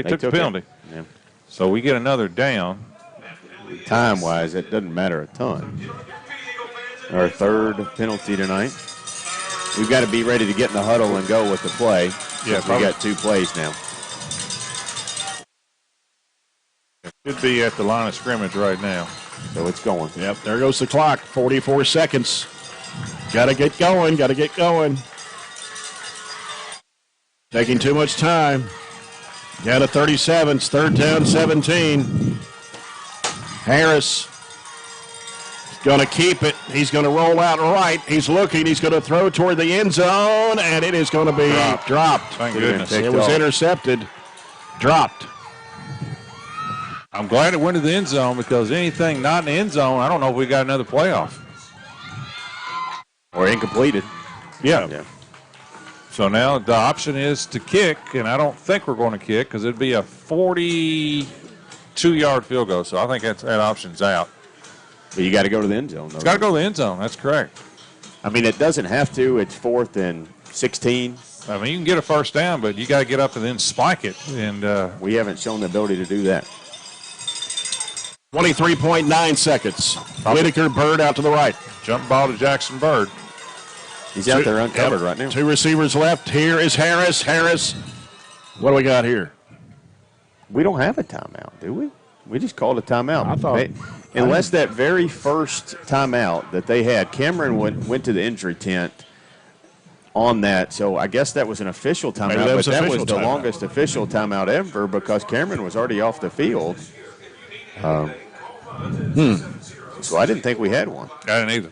took the penalty. Yeah. So we get another down. Time-wise, it doesn't matter a ton. Our 3rd penalty tonight. We've got to be ready to get in the huddle and go with the play. Yeah, we got 2 plays now. Should be at the line of scrimmage right now. So it's going. Yep, there goes the clock. 44 seconds. Got to get going. Got to get going. Taking too much time. Down to 37. It's 3rd down, 17. Harris going to keep it. He's going to roll out right. He's looking. He's going to throw toward the end zone, and it is going to be dropped. Thank goodness. It was intercepted. Dropped. I'm glad it went to the end zone because anything not in the end zone, I don't know if we got another playoff. Or incompleted. Yeah. So now the option is to kick, and I don't think we're going to kick because it'd be a 42-yard field goal. So I think that option's out. But you got to go to the end zone, though. It's got to go to the end zone. That's correct. I mean, it doesn't have to. It's 4th and 16. I mean, you can get a first down, but you got to get up and then spike it. And we haven't shown the ability to do that. 23.9 seconds. Whitaker, Bird out to the right. Jump ball to Jackson Bird. He's out there uncovered right now. 2 receivers left. Here is Harris. Harris. What do we got here? We don't have a timeout, do we? We just called a timeout. I thought. Unless that very first timeout that they had, Cameron went to the injury tent on that. So I guess that was an official timeout, but that was the longest official timeout ever because Cameron was already off the field. So I didn't think we had one. I didn't either.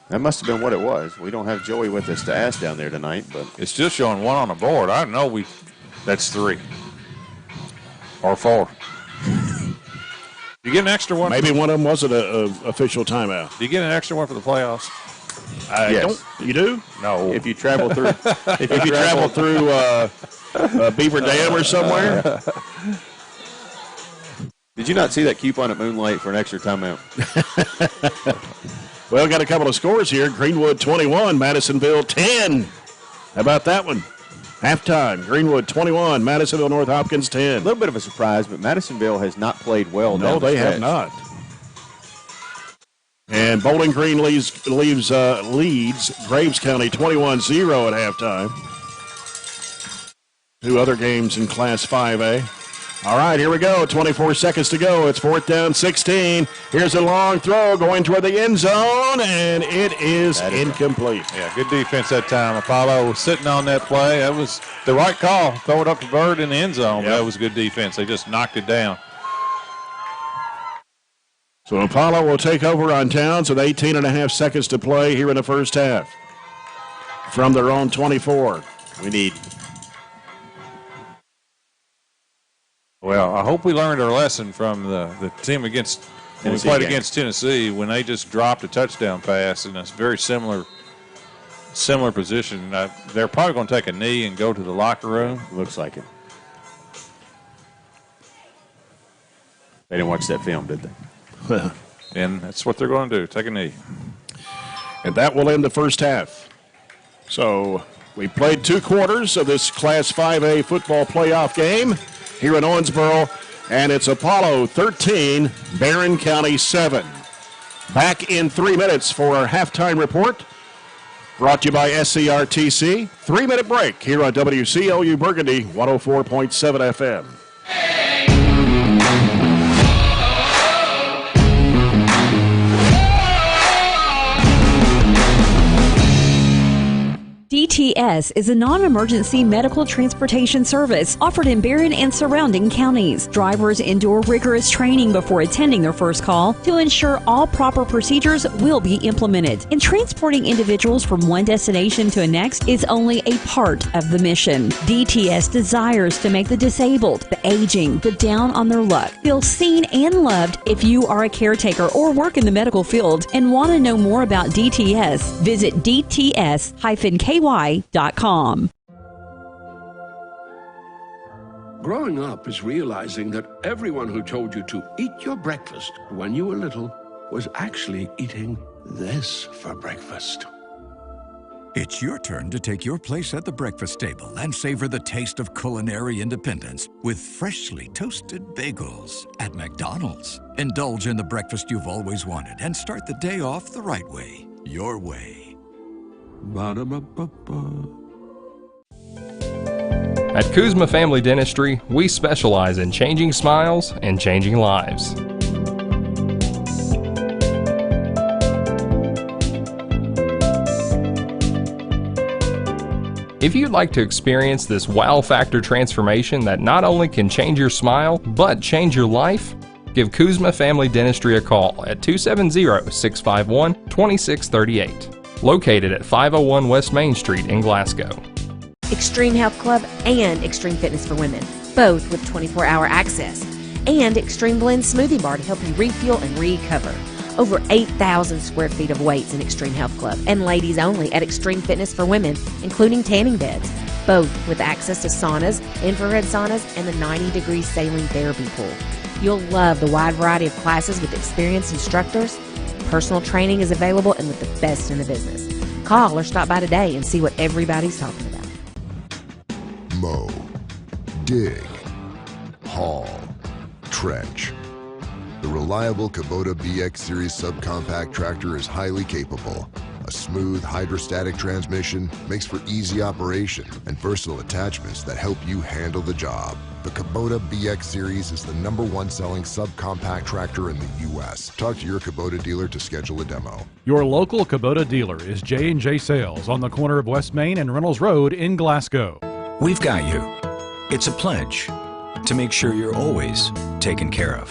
That must have been what it was. We don't have Joey with us to ask down there tonight, but it's just showing 1 on the board. I know that's 3 or 4. You get an extra one. Maybe one of them wasn't an official timeout. Do you get an extra one for the playoffs? Yes. You do? No. If you travel through, if you travel through Beaver Dam or somewhere. Did you not see that coupon at Moonlight for an extra timeout? Well, got a couple of scores here. Greenwood 21, Madisonville 10. How about that one? Halftime, Greenwood 21, Madisonville North Hopkins 10. A little bit of a surprise, but Madisonville has not played well. No, they have not. And Bowling Green leads Graves County 21-0 at halftime. 2 other games in Class 5A. All right, here we go. 24 seconds to go. It's 4th down, 16. Here's a long throw going toward the end zone, and it is incomplete. Yeah, good defense that time. Apollo was sitting on that play. That was the right call. Throw it up to Bird in the end zone. Yep. That was good defense. They just knocked it down. So Apollo will take over on Towns with 18.5 seconds to play here in the first half. From their own 24. We need. Well, I hope we learned our lesson from the team against when we played against Tennessee when they just dropped a touchdown pass in a very similar position. They're probably going to take a knee and go to the locker room. Looks like it. They didn't watch that film, did they? And that's what they're going to do, take a knee. And that will end the first half. So we played 2 quarters of this Class 5A football playoff game here in Owensboro, and it's Apollo 13, Barren County 7. Back in 3 minutes for our halftime report, brought to you by SCRTC. 3-minute break here on WCLU Burgundy, 104.7 FM. DTS is a non-emergency medical transportation service offered in Barren and surrounding counties. Drivers endure rigorous training before attending their first call to ensure all proper procedures will be implemented. And transporting individuals from one destination to the next is only a part of the mission. DTS desires to make the disabled, the aging, the down on their luck feel seen and loved. If you are a caretaker or work in the medical field and want to know more about DTS, visit DTS-KY.com. Growing up is realizing that everyone who told you to eat your breakfast when you were little was actually eating this for breakfast. It's your turn to take your place at the breakfast table and savor the taste of culinary independence with freshly toasted bagels at McDonald's. Indulge in the breakfast you've always wanted and start the day off the right way, your way. Ba-da-ba-ba-ba. At Kuzma Family Dentistry, we specialize in changing smiles and changing lives. If you'd like to experience this wow factor transformation that not only can change your smile, but change your life, give Kuzma Family Dentistry a call at 270-651-2638. Located at 501 West Main Street in Glasgow. Extreme Health Club and Extreme Fitness for Women, both with 24-hour access. And Extreme Blend Smoothie Bar to help you refuel and recover. Over 8,000 square feet of weights in Extreme Health Club and ladies only at Extreme Fitness for Women, including tanning beds, both with access to saunas, infrared saunas, and the 90-degree saline therapy pool. You'll love the wide variety of classes with experienced instructors. Personal training is available and with the best in the business. Call or stop by today and see what everybody's talking about. Mow, dig, haul, trench. The reliable Kubota BX Series subcompact tractor is highly capable. A smooth hydrostatic transmission makes for easy operation and versatile attachments that help you handle the job. The Kubota BX Series is the #1 selling subcompact tractor in the U.S. Talk to your Kubota dealer to schedule a demo. Your local Kubota dealer is J&J Sales on the corner of West Main and Reynolds Road in Glasgow. We've got you. It's a pledge to make sure you're always taken care of.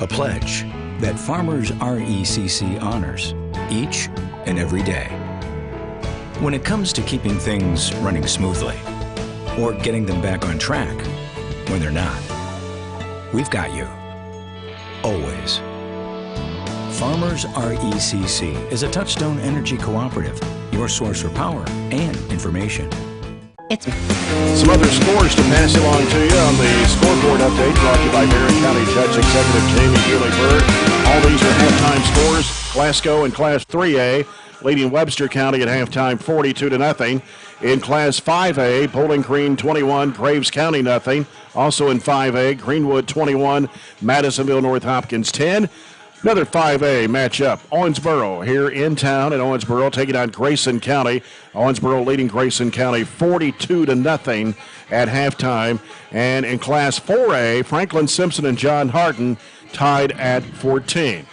A pledge that Farmers RECC honors each and every day. When it comes to keeping things running smoothly or getting them back on track when they're not, we've got you. Always. Farmers RECC is a Touchstone Energy Cooperative, your source for power and information. Some other scores to pass along to you on the scoreboard update brought to you by Barren County Judge Executive Jamie Healy-Bird. All these are halftime scores. Glasgow in Class 3A leading Webster County at halftime 42-0. In Class 5A, Bowling Green 21, Graves County nothing. Also in 5A, Greenwood 21, Madisonville North Hopkins 10. Another 5A matchup. Owensboro here in town at Owensboro taking on Grayson County. Owensboro leading Grayson County 42-0 at halftime. And in Class 4A, Franklin Simpson and John Harden tied at 14.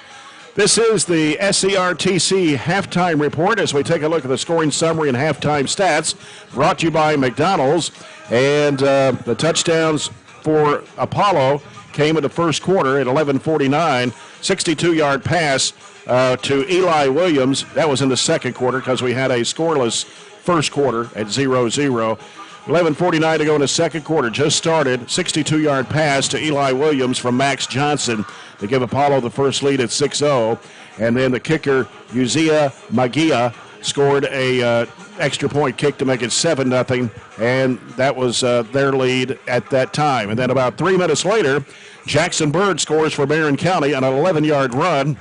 This is the SCRTC halftime report as we take a look at the scoring summary and halftime stats brought to you by McDonald's. And the touchdowns for Apollo came in the first quarter at 11:49. 62-yard pass to Eli Williams. That was in the second quarter because we had a scoreless first quarter at 0-0. 11:49 to go in the second quarter. Just started. 62-yard pass to Eli Williams from Max Johnson to give Apollo the first lead at 6-0. And then the kicker, Uzziah Magia, scored a extra point kick to make it 7-0. And that was their lead at that time. And then about 3 minutes later, Jackson Bird scores for Barren County on an 11-yard run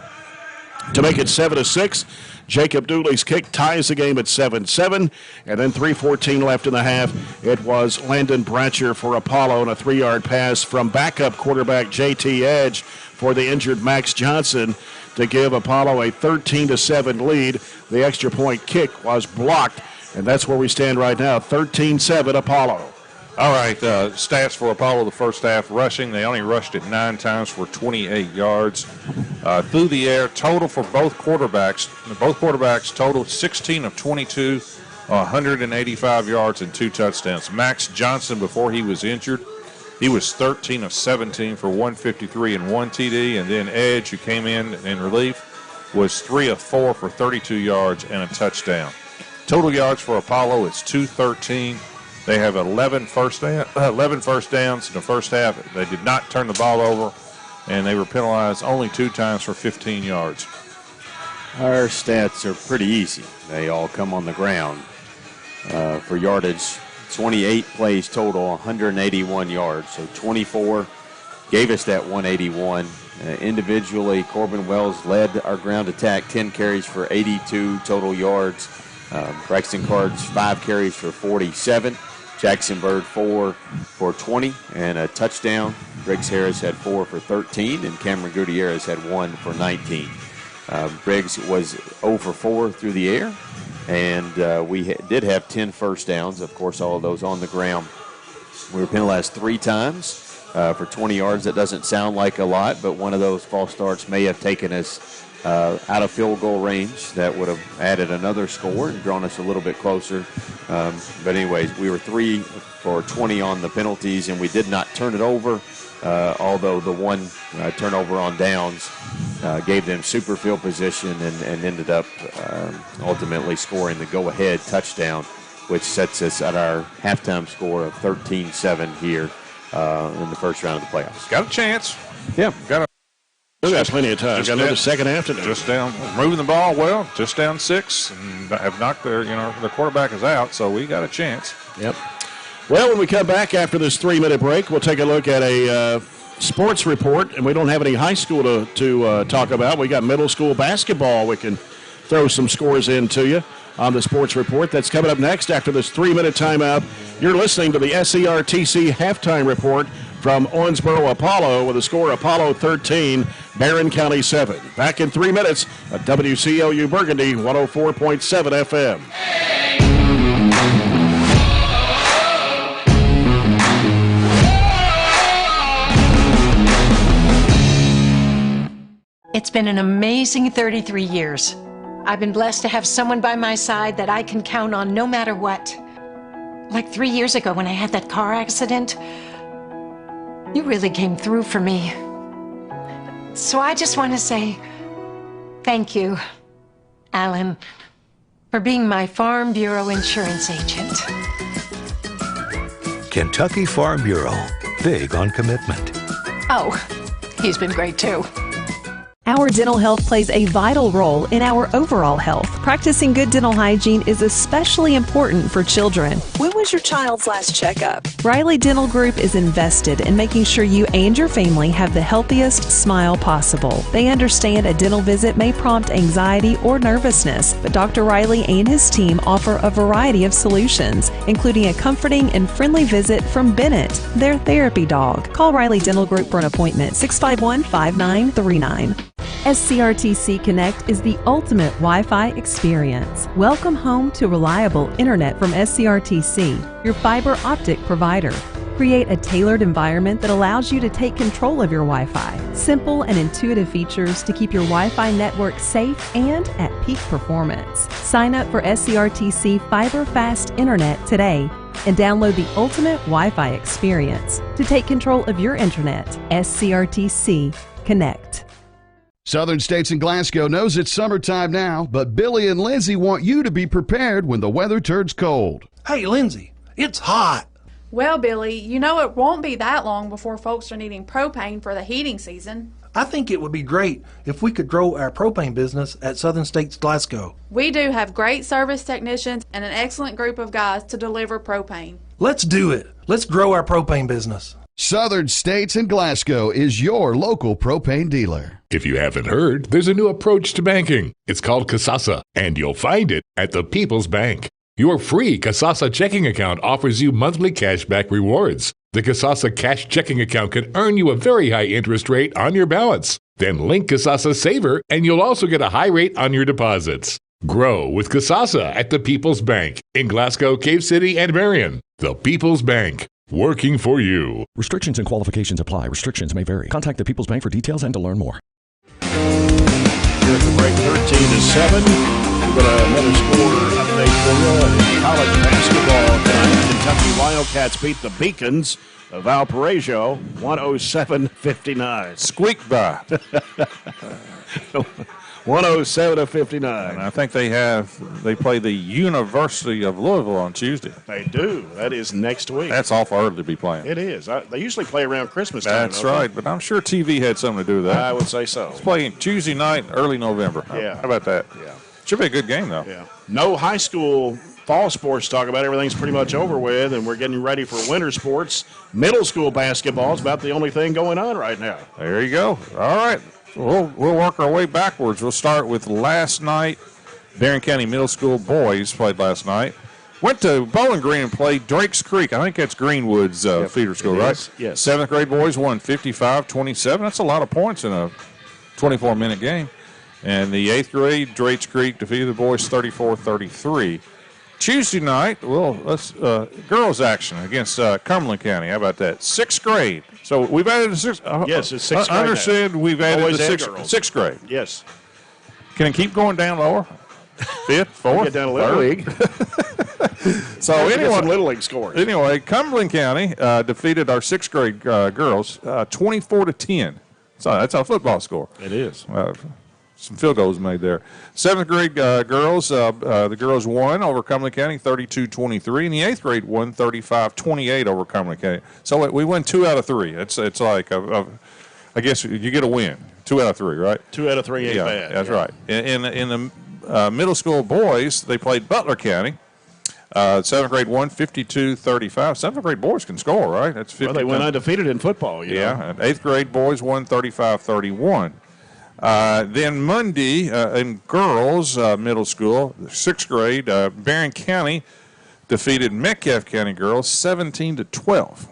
to make it 7-6. Jacob Dooley's kick ties the game at 7-7. And then 3:14 left in the half. It was Landon Bratcher for Apollo and a 3-yard pass from backup quarterback J.T. Edge for the injured Max Johnson to give Apollo a 13-7 lead. The extra point kick was blocked, and that's where we stand right now, 13-7 Apollo. All right, stats for Apollo the first half. Rushing, they only rushed it 9 times for 28 yards. Through the air, total for both quarterbacks. Both quarterbacks totaled 16 of 22, 185 yards and 2 touchdowns. Max Johnson, before he was injured, he was 13 of 17 for 153 and 1 TD. And then Edge, who came in relief, was 3 of 4 for 32 yards and a touchdown. Total yards for Apollo is 213. They have 11 first downs in the first half. They did not turn the ball over, and they were penalized only 2 times for 15 yards. Our stats are pretty easy. They all come on the ground. For yardage, 28 plays total, 181 yards. So 24 gave us that 181. Individually, Corbin Wells led our ground attack, 10 carries for 82 total yards. Braxton Cards, 5 carries for 47. Jackson Bird, 4 for 20 and a touchdown. Briggs Harris had 4 for 13, and Cameron Gutierrez had 1 for 19. Briggs was 0 for 4 through the air, and we did have 10 first downs. Of course, all of those on the ground. We were penalized 3 times for 20 yards. That doesn't sound like a lot, but one of those false starts may have taken us out of field goal range. That would have added another score and drawn us a little bit closer. But anyways, we were 3 for 20 on the penalties, and we did not turn it over, although the one turnover on downs gave them super field position and ended up ultimately scoring the go-ahead touchdown, which sets us at our halftime score of 13-7 here in the first round of the playoffs. Got a chance. Yeah. Still got plenty of time. Got another second half to do. Just down, moving the ball well, just down 6, and have knocked their quarterback is out, so we got a chance. Yep. Well, when we come back after this 3-minute break, we'll take a look at a sports report, and we don't have any high school to talk about. We got middle school basketball. We can throw some scores in to you on the sports report. That's coming up next after this 3-minute timeout. You're listening to the SCRTC halftime report from Owensboro Apollo with a score Apollo 13, Barren County 7. Back in 3 minutes at WCLU Burgundy 104.7 FM. It's been an amazing 33 years. I've been blessed to have someone by my side that I can count on no matter what. Like 3 years ago when I had that car accident, you really came through for me. So I just want to say thank you, Alan, for being my Farm Bureau insurance agent. Kentucky Farm Bureau, big on commitment. Oh, he's been great too. Our dental health plays a vital role in our overall health. Practicing good dental hygiene is especially important for children. When was your child's last checkup? Riley Dental Group is invested in making sure you and your family have the healthiest smile possible. They understand a dental visit may prompt anxiety or nervousness, but Dr. Riley and his team offer a variety of solutions, including a comforting and friendly visit from Bennett, their therapy dog. Call Riley Dental Group for an appointment, 651-5939. SCRTC Connect is the ultimate Wi-Fi experience. Welcome home to reliable internet from SCRTC, your fiber optic provider. Create a tailored environment that allows you to take control of your Wi-Fi. Simple and intuitive features to keep your Wi-Fi network safe and at peak performance. Sign up for SCRTC Fiber Fast Internet today and download the ultimate Wi-Fi experience to take control of your internet. SCRTC Connect. Southern States and Glasgow knows it's summertime now, but Billy and Lindsay want you to be prepared when the weather turns cold. Hey, Lindsay, it's hot. Well, Billy, you know it won't be that long before folks are needing propane for the heating season. I think it would be great if we could grow our propane business at Southern States Glasgow. We do have great service technicians and an excellent group of guys to deliver propane. Let's do it. Let's grow our propane business. Southern States and Glasgow is your local propane dealer. If you haven't heard, there's a new approach to banking. It's called KHSAA, and you'll find it at the People's Bank. Your free KHSAA checking account offers you monthly cashback rewards. The KHSAA cash checking account can earn you a very high interest rate on your balance. Then link KHSAA Saver, and you'll also get a high rate on your deposits. Grow with KHSAA at the People's Bank in Glasgow, Cave City, and Barren. The People's Bank. Working for you. Restrictions and qualifications apply. Restrictions may vary. Contact the People's Bank for details and to learn more. Here at the break, 13-7. We've got another score update for you in college basketball tonight. Kentucky Wildcats beat the Beacons of Valparaiso 107-59. Squeaked by. 107-59. And I think they play the University of Louisville on Tuesday. They do. That is next week. That's awful early to be playing. It is. They usually play around Christmas time. That's right, but I'm sure TV had something to do with that. I would say so. It's playing Tuesday night, early November. Yeah. How about that? Yeah. Should be a good game, though. Yeah. No high school fall sports talk about. Everything's pretty much over with, and we're getting ready for winter sports. Middle school basketball is about the only thing going on right now. There you go. All right. We'll work our way backwards. We'll start with last night. Barren County Middle School boys played last night. Went to Bowling Green and played Drakes Creek. I think that's Greenwood's feeder school, right? Yes. 7th grade boys won 55-27. That's a lot of points in a 24-minute game. And the 8th grade, Drakes Creek defeated the boys 34-33. Tuesday night, let's girls action against Cumberland County. How about that? 6th grade. So we've added a sixth. Yes, it's 6th grade. I understand we've added Boys the and sixth grade. Yes. Can it keep going down lower? 5th, 4th, Get down to Little League. So anyway, Little League scores. Anyway, Cumberland County defeated our 6th grade girls 24-10. So that's our football score. It is. Some field goals made there. 7th grade girls, the girls won over Cumberland County 32-23, and the 8th grade won 35-28 over Cumberland County. So we won 2 out of 3. It's like I guess you get a win. 2 out of 3, right? 2 out of 3 ain't bad. That's right. In the middle school boys, they played Butler County. 7th grade won 52-35. 7th grade boys can score, right? That's 50. Well, they went undefeated in football. Yeah. And 8th grade boys won 35-31. Then Monday in girls middle school, 6th grade, Barren County defeated Metcalfe County girls 17-12.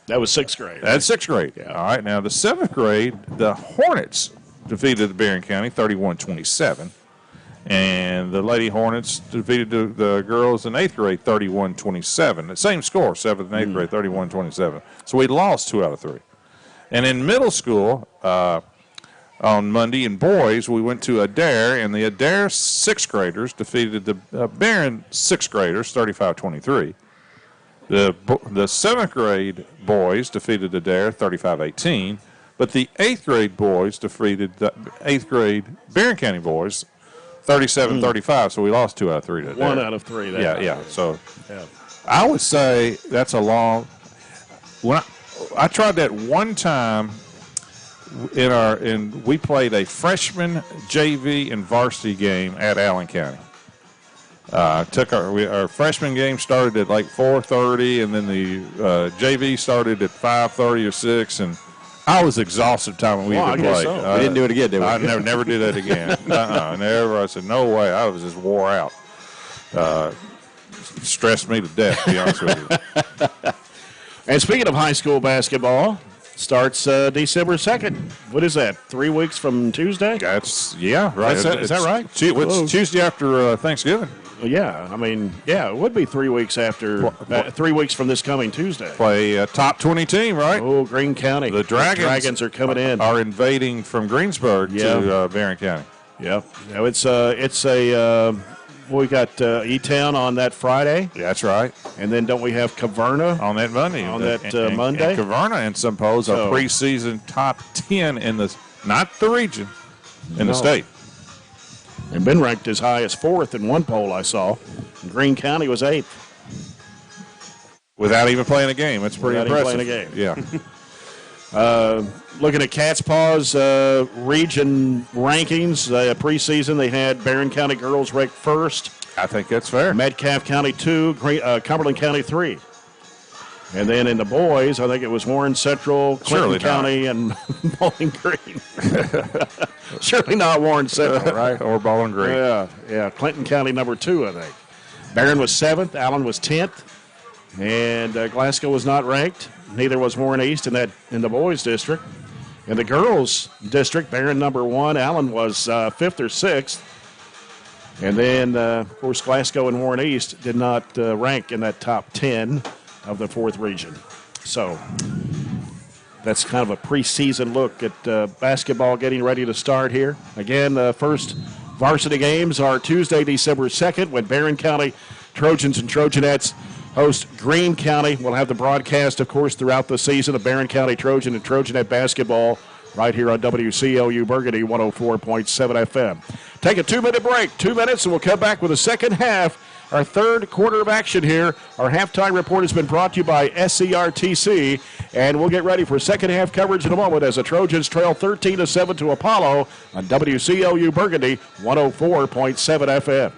That was 6th grade. That's 6th grade. Yeah. All right. Now the 7th grade, the Hornets defeated the Barren County 31-27. And the Lady Hornets defeated the girls in 8th grade 31-27. The same score, 7th and 8th grade, 31-27. So we lost 2 out of 3. And in middle school, on Monday in boys, we went to Adair, and the Adair 6th graders defeated the Barren 6th graders 35-23. The 7th grade boys defeated Adair 35-18, but the 8th grade boys defeated the 8th grade Barren County boys 37-35. So we lost 2 out of 3 to Adair. 1 out of 3. Yeah. So I would say that's a long. When I tried that one time we played a freshman JV and varsity game at Allen County. Took our freshman game started at like 4:30, and then the JV started at 5:30 or 6, and I was exhausted time when we even played. So. We didn't do it again, did we? I never do that again. Never. I said, no way. I was just wore out. Stressed me to death, to be honest with you. And speaking of high school basketball, starts December 2nd. What is that, 3 weeks from Tuesday? Right. Is that right? It's Tuesday after Thanksgiving. Yeah, it would be 3 weeks after, 3 weeks from this coming Tuesday. Play a top 20 team, right? Oh, Greene County. The Dragons are coming in. Are invading from Greensburg to Barren County. Yeah. We got E-Town on that Friday. Yeah, that's right. And then don't we have Caverna on that Monday? Monday. And Caverna and some polls are preseason top 10 in not the region, in the state. And been ranked as high as 4th in one poll I saw. And Greene County was 8th. Without even playing a game. That's pretty impressive. Without even playing a game. Yeah. Looking at Cat's Paw's region rankings, preseason they had Barren County girls ranked 1st. I think that's fair. Metcalfe County 2, Cumberland County 3. And then in the boys, I think it was Warren Central, Clinton County, and Bowling Green. Surely not Warren Central, right? Or Bowling Green. Yeah. Clinton County number 2, I think. Barren was 7th. Allen was 10th. And Glasgow was not ranked. Neither was Warren East in the boys' district. In the girls' district, Barren number 1. Allen was 5th or 6th. And then, of course, Glasgow and Warren East did not rank in that top 10 of the 4th region. So that's kind of a preseason look at basketball getting ready to start here. Again, the first varsity games are Tuesday, December 2nd, when Barren County Trojans and Trojanettes host Greene County. We'll have the broadcast, of course, throughout the season of Barren County Trojan and Trojanette basketball right here on WCLU Burgundy 104.7 FM. Take a 2-minute break, 2 minutes, and we'll come back with the second half. Our third quarter of action here. Our halftime report has been brought to you by SCRTC, and we'll get ready for second half coverage in a moment as the Trojans trail 13-7 to Apollo on WCLU Burgundy 104.7 FM.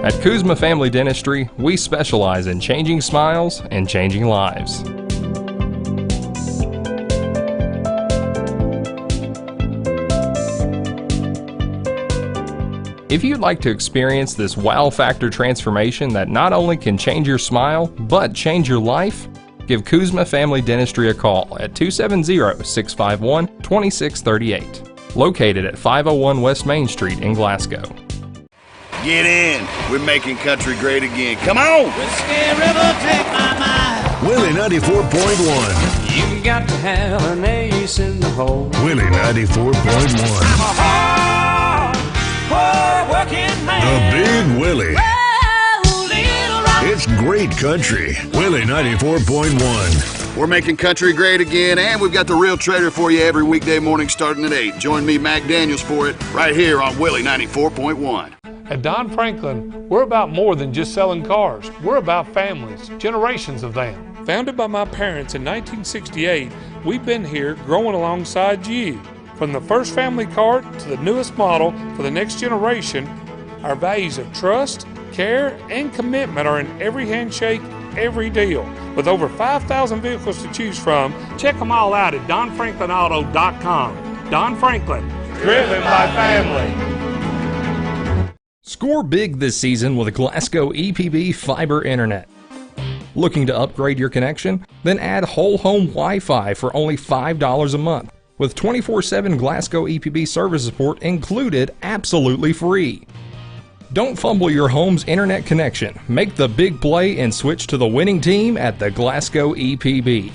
At Kuzma Family Dentistry, we specialize in changing smiles and changing lives. If you'd like to experience this wow factor transformation that not only can change your smile, but change your life, give Kuzma Family Dentistry a call at 270-651-2638. Located at 501 West Main Street in Glasgow. Get in. We're making country great again. Come on. Whiskey River, take my mind. Willie 94.1. You got to have an ace in the hole. Willie 94.1. Hard working man. The Big Willie. Whoa, little rock. It's great country. Willie 94.1. We're making country great again, and we've got the Real Trader for you every weekday morning starting at 8. Join me, Mac Daniels, for it right here on Willie 94.1. At Don Franklin, we're about more than just selling cars. We're about families, generations of them. Founded by my parents in 1968, we've been here growing alongside you. From the first family car to the newest model for the next generation, our values of trust, care, and commitment are in every handshake, every deal. With over 5,000 vehicles to choose from, check them all out at DonFranklinAuto.com. Don Franklin, driven by family. Score big this season with Glasgow EPB Fiber Internet. Looking to upgrade your connection? Then add whole home Wi-Fi for only $5 a month, with 24/7 Glasgow EPB service support included absolutely free. Don't fumble your home's internet connection. Make the big play and switch to the winning team at the Glasgow EPB.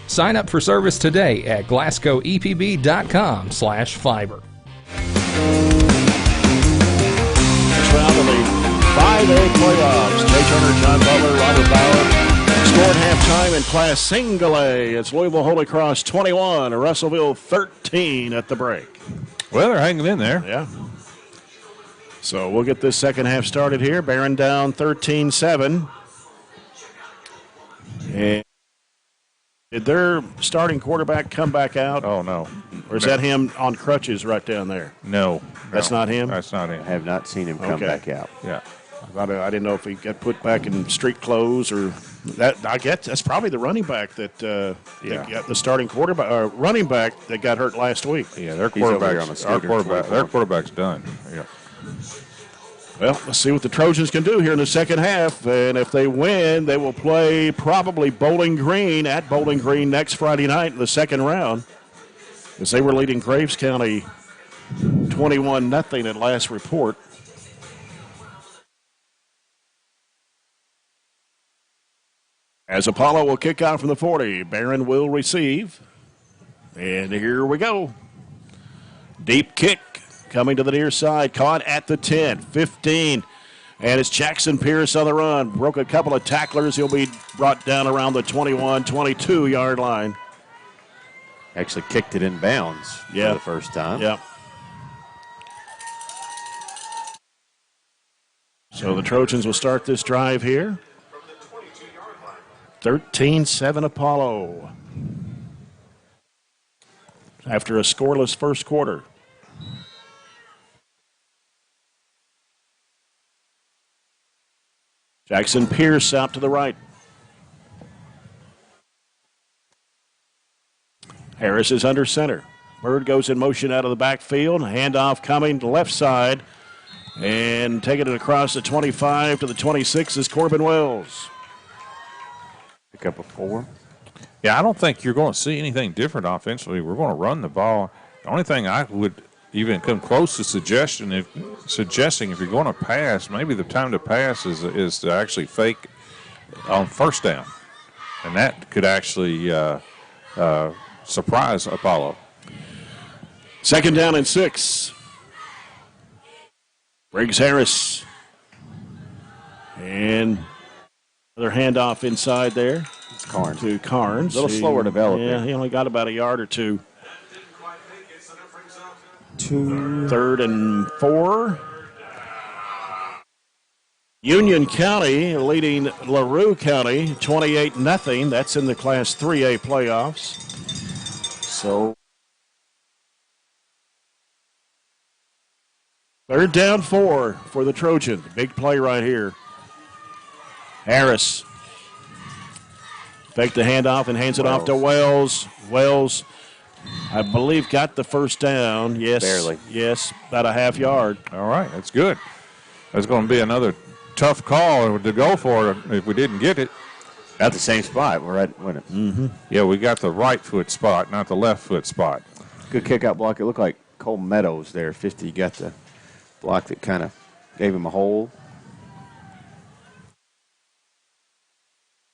Sign up for service today at glasgowepb.com/fiber. Next round of the 5A playoffs. Jay Turner, John Butler, Robert Bauer scored halftime in Class Single A. It's Louisville Holy Cross 21, Russellville 13 at the break. Well, they're hanging in there. Yeah. So we'll get this second half started here. Barren down 13-7. And did their starting quarterback come back out? Oh, no. Or is that him on crutches right down there? No. That's not him? That's not him. I have not seen him come back out. Yeah. I didn't know if he got put back in street clothes or that. I guess that's probably the running back that got the starting quarterback or running back that got hurt last week. Yeah, their quarterback's done. Yeah. Well, let's see what the Trojans can do here in the second half. And if they win, they will play probably Bowling Green at Bowling Green next Friday night in the second round. As they were leading Graves County 21-0 at last report. As Apollo will kick out from the 40, Barren will receive. And here we go. Deep kick. Coming to the near side, caught at the 10, 15. And it's Jackson Pierce on the run. Broke a couple of tacklers. He'll be brought down around the 21, 22-yard line. Actually kicked it in bounds for the first time. Yep. So the Trojans will start this drive here. 13-7 Apollo. After a scoreless first quarter. Jackson Pierce out to the right. Harris is under center. Bird goes in motion out of the backfield. Handoff coming to left side. And taking it across the 25 to the 26 is Corbin Wells. Pick up a 4. Yeah, I don't think you're going to see anything different offensively. We're going to run the ball. The only thing I would even come close to suggesting if you're going to pass, maybe the time to pass is to actually fake on first down. And that could actually surprise Apollo. Second down and 6. Briggs Harris. And another handoff inside there. It's Carnes. To Carnes. A little slower developing. Yeah, he only got about a yard or two. 3rd and 4. Union County leading LaRue County 28-0. That's in the Class 3A playoffs. So 3rd down 4 for the Trojans. Big play right here. Harris faked the handoff and hands it off to Wells. Wells, I believe, got the first down. Yes. Barely. Yes, about a half yard. All right, that's good. That's going to be another tough call to go for it if we didn't get it. At the same spot. We're at winning. Mm-hmm. Yeah, we got the right foot spot, not the left foot spot. Good kick-out block. It looked like Cole Meadows there. 50 got the block that kind of gave him a hole.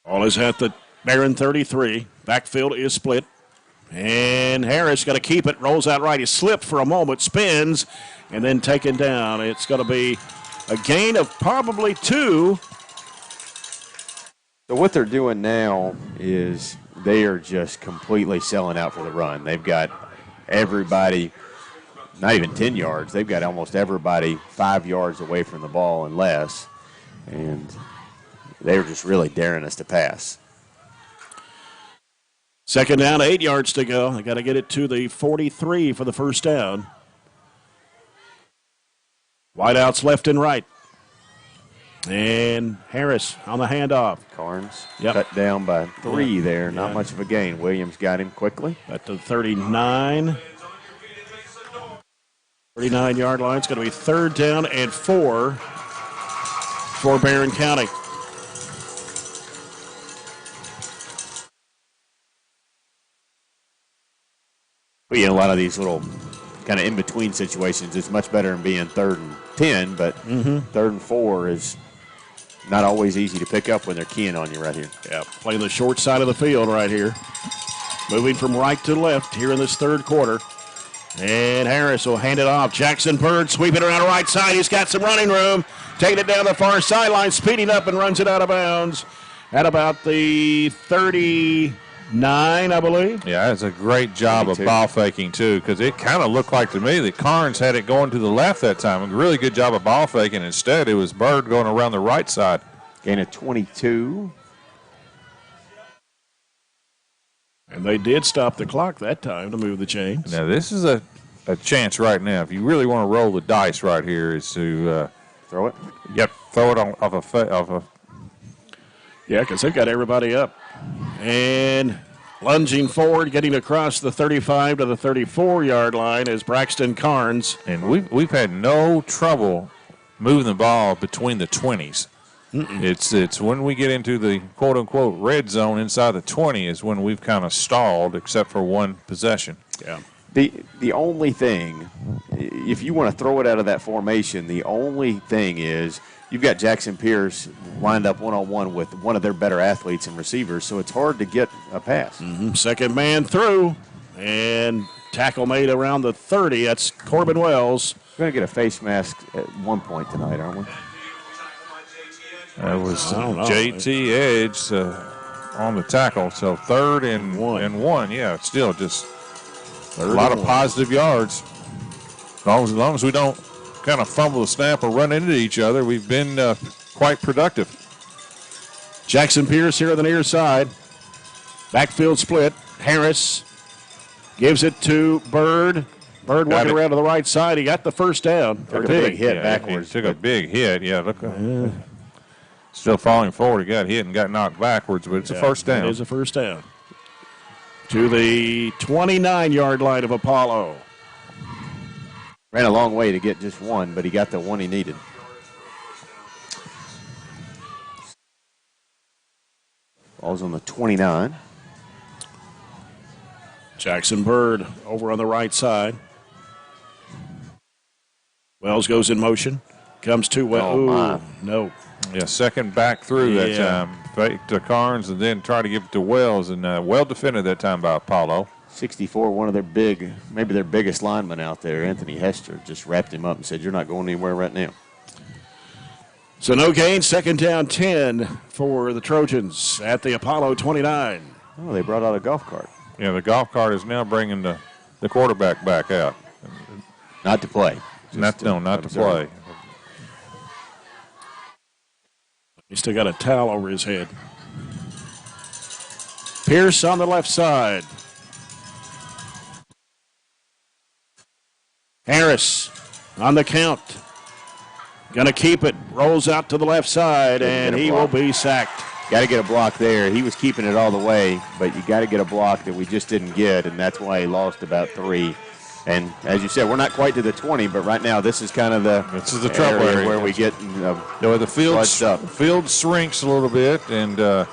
Ball is at the Barren 33. Backfield is split. And Harris got to keep it. Rolls out right. He slipped for a moment, spins, and then taken down. It's going to be a gain of probably 2. So what they're doing now is they are just completely selling out for the run. They've got everybody, not even 10 yards. They've got almost everybody 5 yards away from the ball and less. And they're just really daring us to pass. Second down, 8 yards to go. They got to get it to the 43 for the first down. Wideouts left and right. And Harris on the handoff. Carnes cut down by 3 there. Not much of a gain. Williams got him quickly. At the 39. 39-yard line. It's going to be 3rd down and 4 for Barren County. But yeah, a lot of these little kind of in-between situations, it's much better than being 3rd and 10, but 3rd and 4 is not always easy to pick up when they're keying on you right here. Yeah, playing the short side of the field right here. Moving from right to left here in this third quarter. And Harris will hand it off. Jackson Bird sweeping around the right side. He's got some running room. Taking it down the far sideline, speeding up and runs it out of bounds at about the 39 9, I believe. Yeah, that's a great job of ball faking, too, because it kind of looked like to me that Carnes had it going to the left that time. A really good job of ball faking. Instead, it was Bird going around the right side. Gain of 22. And they did stop the clock that time to move the chains. Now, this is a chance right now. If you really want to roll the dice right here is to throw it? Yep, throw it off a Yeah, because they've got everybody up. And lunging forward, getting across the 35 to the 34-yard line is Braxton Carnes. And we've had no trouble moving the ball between the 20s. It's when we get into the quote-unquote red zone inside the 20 is when we've kind of stalled, except for one possession. Yeah. The only thing, if you want to throw it out of that formation, the only thing is you've got Jackson Pierce lined up one-on-one with one of their better athletes and receivers, so it's hard to get a pass. Second man through, and tackle made around the 30. That's Corbin Wells. We're going to get a face mask at one point tonight, aren't we? That was JT Edge on the tackle. So 3rd and 1. Yeah, it's still just a lot of positive yards. As long as we don't kind of fumble the snap or run into each other, we've been quite productive. Jackson Pierce here on the near side. Backfield split. Harris gives it to Bird. Bird working around to the right side. He got the first down. Took a big hit backwards. He took a big hit. Yeah, look. Still falling forward. He got hit and got knocked backwards, but it's a first down. It is a first down. To the 29-yard line of Apollo. Ran a long way to get just one, but he got the one he needed. Ball's on the 29. Jackson Bird over on the right side. Wells goes in motion. Comes to Wells. No. Yeah, second back through that time. Fake to Carnes and then try to give it to Wells. And well defended that time by Apollo. 64, one of their maybe their biggest lineman out there, Anthony Hester, just wrapped him up and said, "You're not going anywhere right now." So no gain, second down 10 for the Trojans at the Apollo 29. Oh, they brought out a golf cart. Yeah, the golf cart is now bringing the quarterback back out. Not to play. Not to play. He's still got a towel over his head. Pierce on the left side. Harris on the count. Going to keep it. Rolls out to the left side, and he will be sacked. Got to get a block there. He was keeping it all the way, but you got to get a block that we just didn't get, and that's why he lost about 3. And as you said, we're not quite to the 20, but right now this is kind of the trouble area where we get the field shrinks a little bit, and the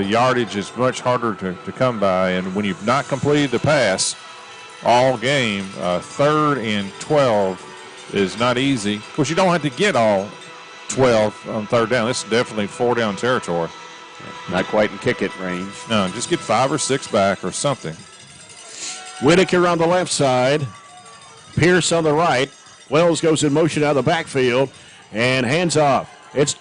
yardage is much harder to come by. And when you've not completed the pass all game, 3rd and 12 is not easy. Of course, you don't have to get all 12 on 3rd down. This is definitely 4-down territory. Not quite in kick-it range. No, just get 5 or 6 back or something. Whitaker on the left side. Pierce on the right. Wells goes in motion out of the backfield and hands off. It's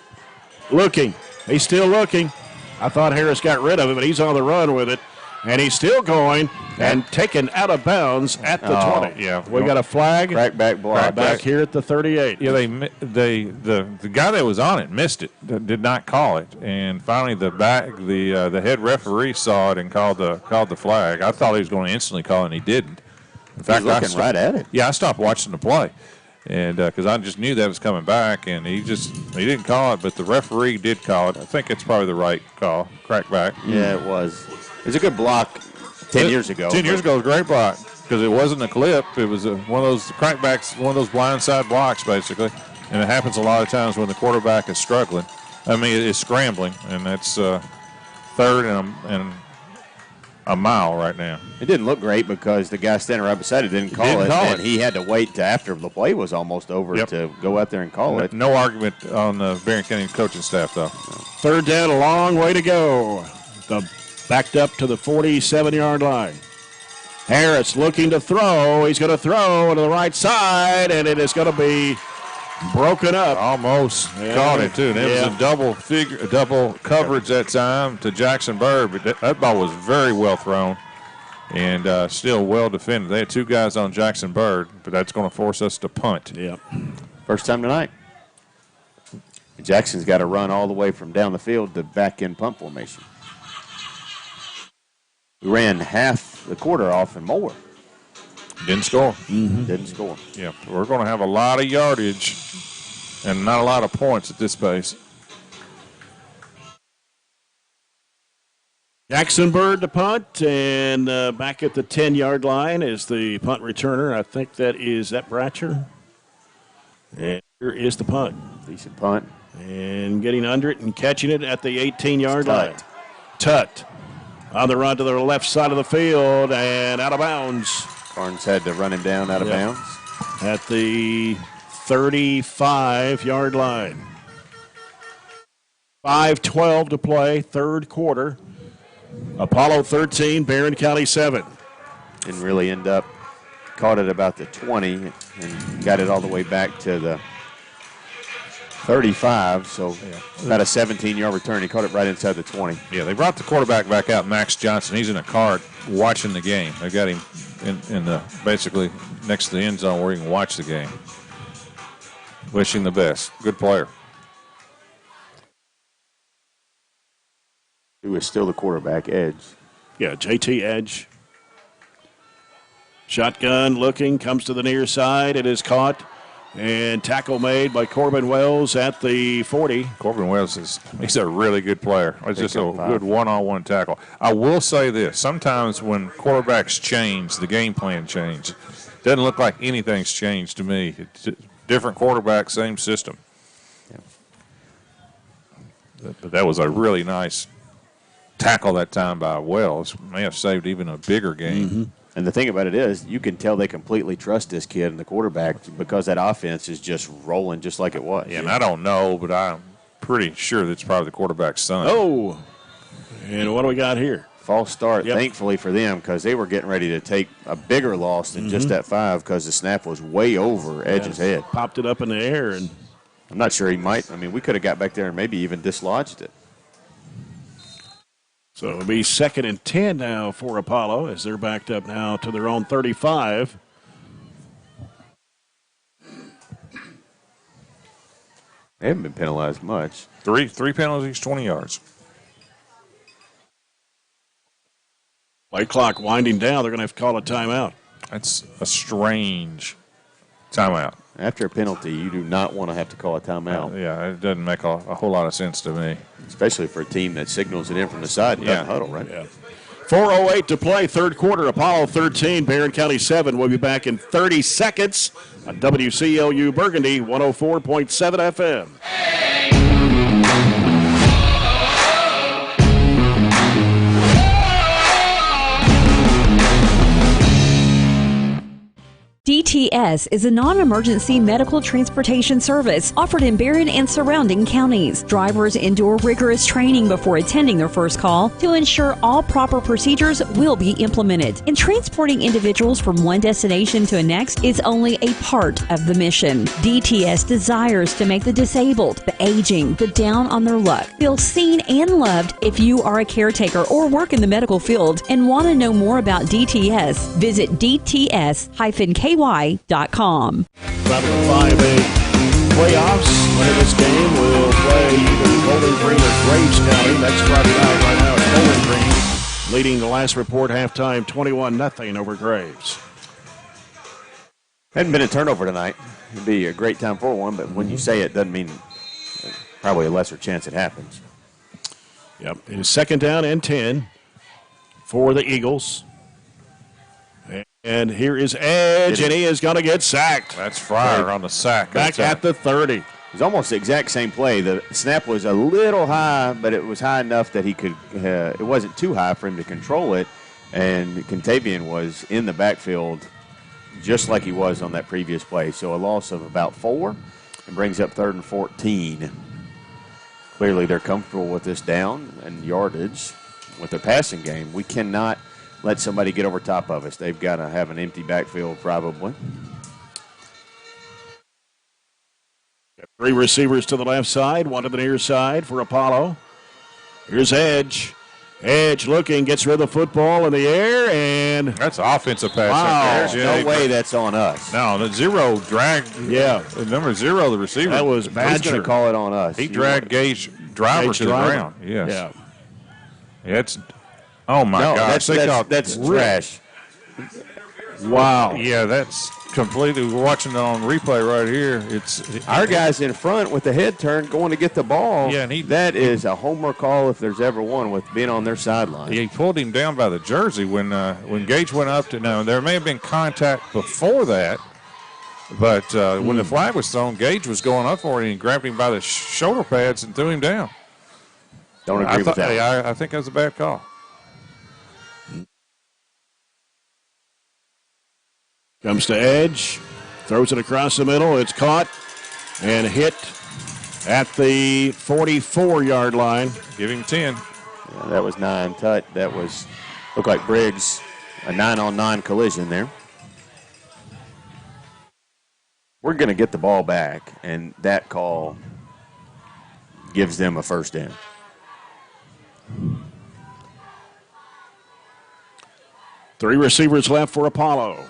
looking. He's still looking. I thought Harris got rid of it, but he's on the run with it. And he's still going and taken out of bounds at the 20. Yeah, we got a flag. Crackback block. Back here at the 38. Yeah, the guy that was on it missed it, did not call it, and finally the head referee saw it and called the flag. I thought he was going to instantly call it, and he didn't. In fact, looking right at it. Yeah, I stopped watching the play, and because I just knew that was coming back, and he didn't call it, but the referee did call it. I think it's probably the right call. Crackback. Yeah, it was. It was a good block 10 years ago. 10 years ago was a great block because it wasn't a clip. It was one of those crackbacks, one of those blindside blocks, basically. And it happens a lot of times when the quarterback is struggling. I mean, it's scrambling, and that's 3rd and a mile right now. It didn't look great because the guy standing right beside it didn't call it, and he had to wait till after the play was almost over to go out there and call it. No argument on the Barren County coaching staff, though. 3rd down, a long way to go. Backed up to the 47-yard line. Harris looking to throw. He's going to throw to the right side, and it is going to be Broken up. Almost caught it, too. And it was a double coverage that time to Jackson Bird, but that ball was very well thrown and still well defended. They had two guys on Jackson Bird, but that's going to force us to punt. Yep. First time tonight. Jackson's got to run all the way from down the field to back in punt formation. We ran half the quarter off and more. Didn't score. Didn't score. Yeah, we're going to have a lot of yardage and not a lot of points at this pace. Jackson Bird to punt, and back at the 10-yard line is the punt returner. I think that is Bratcher. And here is the punt. Decent punt. And getting under it and catching it at the 18-yard line. Tut on the run to the left side of the field and out of bounds. Barnes had to run him down out of bounds. At the 35-yard line. 5:12 to play, third quarter. Apollo 13, Barren County 7. Didn't really end up, caught it about the 20 and got it all the way back to the 35, so about a 17-yard return. He caught it right inside the 20. Yeah, they brought the quarterback back out, Max Johnson. He's in a car watching the game. They got him in the basically next to the end zone where he can watch the game. Wishing the best. Good player. Who is still the quarterback, Edge. Yeah, JT Edge. Shotgun looking, comes to the near side. It is caught. And tackle made by Corbin Wells at the 40. Corbin Wells he's a really good player. It's just a good one-on-one tackle. I will say this. Sometimes when quarterbacks change, the game plan changes. Doesn't look like anything's changed to me. It's different quarterback, same system. Yeah. But that was a really nice tackle that time by Wells. May have saved even a bigger game. And the thing about it is, you can tell they completely trust this kid and the quarterback because that offense is just rolling just like it was. Yeah, and I don't know, but I'm pretty sure that's probably the quarterback's son. Oh, and what do we got here? False start, thankfully for them, because they were getting ready to take a bigger loss than just that 5 because the snap was way over Edge's head. Popped it up in the air. And I'm not sure he might. I mean, we could have got back there and maybe even dislodged it. So it'll be 2nd and 10 now for Apollo as they're backed up now to their own 35. They haven't been penalized much. Three penalties, 20 yards. Play clock winding down. They're going to have to call a timeout. That's a strange timeout. After a penalty, you do not want to have to call a timeout. Yeah, it doesn't make a whole lot of sense to me. Especially for a team that signals it in from the side and doesn't huddle, right? Yeah. 4:08 to play, third quarter. Apollo 13, Barren County 7. We'll be back in 30 seconds on WCLU Burgundy 104.7 FM. DTS is a non-emergency medical transportation service offered in Barren and surrounding counties. Drivers endure rigorous training before attending their first call to ensure all proper procedures will be implemented. And transporting individuals from one destination to the next is only a part of the mission. DTS desires to make the disabled, the aging, the down on their luck feel seen and loved. If you are a caretaker or work in the medical field and want to know more about DTS, visit DTS-KY.com. About the 5A playoffs. Winner this game will play either Bowling Green or Graves County. That's Friday night. Right now it's Bowling Green leading the last report halftime 21-0 over Graves. Hadn't been a turnover tonight. It'd be a great time for one, but when you say it, doesn't mean probably a lesser chance it happens. Yep. It is 2nd down and 10 for the Eagles. And here is Edge, and he is going to get sacked. That's Fryer on the sack. Back at the 30. It's almost the exact same play. The snap was a little high, but it was high enough that he could. It wasn't too high for him to control it. And Contavian was in the backfield just like he was on that previous play. So a loss of about 4 and brings up 3rd and 14. Clearly they're comfortable with this down and yardage with their passing game. We cannot let somebody get over top of us. They've got to have an empty backfield probably. Three receivers to the left side, one to the near side for Apollo. Here's Edge. Edge looking, gets rid of the football in the air, and that's an offensive pass. Wow. There's no way that's on us. No, the zero drag. Yeah. Number 0, the receiver. That was He's Badger. going to call it on us. He dragged Gage Driver to the ground. Yes. Yeah. It's, oh, my gosh. That's trash. Wow. Yeah, that's completely, we're watching it on replay right here. Our guy's in front with the head turn going to get the ball. Yeah, and that is a homer call if there's ever one with being on their sideline. He pulled him down by the jersey when Gage went up to, now there may have been contact before that, but when the flag was thrown, Gage was going up for it and he grabbed him by the shoulder pads and threw him down. Don't agree with that. I think that was a bad call. Comes to Edge, throws it across the middle. It's caught and hit at the 44-yard line. Give him 10. Yeah, that was 9 tut. That was, looked like Briggs, a 9-on-9 collision there. We're going to get the ball back, and that call gives them a first down. Three receivers left for Apollo.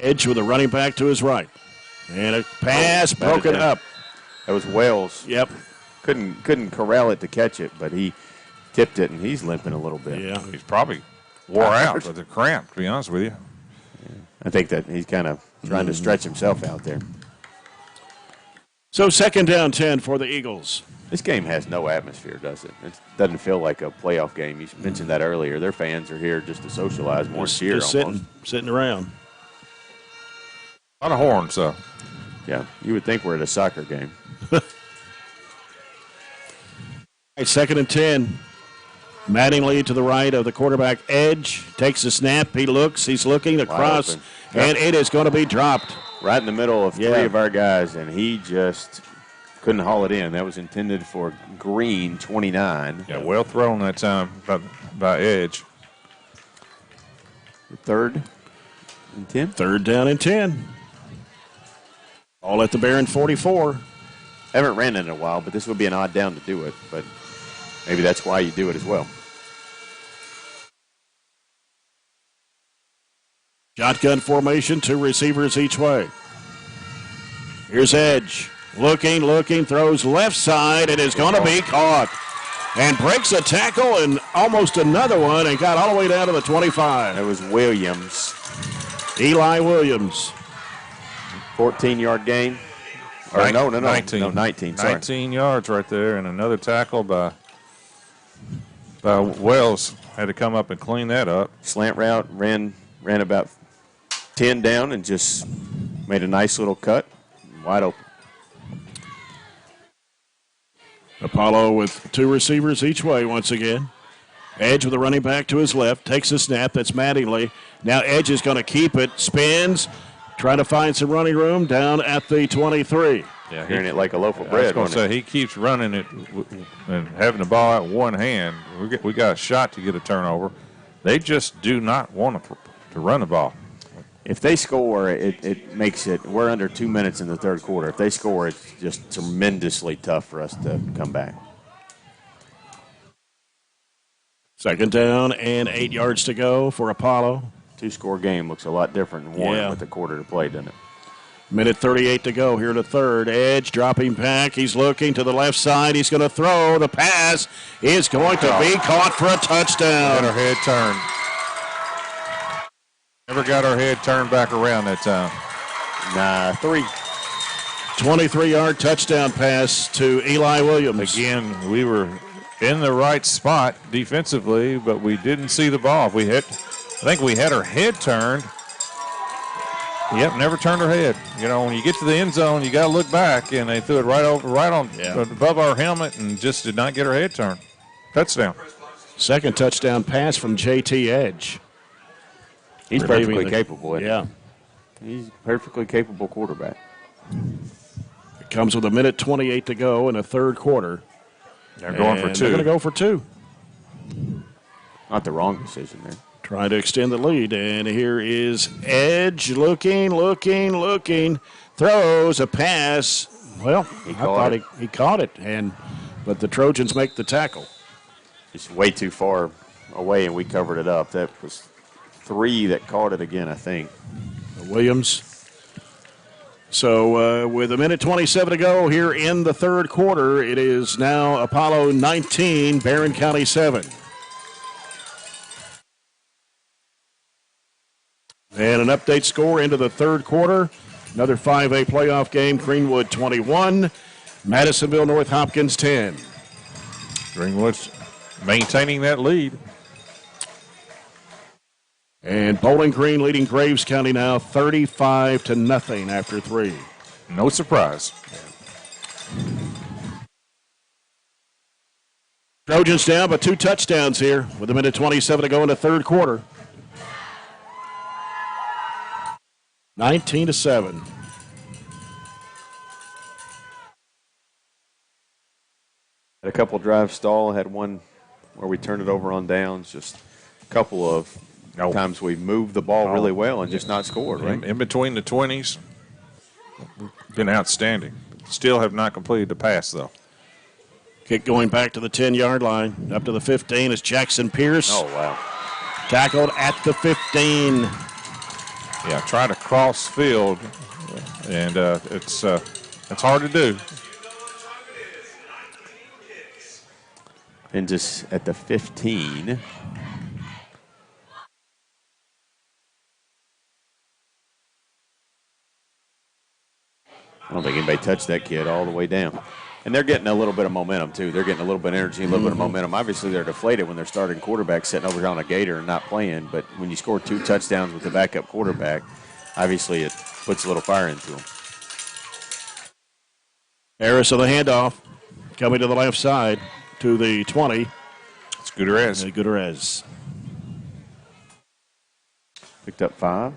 Edge with a running back to his right. And a pass broken up. That was Wells. Yep. Couldn't corral it to catch it, but he tipped it, and he's limping a little bit. Yeah. He's probably wore out with the cramp, to be honest with you. Yeah. I think that he's kind of trying to stretch himself out there. So 2nd down 10 for the Eagles. This game has no atmosphere, does it? It doesn't feel like a playoff game. You mentioned that earlier. Their fans are here just to socialize, more cheer just almost. sitting around. A lot of horns, though. Yeah, you would think we're at a soccer game. All right, 2nd and 10. Mattingly to the right of the quarterback. Edge takes the snap. He looks. He's looking across, and it is going to be dropped. Right in the middle of 3 of our guys, and he just couldn't haul it in. That was intended for Green, 29. Yeah, well thrown that time by Edge. 3rd and 10? 3rd down and 10. All at the Barren 44. Haven't ran it in a while, but this would be an odd down to do it. But maybe that's why you do it as well. Shotgun formation, 2 receivers each way. Here's Edge. Looking, throws left side. It is going to be caught. And breaks a tackle and almost another one and got all the way down to the 25. It was Williams. Eli Williams. 14-yard gain. Or no, 19. No, 19, sorry. 19 yards right there, and another tackle by Wells. Had to come up and clean that up. Slant route, ran about 10 down and just made a nice little cut. Wide open. Apollo with 2 receivers each way once again. Edge with a running back to his left. Takes the snap. That's Mattingly. Now Edge is going to keep it. Spins. Trying to find some running room down at the 23. Yeah, hearing it like a loaf of bread. I was going to say, he keeps running it and having the ball out in one hand. We got a shot to get a turnover. They just do not want to run the ball. If they score, it makes it – we're under 2 minutes in the third quarter. If they score, it's just tremendously tough for us to come back. 2nd down and 8 yards to go for Apollo. 2-score game looks a lot different than one with a quarter to play, doesn't it? Minute 38 to go here in the third. Edge dropping back. He's looking to the left side. He's going to throw. The pass is going to be caught for a touchdown. Got our head turned. Never got our head turned back around that time. Nah, 3. 23-yard touchdown pass to Eli Williams. Again, we were in the right spot defensively, but we didn't see the ball. I think we had our head turned. Yep, never turned our head. You know, when you get to the end zone, you got to look back, and they threw it right on above our helmet and just did not get our head turned. Touchdown. 2nd touchdown pass from J.T. Edge. He's perfectly capable. Yeah. He's a perfectly capable quarterback. It comes with a minute 28 to go in the third quarter. They're going for 2. They're going to go for 2. Not the wrong decision there. Trying to extend the lead, and here is Edge looking. Throws a pass. Well, he caught it, but the Trojans make the tackle. It's way too far away, and we covered it up. That was 3 that caught it again, I think. Williams. So with 1:27 to go here in the third quarter, it is now Apollo 19, Barren County 7. And an update score into the third quarter. Another 5A playoff game. Greenwood 21, Madisonville North Hopkins 10. Greenwood's maintaining that lead. And Bowling Green leading Graves County now 35-0 after 3. No surprise. Trojans down by 2 touchdowns here with 1:27 to go in the third quarter. 19-7. Had a couple drive stall. Had one where we turned it over on downs. Just a couple of times we moved the ball really well and just not scored. Right in between the 20s, been outstanding. Still have not completed the pass though. Kick going back to the 10-yard line. Up to the 15 is Jackson Pierce. Oh wow! Tackled at the 15. Yeah, try to cross field, and it's hard to do. And just at the 15. I don't think anybody touched that kid all the way down. And they're getting a little bit of momentum, too. They're getting a little bit of energy, a little bit of momentum. Obviously, they're deflated when they're starting quarterback sitting over here on a gator and not playing. But when you score 2 touchdowns with the backup quarterback, obviously it puts a little fire into them. Harris on the handoff. Coming to the left side to the 20. It's Gutierrez. Gutierrez. Picked up 5.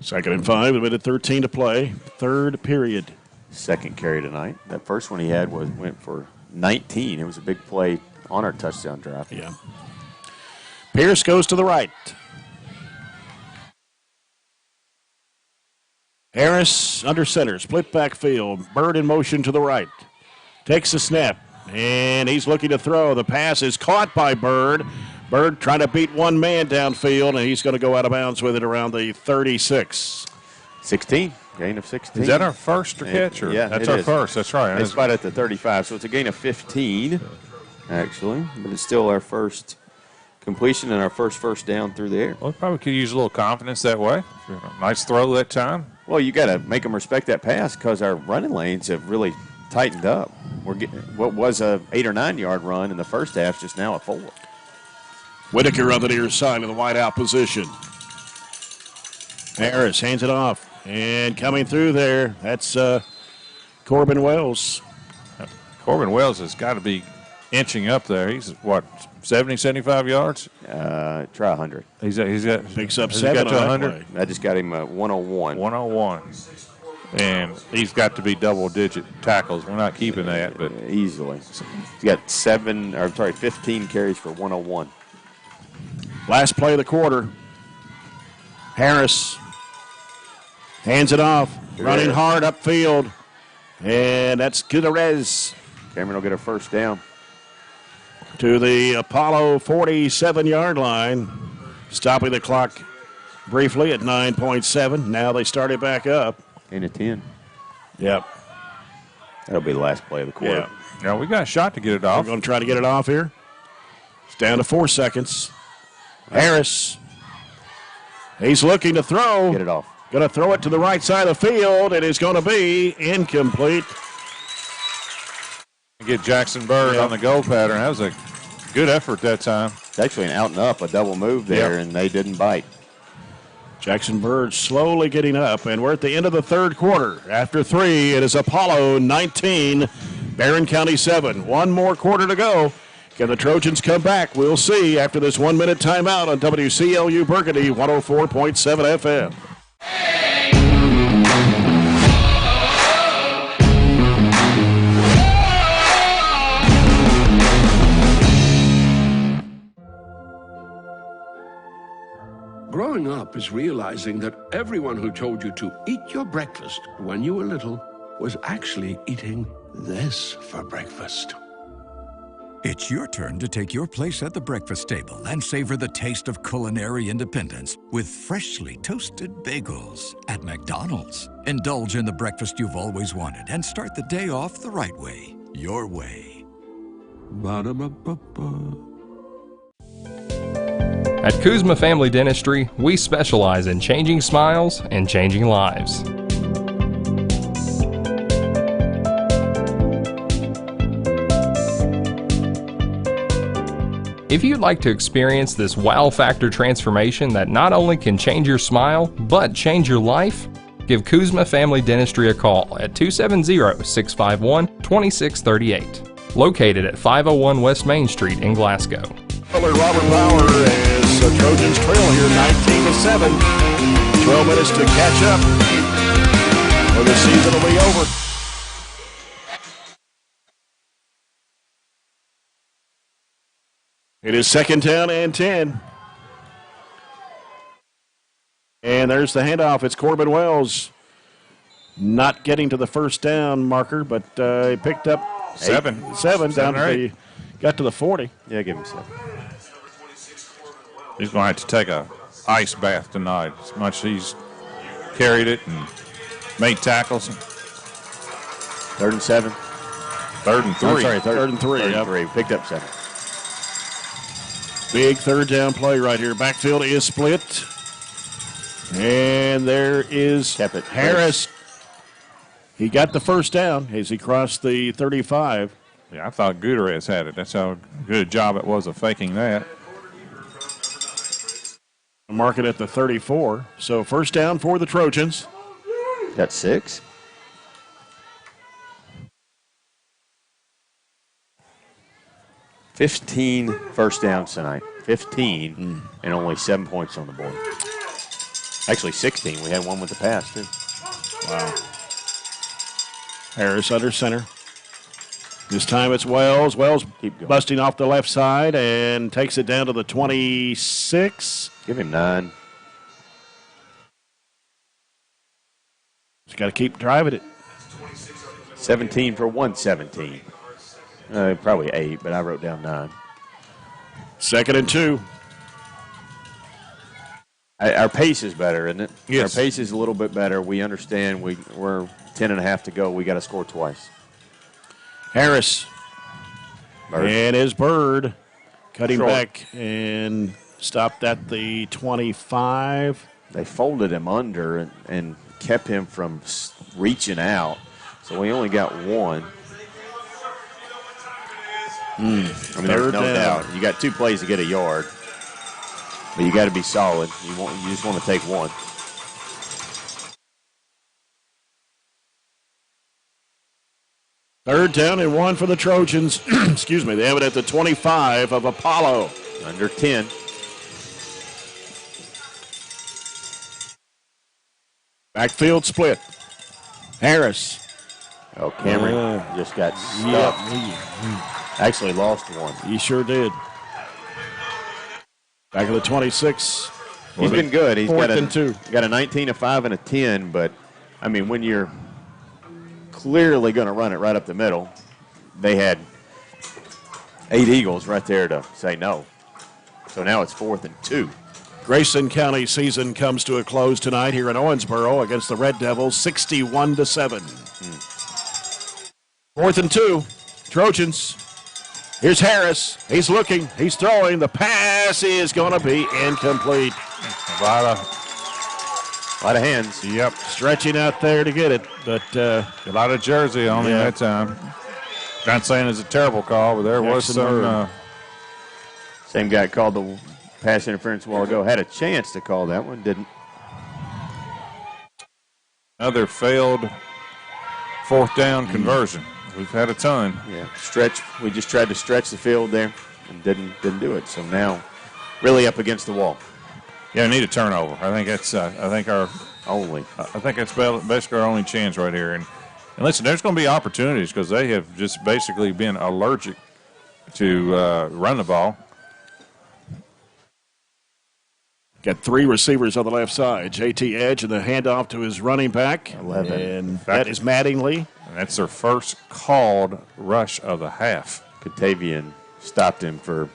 2nd and 5, 1:13 to play. Third period. Second carry tonight. That first one he had went for 19. It was a big play on our touchdown drive. Yeah. Pierce goes to the right. Harris under center, split backfield. Bird in motion to the right. Takes the snap, and he's looking to throw. The pass is caught by Bird. Bird trying to beat one man downfield, and he's going to go out of bounds with it around the 36. 16, gain of 16. Is that our first catch? Or? Yeah, that's our first. That's right. It's about at the 35, so it's a gain of 15, actually. But it's still our first completion and our first down through the air. Well, probably could use a little confidence that way. Nice throw that time. Well, you got to make them respect that pass because our running lanes have really tightened up. We're getting what was a 8 or 9 yard run in the first half is just now a 4. Whitaker on the near side in the wide out position. Harris hands it off. And coming through there, that's Corbin Wells. Corbin Wells has got to be inching up there. He's, 70, 75 yards? Try 100. He's got picks up 7 got to 100. I just got him 101. 101. And he's got to be double-digit tackles. We're not keeping that, but easily. He's got 15 carries for 101. Last play of the quarter. Harris hands it off, running hard upfield, and that's Gutierrez. Cameron will get a first down. To the Apollo 47-yard line, stopping the clock briefly at 9.7. Now they start it back up. Gain of 10. Yep. That'll be the last play of the quarter. Yeah, we got a shot to get it off. We're going to try to get it off here. It's down to 4 seconds. Harris. He's looking to throw. Get it off. Going to throw it to the right side of the field. It is going to be incomplete. Get Jackson Bird on the goal pattern. That was a good effort that time. It's actually an out and up, a double move there, and they didn't bite. Jackson Bird slowly getting up, and we're at the end of the third quarter. After 3, it is Apollo 19, Barren County 7. One more quarter to go. Can the Trojans come back? We'll see after this 1-minute timeout on WCLU Burgundy 104.7 FM. Growing up is realizing that everyone who told you to eat your breakfast when you were little was actually eating this for breakfast. It's your turn to take your place at the breakfast table and savor the taste of culinary independence with freshly toasted bagels at McDonald's. Indulge in the breakfast you've always wanted and start the day off the right way, your way. Ba-da-ba-ba-ba. At Kuzma Family Dentistry, we specialize in changing smiles and changing lives. If you'd like to experience this wow factor transformation that not only can change your smile, but change your life, give Kuzma Family Dentistry a call at 270-651-2638. Located at 501 West Main Street in Glasgow. Robert Power as the Trojans trail here 19-7. 12 minutes to catch up, or the season will be over. It is second down and 10. And there's the handoff. It's Corbin Wells. Not getting to the first down marker, but he picked up seven down to the, got to the 40. Yeah, give him 7. He's going to have to take a ice bath tonight. As much as he's carried it and made tackles. 3rd and 7. 3rd and 3. I'm sorry, third and 3. Third and 3. Picked up 7. Big third down play right here. Backfield is split. And there is Harris. He got the first down as he crossed the 35. Yeah, I thought Gutierrez had it. That's how good a job it was of faking that. Mark it at the 34. So first down for the Trojans. Got 6. $15 first downs tonight. 15 and only 7 points on the board. Actually 16. We had one with the pass too. Wow. Harris under center. This time it's Wells. Wells busting off the left side and takes it down to the 26. Give him 9. Just got to keep driving it. 17 for 117. Probably 8, but I wrote down 9. 2nd and 2. Our pace is better, isn't it? Yes. Our pace is a little bit better. We understand we're 10.5 to go. We got to score twice. Harris. Bird. And his Bird cutting Short. back and stopped at the 25. They folded him under and kept him from reaching out. So we only got 1. I mean, there's no doubt. You got 2 plays to get a yard, but you got to be solid. You just want to take 1. Third down and 1 for the Trojans. Excuse me. They have it at the 25 of Apollo. Under 10. Backfield split. Harris. Oh, Cameron just got stuffed. Actually lost 1. He sure did. Back of the 26. He's been good. He's got and 2. Got a 19, a 5, and a 10. But, I mean, when you're clearly going to run it right up the middle, they had 8 Eagles right there to say no. So now it's 4th and 2. Grayson County season comes to a close tonight here in Owensboro against the Red Devils, 61-7. 4th and 2. Trojans. Here's Harris. He's looking. He's throwing. The pass is going to be incomplete. A lot of hands. Yep. Stretching out there to get it. But a lot of jersey on him that time. Not saying it's a terrible call, but there was some. Same guy called the pass interference a while ago. Had a chance to call that one. Didn't. Another failed 4th down conversion. We've had a ton. Yeah, stretch. We just tried to stretch the field there and didn't do it. So now, really up against the wall. Yeah, we need a turnover. I think that's. I think that's basically our only chance right here. And listen, there's going to be opportunities because they have just basically been allergic to run the ball. Got 3 receivers on the left side. JT Edge and the handoff to his running back. 11. And that is Mattingly. That's their first called rush of the half. Katavian stopped him for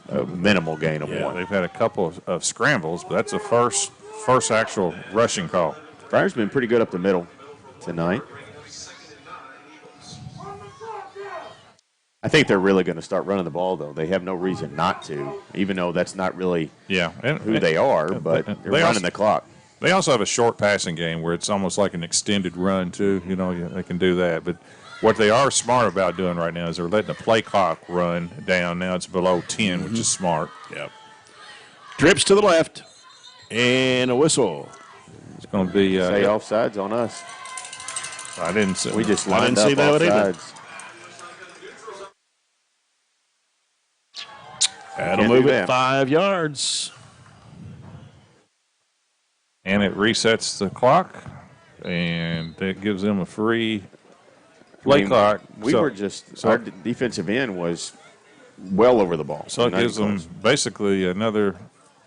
a minimal gain of 1. They've had a couple of scrambles, but that's the first actual rushing call. Friars been pretty good up the middle tonight. I think they're really going to start running the ball, though. They have no reason not to, even though that's not really who they are, but they're running the clock. They also have a short passing game where it's almost like an extended run, too. You know, they can do that. But what they are smart about doing right now is they're letting the play clock run down. Now it's below 10, which is smart. Yep. Trips to the left, and a whistle. It's going to be say offsides on us. I didn't see. We just lined up offsides. That'll move it 5 yards. And it resets the clock, and that gives them a free play clock. Our defensive end was well over the ball. So it gives them basically another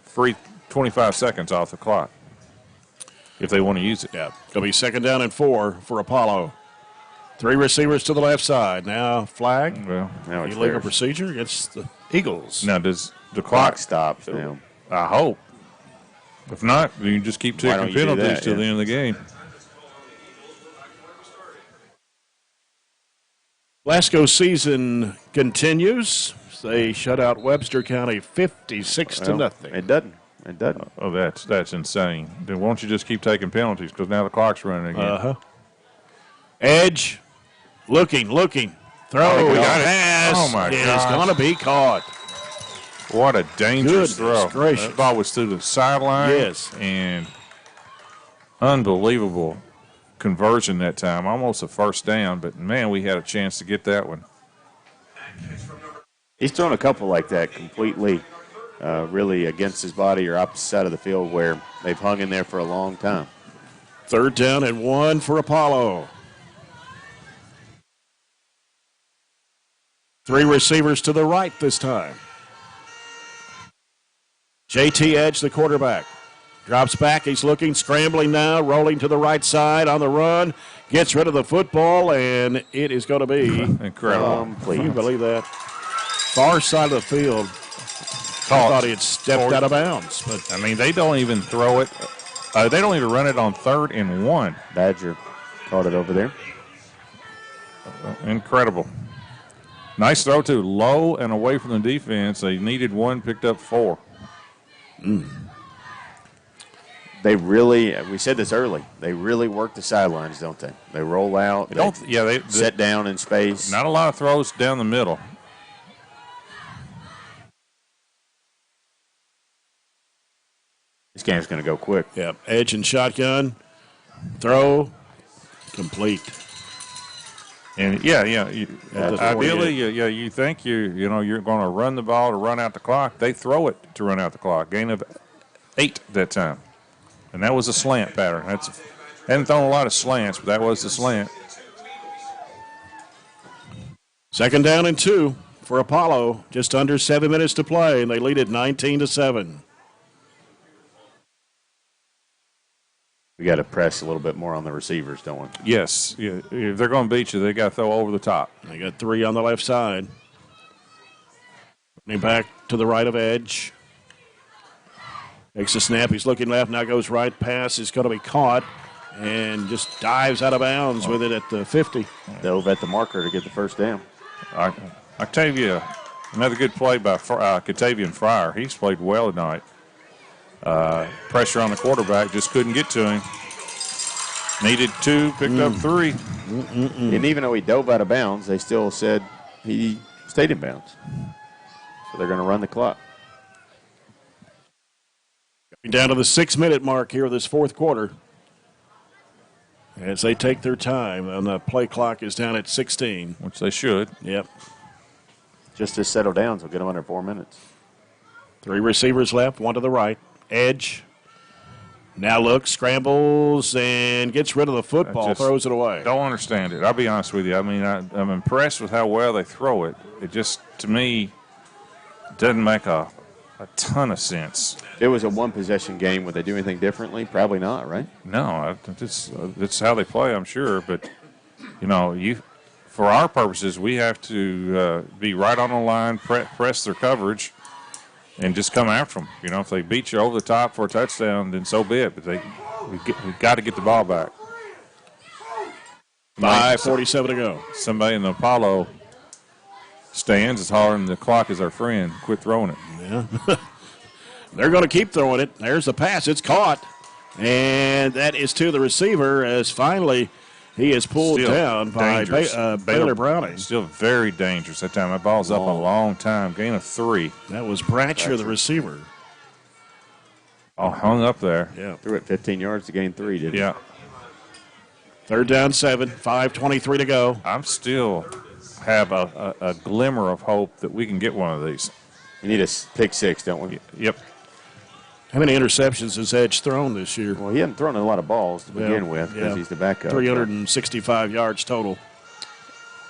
free 25 seconds off the clock if they want to use it. Yeah, it'll be 2nd down and 4 for Apollo. 3 receivers to the left side. Now flag. Well, now it's illegal procedure against the Eagles. Now does the clock stop now? I hope. If not, you can just keep taking penalties till the end of the game. Glasgow season continues. They shut out Webster County 56-0. It doesn't. It doesn't. Oh, that's insane. Then won't you just keep taking penalties because now the clock's running again? Edge, looking, throw. We got it. Pass. Oh my God! It's going to be caught. What a dangerous throw! Gracious. That ball was through the sideline. Yes, and unbelievable conversion that time. Almost a first down, but man, we had a chance to get that one. He's thrown a couple like that completely, really against his body or opposite side of the field where they've hung in there for a long time. 3rd down and 1 for Apollo. 3 receivers to the right this time. JT Edge, the quarterback. Drops back. He's looking, scrambling now, rolling to the right side on the run. Gets rid of the football, and it is going to be incredible. Can you believe that? Far side of the field. I thought he had stepped out of bounds. But I mean, they don't even throw it. They don't even run it on 3rd and 1. Badger caught it over there. Incredible. Nice throw, too. Low and away from the defense. They needed 1, picked up 4. They really, we said this early, they really work the sidelines, don't they? They roll out, they set down in space. Not a lot of throws down the middle. This game's going to go quick. Yeah, edge and shotgun, throw, complete. And ideally, you think you're going to run the ball to run out the clock. They throw it to run out the clock. Gain of 8 that time, and that was a slant pattern. Hadn't thrown a lot of slants, but that was the slant. 2nd down and 2 for Apollo. Just under 7 minutes to play, and they lead it 19-7. We got to press a little bit more on the receivers, don't we? Yes. Yeah. If they're going to beat you, they got to throw over the top. They got 3 on the left side. Running back to the right of Edge. Takes a snap. He's looking left. Now goes right. Pass is going to be caught and just dives out of bounds with it at the 50. Dove at the marker to get the first down. Octavia, another good play by Katavian Fryer. He's played well tonight. Pressure on the quarterback, just couldn't get to him. Needed 2, picked up 3. And even though he dove out of bounds, they still said he stayed in bounds. So they're going to run the clock. Down to the 6-minute mark here of this 4th quarter. As they take their time, and the play clock is down at 16. Which they should. Yep. Just to settle down, so get them under 4 minutes. 3 receivers left, 1 to the right. Edge. Now looks, scrambles, and gets rid of the football, throws it away. Don't understand it. I'll be honest with you. I mean, I'm impressed with how well they throw it. It just, to me, doesn't make a a ton of sense. It was a one-possession game. Would they do anything differently? Probably not, right? No, that's how they play, I'm sure. But, for our purposes, we have to be right on the line, press their coverage, and just come after them. If they beat you over the top for a touchdown, then so be it. But we've got to get the ball back. 5:47 to go. Somebody in the Apollo stands is hollering, the clock is our friend. Quit throwing it. Yeah. They're going to keep throwing it. There's the pass. It's caught. And that is to the receiver as finally he is pulled down by Baylor Browning. Still very dangerous that time. That ball's up a long time. Gain of 3. That was Bratcher, the receiver. Oh, hung up there. Yeah. Threw it 15 yards to gain 3, didn't he? Yeah. 3rd down 7, 5:23 to go. I'm still have a glimmer of hope that we can get one of these. We need a pick 6, don't we? Yep. How many interceptions has Edge thrown this year? Well, he hasn't thrown a lot of balls to begin with because he's the backup. 365 yards total.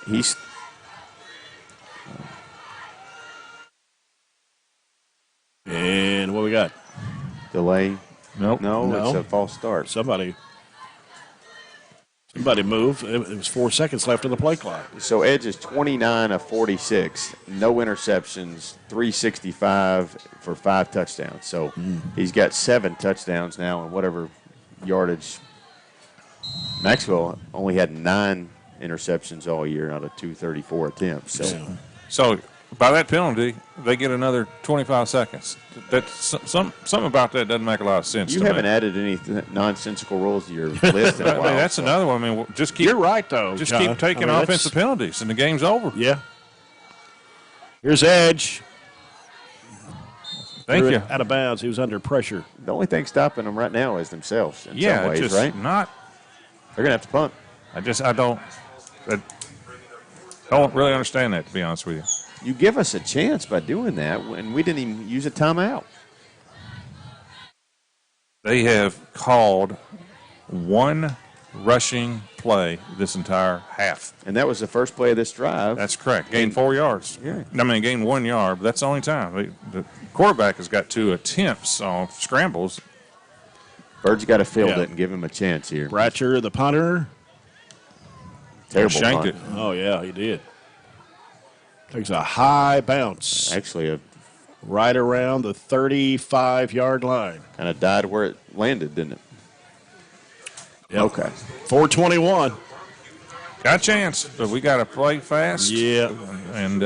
He's and what we got? Delay. Nope. No, it's a false start. Somebody move. It was 4 seconds left on the play clock. So Edge is 29 of 46, no interceptions, 365 for 5 touchdowns. So he's got 7 touchdowns now and whatever yardage. Maxwell only had 9 interceptions all year out of 234 attempts. So by that penalty, they get another 25 seconds. That's something about that doesn't make a lot of sense. You to haven't me. added any nonsensical rules to your list in a while. That's another one. I mean, just keep. You're right, though. Just John. keep taking offensive penalties, and the game's over. Yeah. Here's Edge. Thank you. Out of bounds. He was under pressure. The only thing stopping them right now is themselves in some ways, just right? Not. They're going to have to punt. I don't really understand that, to be honest with you. You give us a chance by doing that, and we didn't even use a timeout. They have called one rushing play this entire half. And that was the first play of this drive. That's correct. Gained 4 yards. Yeah. Gained 1 yard, but that's the only time. The quarterback has got 2 attempts on scrambles. Bird's got to field it and give him a chance here. Bratcher, the punter. Terrible shanked punt. it. Oh, yeah, he did. Takes a high bounce. Actually, right around the 35-yard line. Kind of died where it landed, didn't it? Yep. Okay. 4:21. Got a chance, but we got to play fast. Yeah. And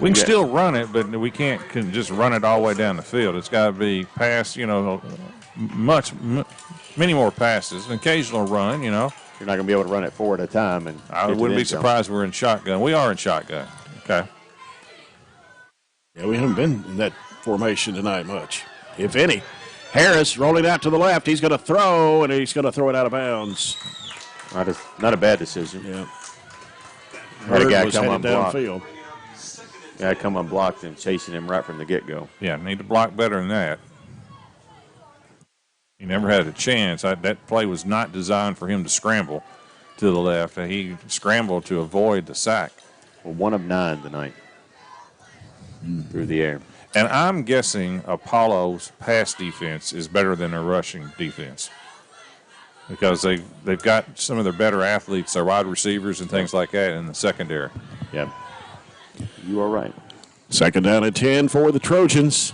we can still run it, but we can't just run it all the way down the field. It's got to be pass, many more passes, an occasional run, You're not going to be able to run it 4 at a time. And I wouldn't be surprised we're in shotgun. We are in shotgun. Okay. Yeah, we haven't been in that formation tonight much, if any. Harris rolling out to the left. He's going to throw, and he's going to throw it out of bounds. Not a bad decision. Yeah. Had a guy was come headed unblocked. downfield. Guy come unblocked and chasing him right from the get-go. Yeah, need to block better than that. He never had a chance. That play was not designed for him to scramble to the left. He scrambled to avoid the sack. Well, 1 of 9 tonight through the air. And I'm guessing Apollo's pass defense is better than their rushing defense because they've got some of their better athletes, their wide receivers and things like that in the secondary. Yep. You are right. 2nd down and 10 for the Trojans.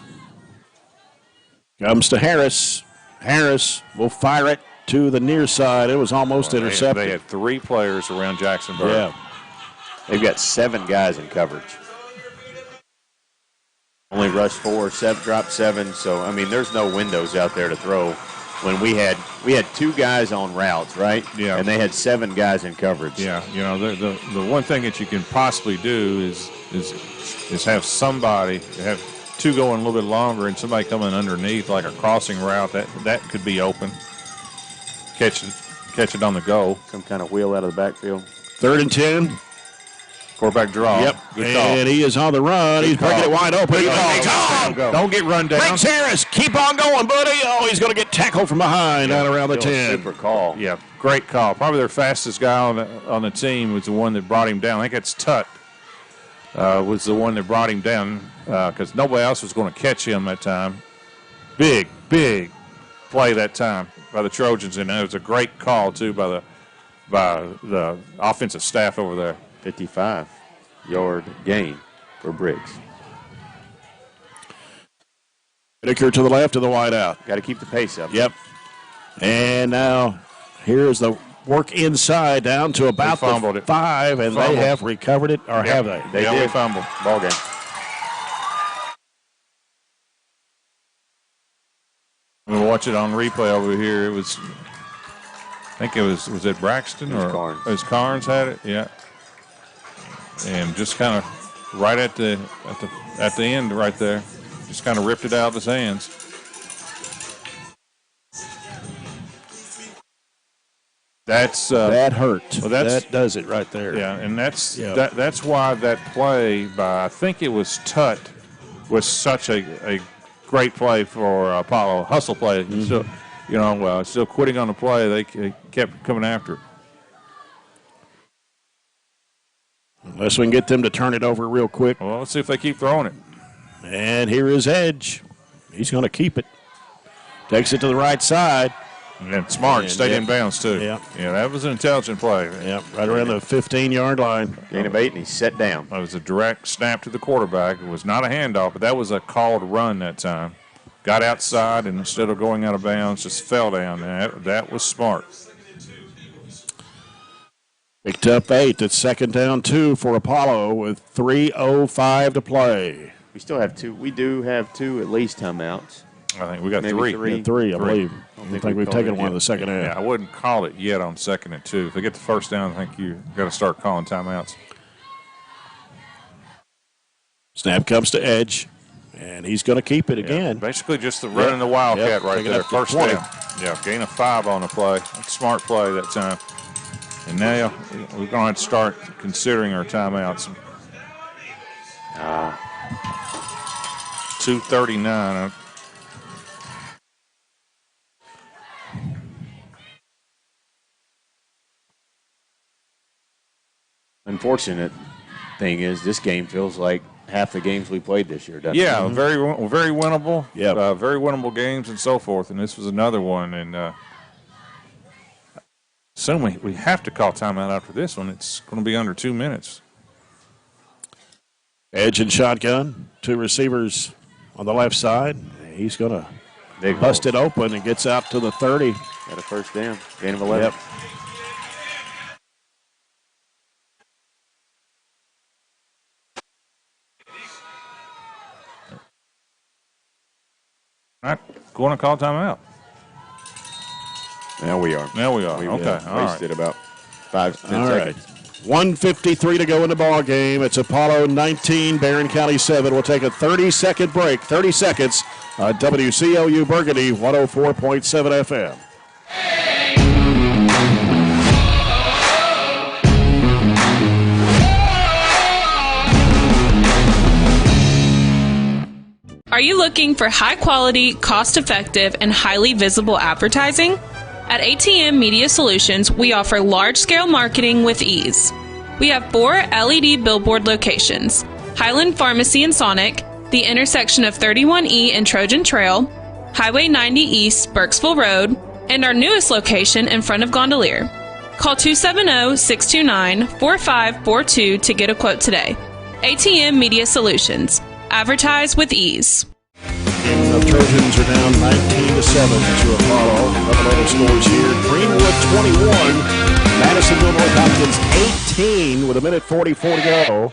Comes to Harris. Harris will fire it to the near side. It was almost intercepted. They had 3 players around Jacksonville. Yeah. They've got 7 guys in coverage. Only rushed 4, dropped 7. So, there's no windows out there to throw. When we had 2 guys on routes, right? Yeah. And they had 7 guys in coverage. Yeah. The one thing that you can possibly do is have somebody have 2 going a little bit longer and somebody coming underneath like a crossing route that could be open. Catch it on the go. Some kind of wheel out of the backfield. 3rd and 10. Quarterback draw. Yep. Good call. And he is on the run. He's breaking it wide open. Don't get run down. Thanks, Harris. Keep on going, buddy. Oh, he's going to get tackled from behind out around the 10. Super call. Yeah, great call. Probably their fastest guy on the team was the one that brought him down. I think it's Tut. was the one that brought him down because nobody else was going to catch him that time. Big play that time by the Trojans, and it was a great call, too, by the offensive staff over there. 55-yard gain for Briggs. Whitaker to the left of the wide out. Got to keep the pace up. Yep. And now here's the work inside down to about the 5, and they have recovered it, or have they? They did fumble. Ball game. We'll watch it on replay over here. It was, I think it was it Braxton or Carnes? It was Carnes had it, yeah. And just kind of right at the end right there, just kind of ripped it out of his hands. That hurt. Well, that does it right there. Yeah, and that's why that play by, I think it was Tutt, was such a great play for Apollo. Hustle play. Still, still quitting on the play. They kept coming after it. Unless we can get them to turn it over real quick. Well, let's see if they keep throwing it. And here is Edge. He's going to keep it. Takes it to the right side. And smart, stayed in bounds, too. Yeah, that was an intelligent play. Yeah, right around the 15-yard line. Gain of 8, and he's set down. That was a direct snap to the quarterback. It was not a handoff, but that was a called run that time. Got outside, and instead of going out of bounds, just fell down. That was smart. Picked up 8. It's second down 2 for Apollo with 3:05 to play. We still have 2. We do have 2 at least timeouts. I think we got Maybe 3. Yeah, 3, I believe. I think we've taken one in the second half. Yeah, I wouldn't call it yet on 2nd and 2. If they get the first down, I think you got to start calling timeouts. Snap comes to Edge, and he's going to keep it again. Basically just the running the Wildcat right there. First down. Yeah, gain of 5 on the play. Smart play that time. And now we're going to have to start considering our timeouts. 2:39. Unfortunate thing is this game feels like half the games we played this year, doesn't it? Yeah, very winnable. Yeah, very winnable games and so forth. And this was another one. And soon we have to call timeout after this one. It's going to be under 2 minutes. Edge and shotgun. 2 receivers on the left side. He's going to bust it open and gets out to the 30. Got a first down. Gain of 11. Yep. Not going to call timeout. Now we are. Okay. All wasted about 5 to 10 seconds. 1:53 to go in the ball game. It's Apollo 19, Barren County 7. We'll take a 30-second break. 30 seconds on WCLU Burgundy 104.7 FM. Are you looking for high-quality, cost-effective, and highly visible advertising? At ATM Media Solutions, we offer large-scale marketing with ease. We have 4 LED billboard locations: Highland Pharmacy in Sonic, the intersection of 31E and Trojan Trail, Highway 90 East, Burkesville Road, and our newest location in front of Gondolier. Call 270-629-4542 to get a quote today. ATM Media Solutions. Advertise with ease. The Trojans are down 19-7 to Apollo. Other scores here: Greenwood 21, Madisonville North Hopkins 18 with 1:44 to go.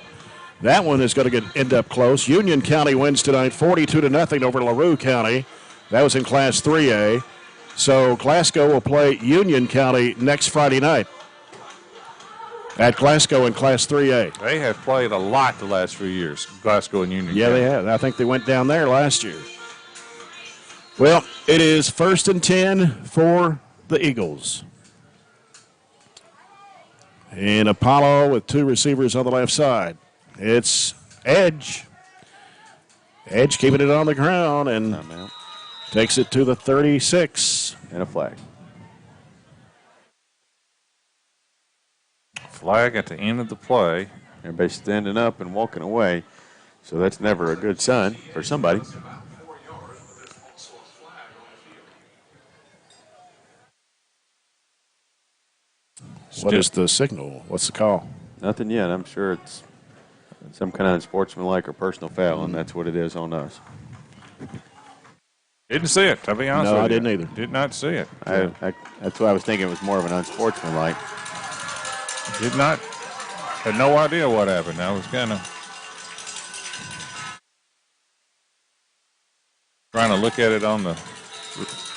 That one is going to end up close. Union County wins tonight 42-0 over LaRue County. That was in Class 3A. So Glasgow will play Union County next Friday night at Glasgow in Class 3A. They have played a lot the last few years, Glasgow and Union. Yeah, County. they have. I think they went down there last year. Well, it is 1st and 10 for the Eagles. And Apollo with 2 receivers on the left side. It's Edge. Edge keeping it on the ground and takes it to the 36. And a flag. Flag at the end of the play. Everybody's standing up and walking away. So that's never a good sign for somebody. What is the signal? What's the call? Nothing yet. I'm sure it's some kind of unsportsmanlike or personal foul, and that's what it is on us. Didn't see it, to be honest with you. No, I didn't either. Did not see it. That's why I was thinking it was more of an unsportsmanlike. Did not. Had no idea what happened. I was kind of trying to look at it on the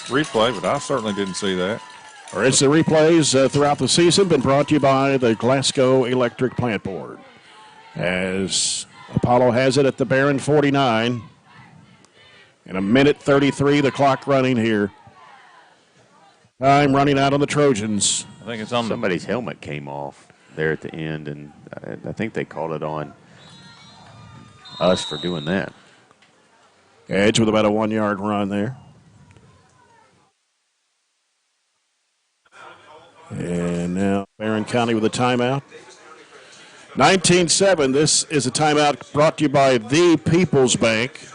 replay, but I certainly didn't see that. Our instant replays throughout the season been brought to you by the Glasgow Electric Plant Board. As Apollo has it at the Barren 49. In a minute 33, the clock running here. Time running out on the Trojans. I think it's on somebody's helmet came off there at the end, and I think they called it on us for doing that. Edge with about a 1 yard run there. And now Barren County with a timeout. 19-7, this is a timeout brought to you by the People's Bank.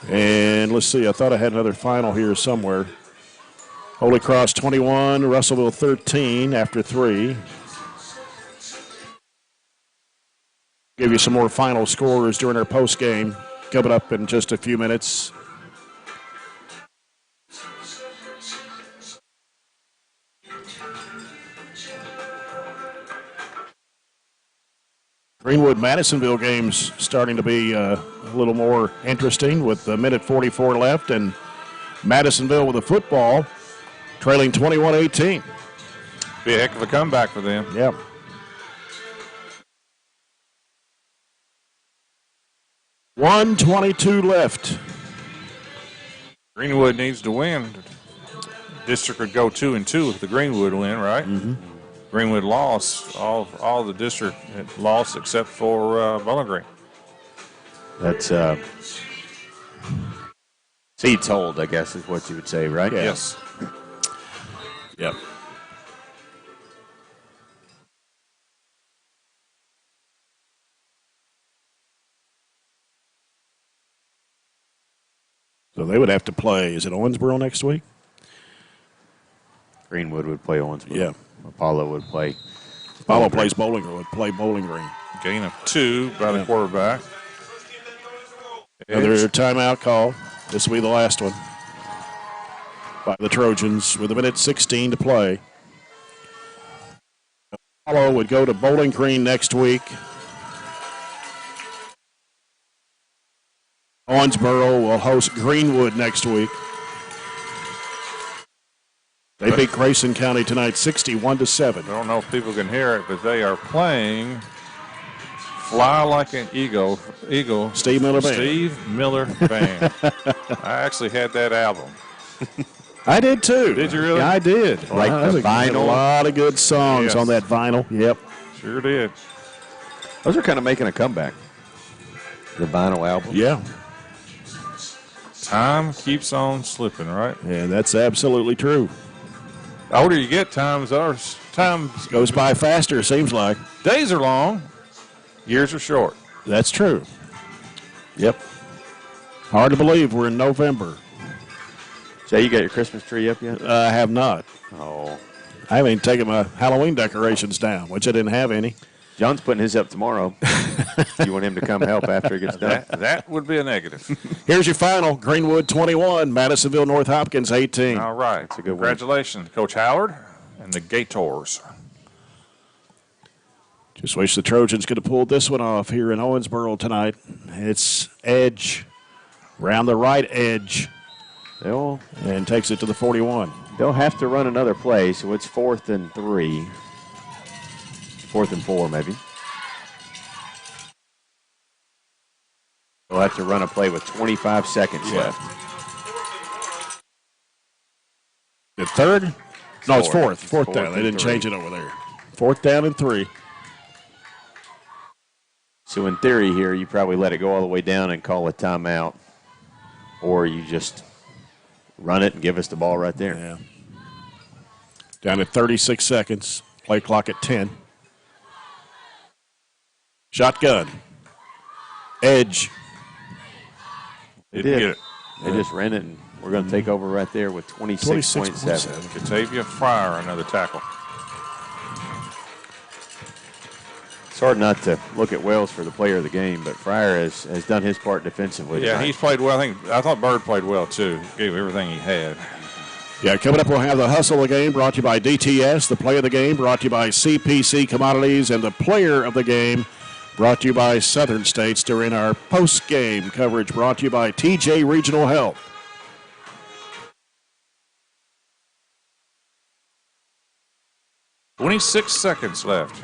And let's see, I thought I had another final here somewhere. Holy Cross 21, Russellville 13 after 3. Give you some more final scores during our post game coming up in just a few minutes. Greenwood-Madisonville games starting to be a little more interesting with a minute 44 left, and Madisonville with a football trailing 21-18. Be a heck of a comeback for them. Yeah. .122 left. Greenwood needs to win. District would go 2-2 if the Greenwood win, right? Mm-hmm. Greenwood lost. All the district had lost except for Bowling Green. That's seeds hold, I guess, is what you would say, right? Yeah. Yes. Yep. So they would have to play, is it Owensboro next week? Greenwood would play Owensboro. Yeah. Apollo would play. Apollo plays Bowling Green, would play Bowling Green. Gain of 2 by the quarterback. Another timeout call. This will be the last one by the Trojans with a minute 16 to play. Apollo would go to Bowling Green next week. Owensboro will host Greenwood next week. They beat Grayson County tonight 61-7. I don't know if people can hear it, but they are playing Fly Like an Eagle. Steve Miller Band. Steve Miller Band. I actually had that album. I did too. Did you really? Yeah, I did. Like the vinyl? A lot of good songs on that vinyl. Yep. Sure did. Those are kind of making a comeback. The vinyl album. Yeah. Time keeps on slipping, right? Yeah, that's absolutely true. The older you get, time goes by faster, seems like. Days are long, years are short. That's true. Yep. Hard to believe we're in November. Jay, you got your Christmas tree up yet? I have not. Oh. I haven't even taken my Halloween decorations down, which I didn't have any. John's putting his up tomorrow. You want him to come help after he gets done? That would be a negative. Here's your final. Greenwood 21, Madisonville North Hopkins 18. All right. That's a good Congratulations, Coach Howard and the Gators. Just wish the Trojans could have pulled this one off here in Owensboro tonight. It's edge, round the right edge, and takes it to the 41. They'll have to run another play, so it's 4th and 3. 4th and 4, maybe. They'll have to run a play with 25 seconds left. The third? No, it's fourth. Fourth down. and They didn't 3. change it over there. 4th down and 3. So in theory here, you probably let it go all the way down and call a timeout, or you just run it and give us the ball right there. Yeah. Down to 36 seconds. Play clock at 10. Shotgun. Edge. They did. They just ran it, and we're going to take over right there with 26.7. Catavia Fryer, another tackle. It's hard not to look at Wells for the player of the game, but Fryer has done his part defensively. Yeah, tonight. he's played well. I thought Bird played well, too. Gave everything he had. Yeah, coming up, we'll have the Hustle of the Game brought to you by DTS, the Play of the Game brought to you by CPC Commodities, and the Player of the Game brought to you by Southern States during our post-game coverage brought to you by TJ Regional Health. $26 seconds left.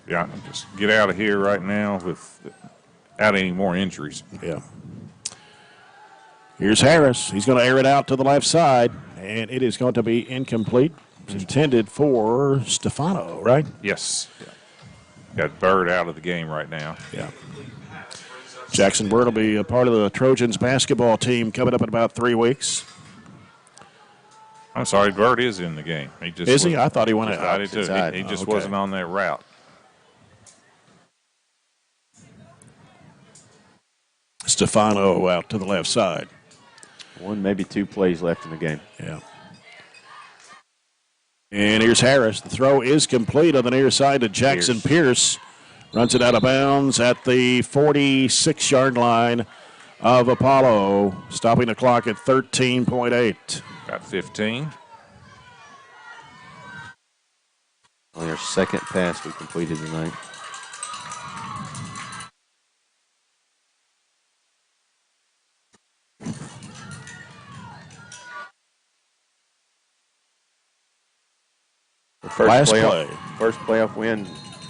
Yeah, just get out of here right now without any more injuries. Yeah. Here's Harris. He's going to air it out to the left side, and it is going to be incomplete. It's intended for Stefano, right? Yes. Yeah. Got Bird out of the game right now. Yeah. Jackson Bird will be a part of the Trojans basketball team coming up in about 3 weeks. I'm sorry, Bird is in the game. Is he? I thought he went out. I did too. He just wasn't on that route. Stefano out to the left side. One, maybe 2 plays left in the game. Yeah. And here's Harris. The throw is complete on the near side to Jackson Pierce. Runs it out of bounds at the 46-yard line of Apollo, stopping the clock at 13.8. Got 15. Only our second pass we completed tonight. First playoff win,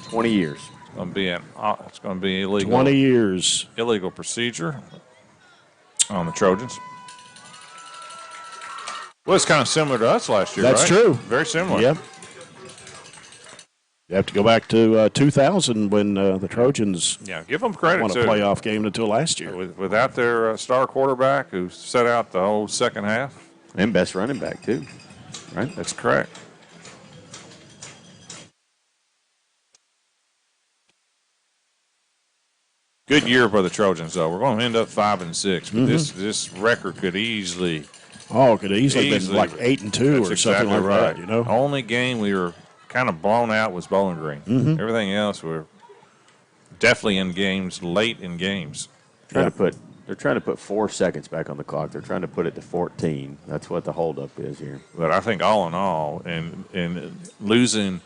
20 years. It's going to be illegal. 20 years. Illegal procedure on the Trojans. Well, it's kind of similar to us last year, That's right? true. Very similar. Yep. You have to go back to 2000 when the Trojans give them credit won a playoff game until last year. Without their star quarterback who set out the whole second half. And best running back, too. Right? That's correct. Good year for the Trojans, though. We're going to end up 5-6, but this record could easily. Oh, could easily been like 8-2 or something like that. You know, only game we were kind of blown out was Bowling Green. Everything else we're definitely in games, late in games. They're trying to put 4 seconds back on the clock. They're trying to put it to 14. That's what the holdup is here. But I think all in all, and losing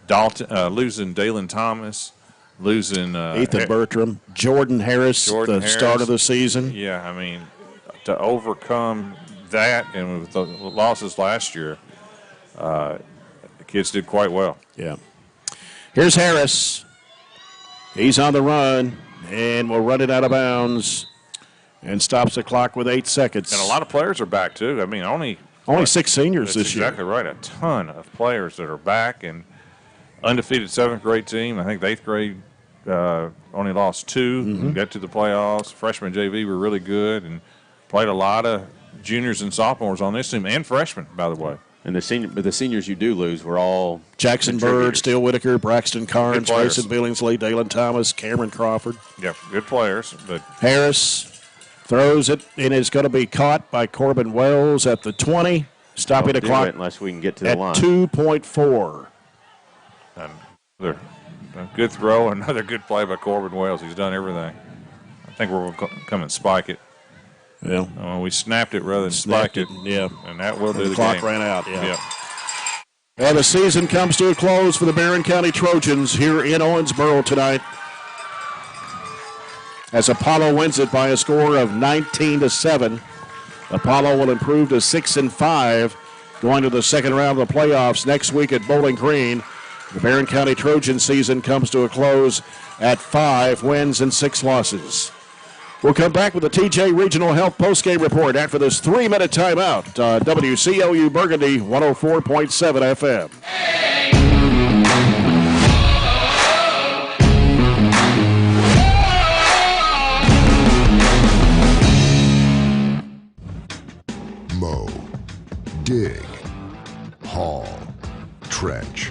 losing Dalen Thomas. Losing Ethan Bertram, Jordan Harris, start of the season. Yeah, I mean, to overcome that and with the losses last year, the kids did quite well. Yeah. Here's Harris. He's on the run and will run it out of bounds and stops the clock with 8 seconds. And a lot of players are back, too. I mean, only 6 seniors this year. Exactly right. A ton of players that are back and undefeated 7th grade team. I think the 8th grade only lost 2, got to the playoffs. Freshman JV were really good and played a lot of juniors and sophomores on this team, and freshmen, by the way. And the seniors you do lose were all Jackson Bird, Steele Whitaker, Braxton Carnes, Mason Billingsley, Dalen Thomas, Cameron Crawford. Yeah, good players. But Harris throws it and is going to be caught by Corbin Wells at the 20, stopping the clock unless we can get to the line. At 2.4. Another good throw, another good play by Corbin Wells. He's done everything. I think we're going to come and spike it. Yeah. We snapped it rather than spiked it. Yeah. And that will do the clock game. ran out, yeah. And the season comes to a close for the Barren County Trojans here in Owensboro tonight, as Apollo wins it by a score of 19-7. Apollo will improve to 6-5, going to the second round of the playoffs next week at Bowling Green. The Barren County Trojan season comes to a close at 5 wins and 6 losses. We'll come back with the TJ Regional Health postgame report after this 3-minute timeout. WCLU Burgundy 104.7 FM. Mow, dig, Trench.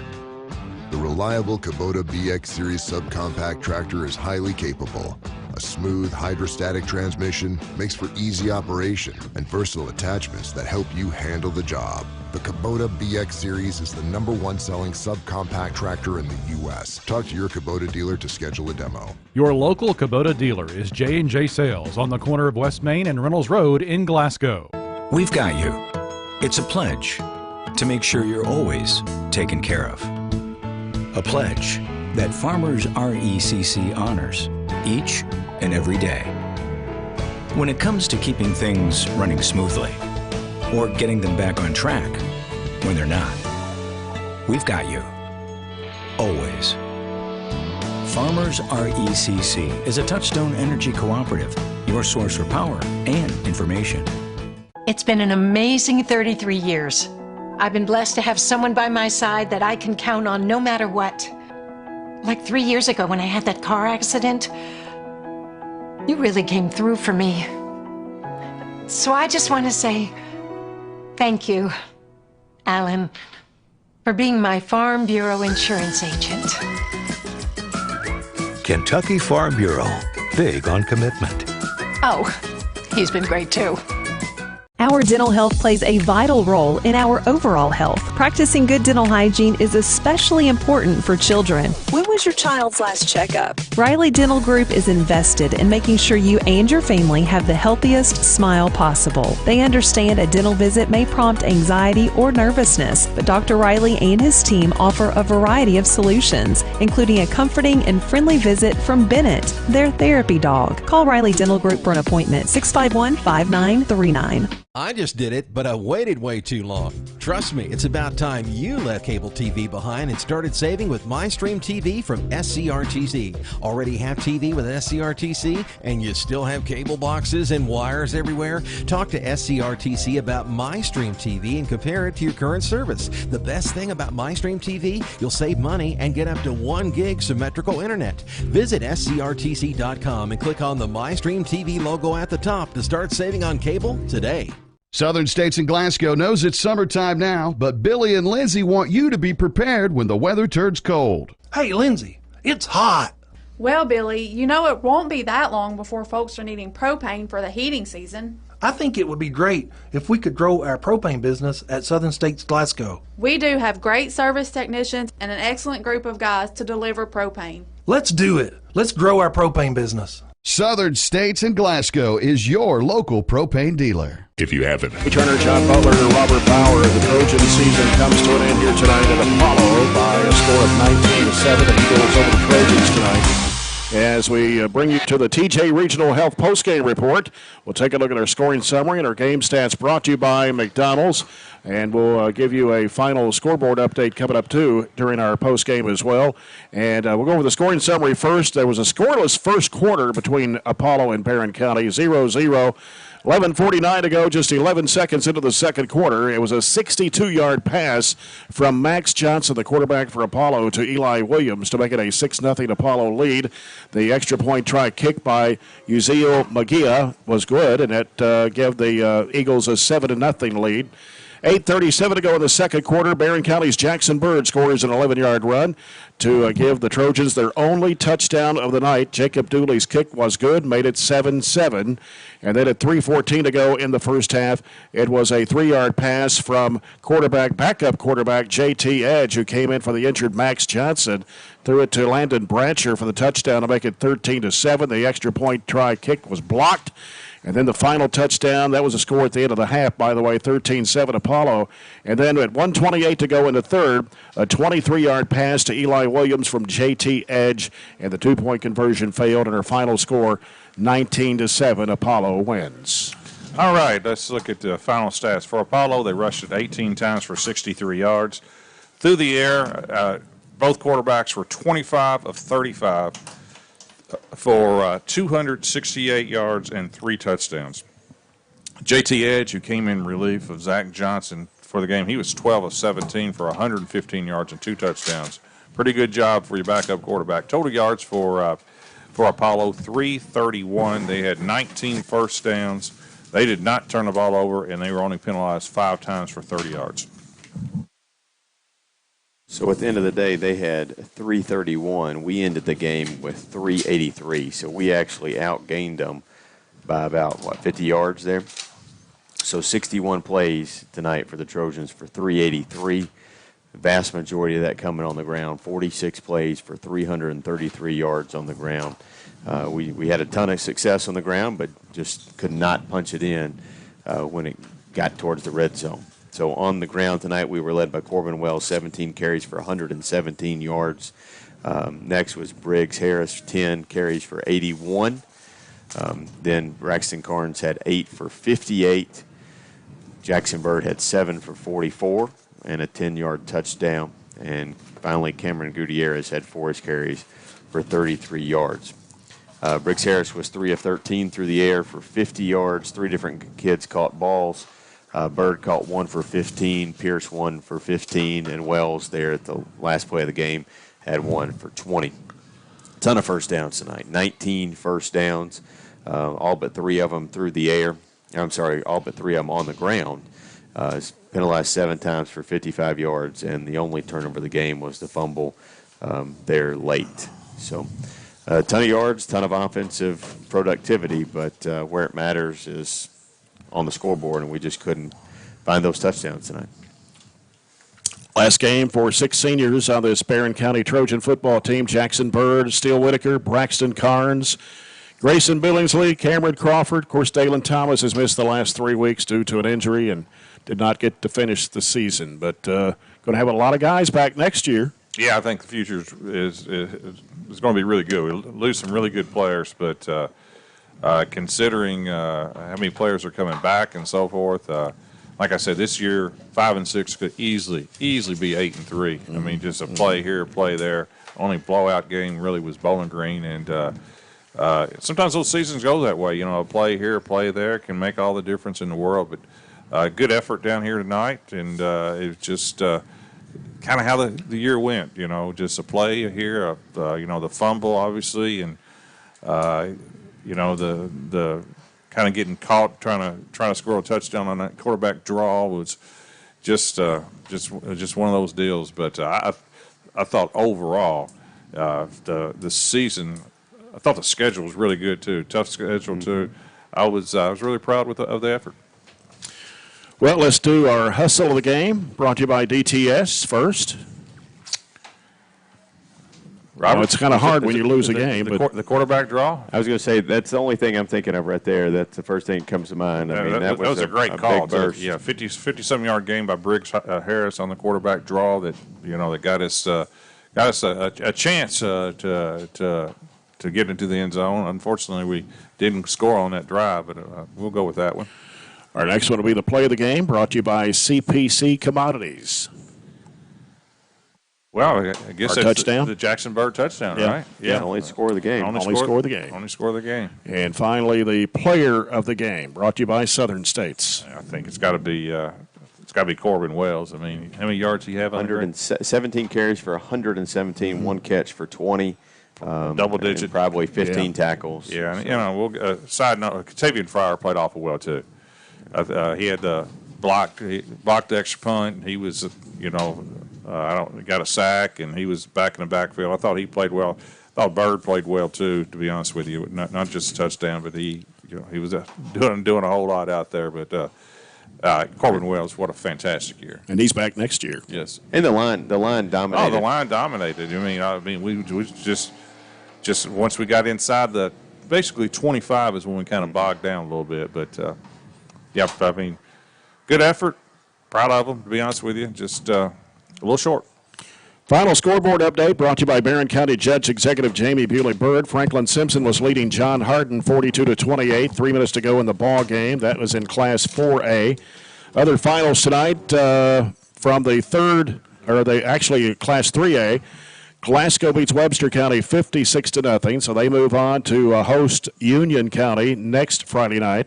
The reliable Kubota BX Series subcompact tractor is highly capable. A smooth hydrostatic transmission makes for easy operation and versatile attachments that help you handle the job. The Kubota BX Series is the #1 selling subcompact tractor in the U.S. Talk to your Kubota dealer to schedule a demo. Your local Kubota dealer is J&J Sales on the corner of West Main and Reynolds Road in Glasgow. We've got you. It's a pledge to make sure you're always taken care of. A pledge that Farmers RECC honors each and every day. When it comes to keeping things running smoothly or getting them back on track when they're not, we've got you. Always. Farmers RECC is a Touchstone Energy cooperative, your source for power and information. It's been an amazing 33 years. I've been blessed to have someone by my side that I can count on no matter what. Like 3 years ago when I had that car accident, you really came through for me. So I just want to say thank you, Alan, for being my Farm Bureau insurance agent. Kentucky Farm Bureau, big on commitment. Oh, he's been great too. Our dental health plays a vital role in our overall health. Practicing good dental hygiene is especially important for children. When was your child's last checkup? Riley Dental Group is invested in making sure you and your family have the healthiest smile possible. They understand a dental visit may prompt anxiety or nervousness, but Dr. Riley and his team offer a variety of solutions, including a comforting and friendly visit from Bennett, their therapy dog. Call Riley Dental Group for an appointment, 651-5939. I just did it, but I waited way too long. Trust me, it's about time you left cable TV behind and started saving with MyStream TV from SCRTC. Already have TV with SCRTC and you still have cable boxes and wires everywhere? Talk to SCRTC about MyStream TV and compare it to your current service. The best thing about MyStream TV, you'll save money and get up to 1 gig symmetrical internet. Visit scrtc.com and click on the MyStream TV logo at the top to start saving on cable today. Southern States and Glasgow knows it's summertime now, but Billy and Lindsay want you to be prepared when the weather turns cold. Hey, Lindsay, it's hot. Well, Billy, you know it won't be that long before folks are needing propane for the heating season. I think it would be great if we could grow our propane business at Southern States Glasgow. We do have great service technicians and an excellent group of guys to deliver propane. Let's do it. Let's grow our propane business. Southern States and Glasgow is your local propane dealer. If you haven't. Turner, John Butler, Robert Bauer. The Trojan season comes to an end here tonight at Apollo by a score of 19-7. The Eagles over the Trojans tonight. As we bring you to the TJ Regional Health Postgame Report, we'll take a look at our scoring summary and our game stats brought to you by McDonald's. And we'll give you a final scoreboard update coming up, too, during our postgame as well. And we'll go over the scoring summary first. There was a scoreless first quarter between Apollo and Barren County, 0-0. 11:49 to go, just 11 seconds into the second quarter. It was a 62-yard pass from Max Johnson, the quarterback for Apollo, to Eli Williams to make it a 6-0 Apollo lead. The extra point try kick by Uziel Magia was good, and it gave the Eagles a 7-0 lead. 8:37 to go in the second quarter. Barren County's Jackson Bird scores an 11-yard run to give the Trojans their only touchdown of the night. Jacob Dooley's kick was good, made it 7-7. And then at 3:14 to go in the first half, it was a 3-yard pass from backup quarterback J.T. Edge, who came in for the injured Max Johnson. Threw it to Landon Brancher for the touchdown to make it 13-7. The extra point try kick was blocked. And then the final touchdown, that was a score at the end of the half, by the way, 13-7 Apollo. And then at 1:28 to go in the third, a 23-yard pass to Eli Williams from J.T. Edge, and the 2-point conversion failed, and our final score, 19-7, Apollo wins. All right, let's look at the final stats. For Apollo, they rushed it 18 times for 63 yards. Through the air, both quarterbacks were 25 of 35. For 268 yards and 3 touchdowns. J.T. Edge, who came in relief of Zach Johnson for the game, he was 12 of 17 for 115 yards and 2 touchdowns. Pretty good job for your backup quarterback. Total yards for Apollo, 331. They had 19 first downs. They did not turn the ball over, and they were only penalized 5 times for 30 yards. So at the end of the day, they had 331. We ended the game with 383. So we actually outgained them by about, 50 yards there? So 61 plays tonight for the Trojans for 383. The vast majority of that coming on the ground. 46 plays for 333 yards on the ground. We had a ton of success on the ground, but just could not punch it in when it got towards the red zone. So on the ground tonight, we were led by Corbin Wells, 17 carries for 117 yards. Next was Briggs Harris, 10 carries for 81. Then Braxton Carnes had 8 for 58. Jackson Bird had 7 for 44 and a 10-yard touchdown. And finally, Cameron Gutierrez had 4 carries for 33 yards. Briggs Harris was 3 of 13 through the air for 50 yards. 3 different kids caught balls. Bird caught 1 for 15, Pierce 1 for 15, and Wells there at the last play of the game had 1 for 20. Ton of first downs tonight, 19 first downs, all but 3 of them through the air. I'm sorry, all but 3 of them on the ground. Penalized 7 times for 55 yards, and the only turnover of the game was the fumble there late. So a ton of yards, ton of offensive productivity, but where it matters is on the scoreboard, and we just couldn't find those touchdowns tonight. Last game for 6 seniors on this Barren County Trojan football team. Jackson Bird, Steele Whitaker, Braxton Carnes, Grayson Billingsley, Cameron Crawford. Of course, Dalen Thomas has missed the last 3 weeks due to an injury and did not get to finish the season. But going to have a lot of guys back next year. Yeah, I think the future is going to be really good. We'll lose some really good players, but considering how many players are coming back and so forth, like I said, this year 5 and 6 could easily be 8 and 3. I mean, just a play here, a play there. Only blowout game really was Bowling Green, and sometimes those seasons go that way. You know, a play here, a play there can make all the difference in the world. But good effort down here tonight, and it's just kind of how the year went. You know, just a play here, the fumble obviously, and the kind of getting caught trying to score a touchdown on that quarterback draw was just one of those deals. But I thought overall the season, I thought the schedule was really good too. Tough schedule too. I was really proud of the effort. Well, let's do our hustle of the game. Brought to you by DTS first. Robert, it's kind of hard when you lose a game. But the quarterback draw? I was going to say, that's the only thing I'm thinking of right there. That's the first thing that comes to mind. I mean, that was a great call. Big burst. Yeah, 50-some-yard game by Briggs Harris on the quarterback draw that got us a chance to get into the end zone. Unfortunately, we didn't score on that drive, but we'll go with that one. Our next one will be the play of the game, brought to you by CPC Commodities. Well, I guess that's touchdown. The Jackson Bird touchdown, right? Yeah, only score of the game. Only score of the game. Only score of the game. And finally, the player of the game, brought to you by Southern States. I think it's got to be Corbin Wells. I mean, how many yards he have? 117 carries for 117, 1 catch for 20. Double digit. Probably 15 tackles. Yeah, and side note, Tavian Fryer played awful well too. He had blocked the extra punt. He was, got a sack, and he was back in the backfield. I thought he played well. I thought Bird played well too, to be honest with you. Not just a touchdown, but he was doing a whole lot out there. But Corbin Wells, what a fantastic year! And he's back next year. Yes. And the line dominated. Oh, the line dominated. I mean, we just once we got inside the basically 25 is when we kind of bogged down a little bit. But yeah, I mean, good effort. Proud of them, to be honest with you. Just a little short. Final scoreboard update brought to you by Barren County Judge Executive Jamie Bewley-Byrd. Franklin Simpson was leading John Hardin 42-28. 3 minutes to go in the ball game. That was in Class 4A. Other finals tonight from the Class 3A. Glasgow beats Webster County 56-0. So they move on to host Union County next Friday night.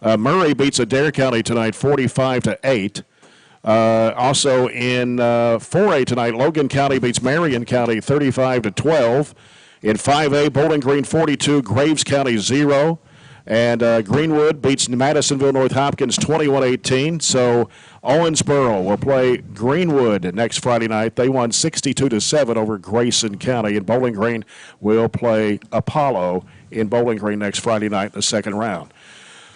Murray beats Adair County tonight 45-8. Also in 4A tonight, Logan County beats Marion County 35-12. In 5A, Bowling Green 42, Graves County 0. And Greenwood beats Madisonville North Hopkins 21-18. So Owensboro will play Greenwood next Friday night. They won 62-7 over Grayson County. And Bowling Green will play Apollo in Bowling Green next Friday night in the second round.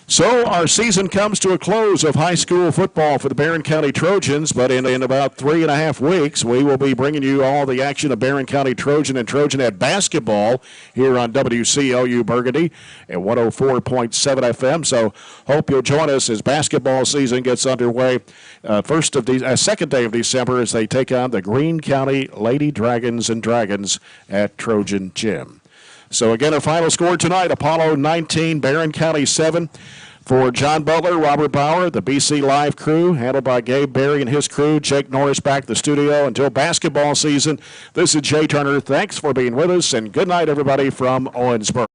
So our season comes to a close of high school football for the Barren County Trojans, but in about 3.5 weeks, we will be bringing you all the action of Barren County Trojan and Trojanette basketball here on WCLU Burgundy at 104.7 FM. So hope you'll join us as basketball season gets underway. Second day of December as they take on the Greene County Lady Dragons and Dragons at Trojan Gym. So again, a final score tonight, Apollo 19, Barren County 7. For John Butler, Robert Bauer, the BC Live crew, handled by Gabe Berry and his crew, Jake Norris back to the studio until basketball season. This is Jay Turner. Thanks for being with us, and good night, everybody, from Owensboro.